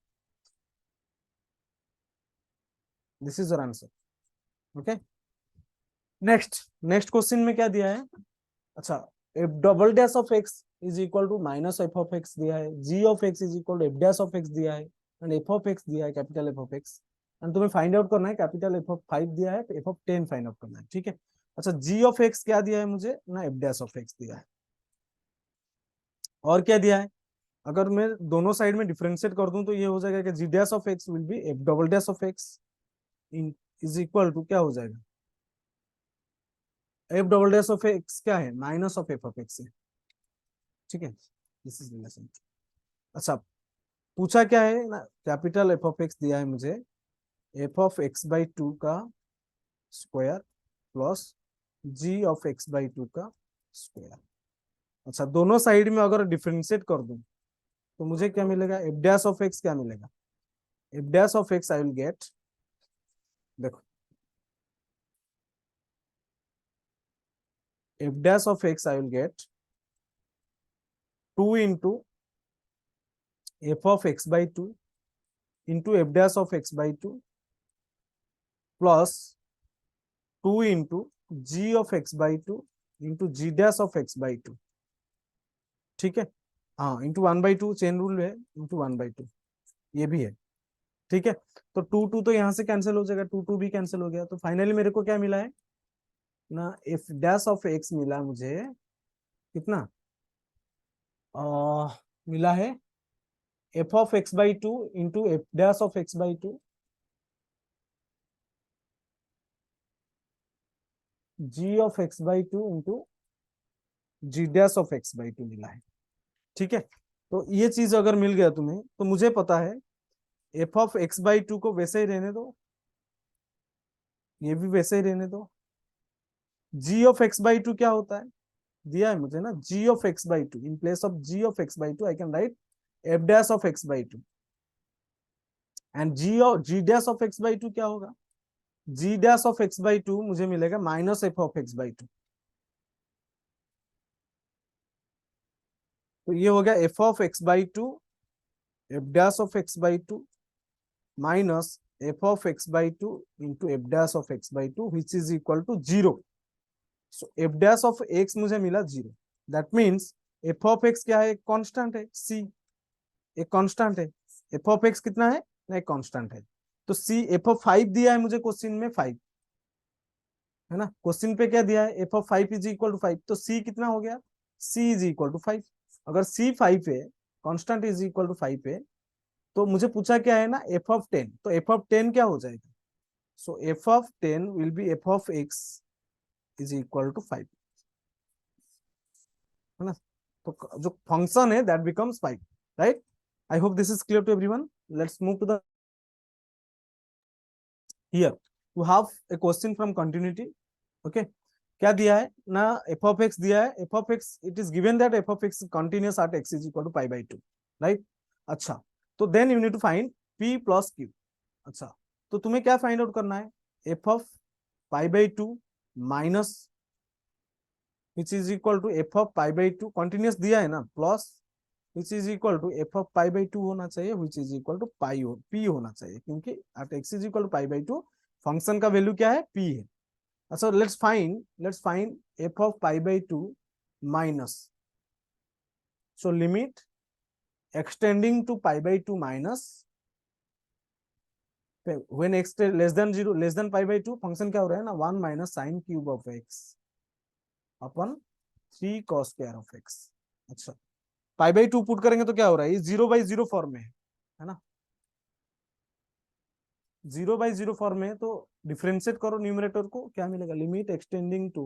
This is your answer. Okay, next, next question में क्या दिया है। अच्छा, f double dash of x is equal to -f(x) दिया है, g of x is equal to f(x) दिया है, एंड f(x) दिया है, कैपिटल f(x), एंड तुम्हें फाइंड आउट करना है, कैपिटल F(5) दिया है, तो f(10) फाइंड आउट करना है। ठीक है, अच्छा, g ऑफ x क्या दिया है मुझे ना, f(x) दिया है। और क्या दिया है, अगर मैं दोनों साइड में डिफरेंशिएट कर दूं तो ये हो जाएगा कि g dash of x will be f double dash of x is equal to क्या हो जाएगा, f double dash of x क्या है, minus of f of x है। ठीक है, दिस इज रिलेशन। अच्छा, पूछा क्या है ना, कैपिटल एफ ऑफ एक्स दिया है मुझे, f of x by two का square plus g of x by two का स्क्वायर। अच्छा, दोनों साइड में अगर डिफरेंशिएट कर दूं तो मुझे क्या मिलेगा, एफ डैश ऑफ एक्स क्या मिलेगा, f dash of x I will get, देखो f dash of x I will get 2 into f of x by two into f dash of x by two plus 2 into g of x by two into g dash of x by two. ठीक है, हाँ, into 1/2 chain rule है, into 1/2 ये भी है। ठीक है, तो 2 तो यहाँ से कैंसिल हो जाएगा, 2 भी कैंसिल हो गया, तो फाइनली मेरे को क्या मिला है ना, एफ डैश ऑफ एक्स मिला मुझे कितना, मिला है f of x by two into f dash of x by two g of x by two into g dash of x by two मिला है। ठीक है, तो ये चीज अगर मिल गया तुम्हें तो मुझे पता है f of x by to को वैसे ही रहने दो, ये भी वैसे ही रहने दो। G of x by two क्या होता है, दिया है मुझे ना, g of x by two, in place of ji of x by two I can write f dash of x by two, and g dash of x by two क्या होगा, g dash of x by two मुझे मिलेगा minus f of x by two. तो ये हो गया f of x by to F dash of x by two minus f of x by two into f dash of x by two which is equal to zero. So f dash of x मुझे मिला zero, that means f of x क्या है, एक constant है, सी एक constant है, f of x कितना है ना, एक कांस्टेंट है। तो सी एफ ऑफ 5 दिया है मुझे क्वेश्चन में 5 है ना, क्वेश्चन पे क्या दिया है, f of 5 is equal to 5, तो सी कितना हो गया, सी इज इक्वल टू 5। अगर सी 5 है, कांस्टेंट इज इक्वल टू 5 है, तो मुझे पूछा क्या है ना, एफ ऑफ 10, तो एफ ऑफ 10 क्या हो जाएगा, so f of 10 will be f of x is equal to 5 है ना, तो जो फंक्शन है that becomes 5, right. I hope this is clear to everyone. Let's move to the here, we have a question from continuity. Okay, क्या दिया है ना, F of x दिया है, f of x it is given that f of x continuous at x is equal to pi by two, right. अच्छा, तो then you need to find p plus q. अच्छा, तो तुम्हें क्या find out करना है, f of pi by two minus which is equal to f of pi by two, continuous दिया है ना, plus which is equal to f of pi by two होना चाहिए, which is equal to pi हो p होना चाहिए, क्योंकि at x is equal to pi by two function का वैल्यू क्या है, पी है। अच्छा, let's find f of pi by two minus, so limit extending to pi by two minus when x less than zero less than pi by two, function क्या हो रहा है ना, 1 minus sine cube of x upon 3 cos square of x. अच्छा, pi by to put करेंगे तो क्या हो रहा है, ये 0/0 फॉर्म में है ना, 0/0 फॉर्म में, तो डिफरेंशिएट करो न्यूमरेटर को, क्या मिलेगा, limit extending to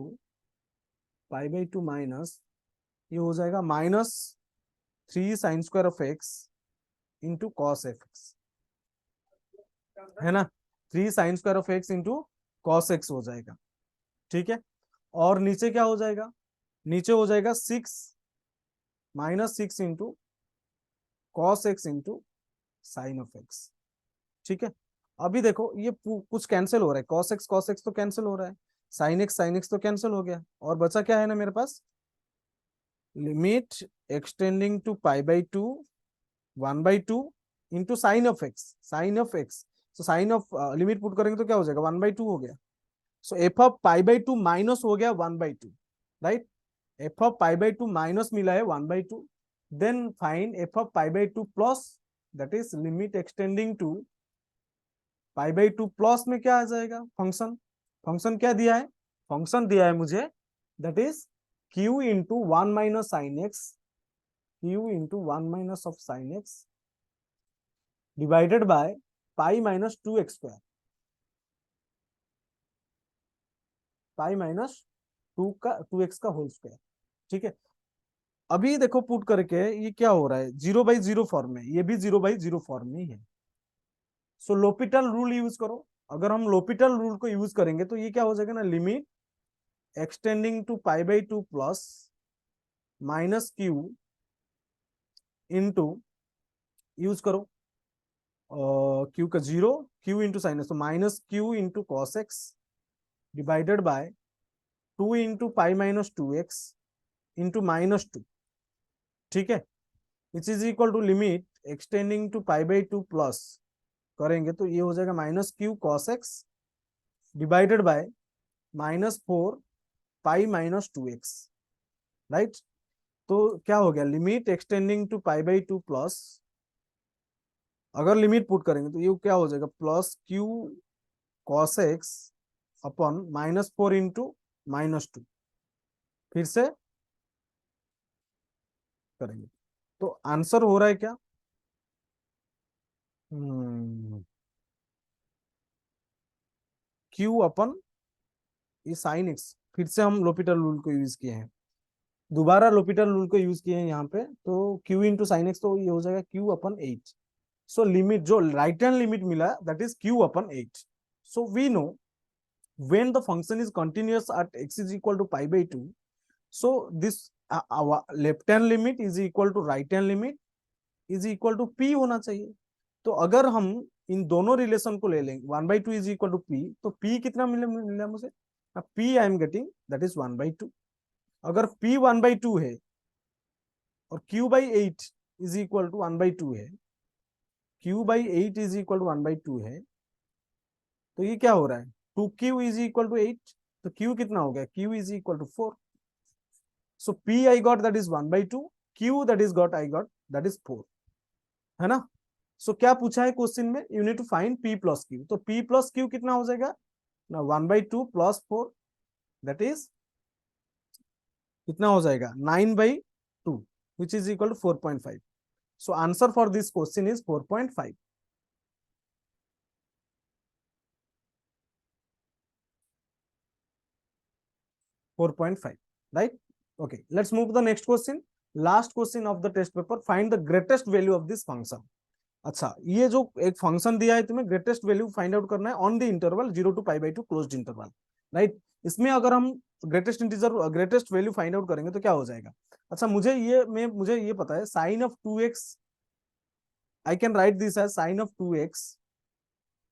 pi by two minus, ये हो जाएगा minus 3 sine square of x into cos x, है ना, 3 sine square of x into cos x हो जाएगा। ठीक है, और नीचे क्या हो जाएगा, नीचे हो जाएगा 6 minus 6 into cos x into sine of x. ठीक है, अभी देखो ये कुछ कैंसिल हो रहा है, cos x तो कैंसिल हो रहा है, sin x तो कैंसिल हो गया, और बचा क्या है ना मेरे पास, limit extending to pi by two 1/2 into sine of x, तो साइन ऑफ लिमिट पुट करेंगे तो क्या हो जाएगा, 1/2 हो गया। So f of pi by two minus हो गया 1/2, right, f of pi by two minus मिला है 1/2, then find f of pi by two plus, that is limit extending to pi by two plus में क्या आ जाएगा, function, function क्या दिया है, फंक्शन दिया है मुझे that is Q into 1 minus sine x Q into 1 - of sine x divided by pi minus 2x², pi minus 2x का होल स्क्वायर। ठीक है, अभी देखो पुट करके ये क्या हो रहा है, 0/0 फॉर्म में, ये भी 0/0 फॉर्म में ही है। सो लोपिटल रूल यूज करो। अगर हम लोपिटल रूल को यूज करेंगे तो ये क्या हो जाएगा ना, limit extending to π/2 plus minus q into, use करो क्यू का 0, क्यू इंटू साइन, तो minus q into cos x divided by 2 into π - 2x into -2। ठीक है, which is equal to limit extending to π/2 plus करेंगे तो ये हो जाएगा minus q cos x divided by -4 π - 2x, right. तो क्या हो गया, लिमिट एक्सटेंडिंग टू π/2 प्लस, अगर लिमिट पुट करेंगे तो ये क्या हो जाएगा, plus Q cos x upon -4 into -2। फिर से करेंगे तो आंसर हो रहा है क्या, क्यू अपन ये साइन एक्स, फिर से हम लोपिटल रूल को यूज किए हैं, दोबारा लोपिटल रूल को यूज किए हैं यहाँ पे, तो क्यू इंटू साइन एक्स, तो ये हो जाएगा क्यू अपन 8। सो लिमिट जो राइट हैंड लिमिट मिला that is q upon 8। So we know when the function is continuous at x is equal to π/2, so this our left hand limit is equal to right hand limit is equal to p होना चाहिए। तो अगर हम इन दोनों relation को ले लेंगे, 1/2 is equal to P, तो पी कितना मिला मुझे, P I am getting that is 1/2। अगर पी 1/2 है और q/8 इज इक्वल टू 1/2 है, q/8 इज इक्वल टू 1/2 है, तो ये क्या हो रहा है, 2q इज इक्वल टू 8, तो q कितना हो गया, q is equal to 4। So p I got that is 1/2, q that is got I got that is 4, है ना। सो क्या पूछा है क्वेश्चन में, you need to find p plus q, तो p प्लस q कितना हो जाएगा ना, 1/2 प्लस 4 दैट इज कितना हो जाएगा 9/2 which is equal to 4.5। So answer for this question is 4.5। 4.5, right? Okay, let's move to the next question. Last question of the test paper, find the greatest value of this function. अच्छा, ये जो एक function दिया है तुम्हें, greatest value find out करना है on the interval 0 to π/2 closed interval, right. इसमें अगर हम greatest integer greatest value find out करेंगे तो क्या हो जाएगा। अच्छा, मुझे ये पता है sine of 2x, I can write this as sine of 2x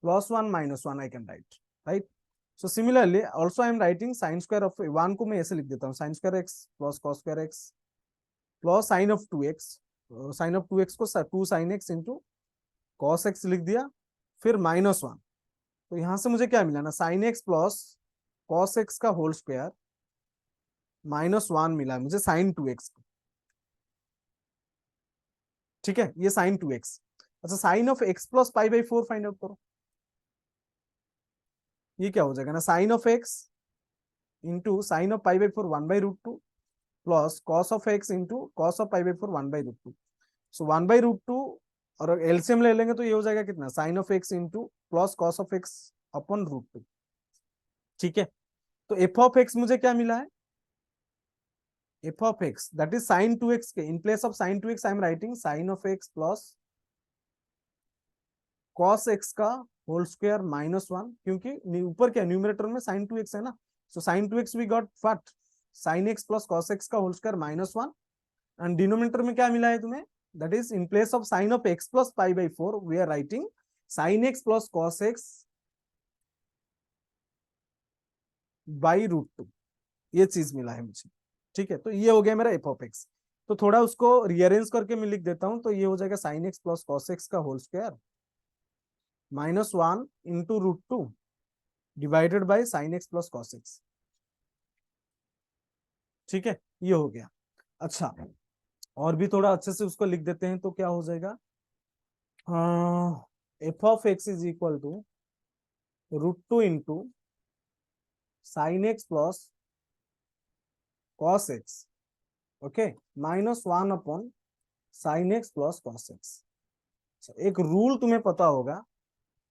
plus 1 - 1 I can write, right. So similarly also I am writing sine square of 1 को मैं ऐसे लिख देता हूँ, sine square x plus cos square x plus sine of 2x, sine of 2x को 2 sine x into cos x लिख दिया, फिर -1। तो यहां से मुझे क्या मिला ना, sine x plus cos x का होल स्क्वायर -1 मिला मुझे साइन 2x को। ठीक है, ये साइन 2x। अच्छा, sine of x plus π/4 find out करो, ये क्या हो जाएगा ना, sine of x into sine of π/4 1/√2 plus cos of x into cos of π/4 1/√2। So 1/√2 और एलसीएम ले लेंगे तो ये हो जाएगा कितना, sine of x into plus cos of x upon √2। ठीक है, तो एफ ऑफ एक्स मुझे क्या मिला है, f of x that is sine 2x के in place of sine 2x I am writing sine of x plus cos x का whole square -1, क्योंकि ऊपर क्या न्यूमरेटर में साइन 2x है ना। So sine 2x we got what, sine x plus cos x का whole square -1, and denominator में क्या मिला है तुम्हें, that is in place of sine of x plus π/4 we are writing sine x plus cos x by √2, ये चीज मिला है मुझे। ठीक है, तो ये हो गया मेरा एफ ऑफ एक्स। तो थोड़ा उसको रीअरेंज करके मैं लिख देता हूं, तो ये हो जाएगा sine x plus cos x का whole square -1 into √2 divided by sine x plus cos x. ठीक है, ये हो गया। अच्छा, और भी थोड़ा अच्छे से उसको लिख देते हैं तो क्या हो जाएगा, F of x is equal to √2 into sine x plus cos x, okay, -1 upon sine x plus cos x. एक रूल तुम्हें पता होगा,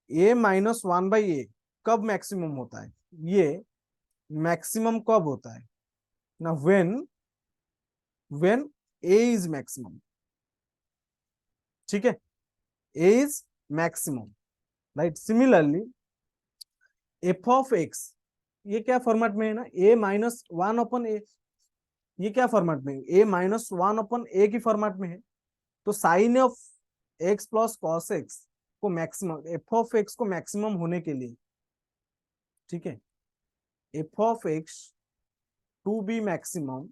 a minus one by a कब मैक्सिमम होता है, ये मैक्सिमम कब होता है ना, व्हेन a इज मैक्सिमम। ठीक है, a is maximum, right. Similarly f of x, ये क्या फॉर्मेट में है ना, a minus one upon a, ये क्या फॉर्मेट में है, a minus one upon a की फॉर्मेट में है। तो sine of x plus cos x को मैक्सिमम, एफ ऑफ एक्स को मैक्सिमम होने के लिए, ठीक है, f of x to be maximum,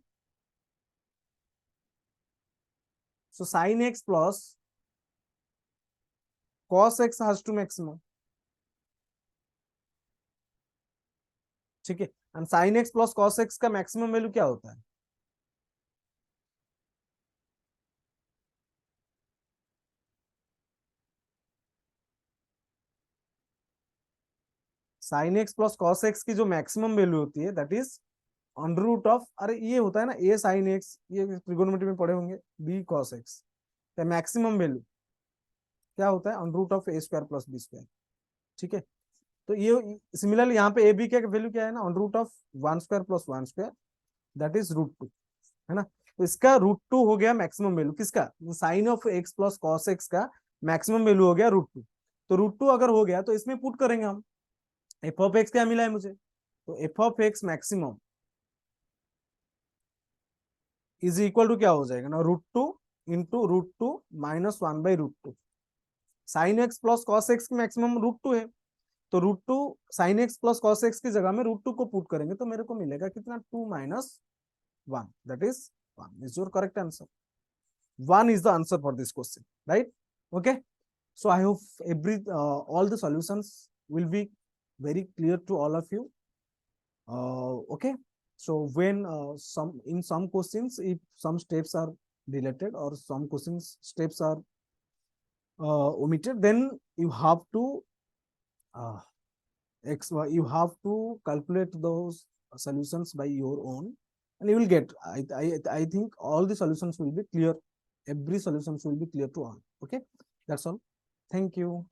so sine x plus cos x has to maximum. ठीक है, and sine x plus cos x का मैक्सिमम वैल्यू क्या होता है, sine x plus cos x की जो मैक्सिमम वैल्यू होती है that is under root of, अरे ये होता है ना ए साइन एक्स, ये ट्रिगोनोमेट्री में पढ़े होंगे, b cos x. Maximum value क्या होता है, under root of a square plus B square. ठीक है, तो ये सिमिलरली यहाँ पे ए बी का वैल्यू क्या है ना, under root of one square plus one square, that is root two, है ना। तो इसका रूट टू हो गया मैक्सिमम वैल्यू, किसका, sine of x plus cos x का मैक्सिमम वैल्यू हो गया रूट टू। तो रूट टू अगर हो गया तो इसमें पुट करेंगे हम, एफ ऑफ एक्स क्या मिला है मुझे, तो f of x maximum is equal to क्या हो जाएगा ना, root two into root two minus one by root two. Sine x plus cos x की मैक्सिमम रूट टू है, तो root two sine x plus cos x की जगह में रूट टू को पुट करेंगे तो मेरे को मिलेगा कितना, two minus one, that is one is your correct answer. One is the answer for this question, right? Okay. So I hope all the solutions will be very clear to all of you. Okay. So when in some questions, if some steps are deleted or some questions steps are omitted, then you have to uh, you have to calculate those solutions by your own, and you will get. I think all the solutions will be clear. Every solutions will be clear to all. Okay, that's all. Thank you.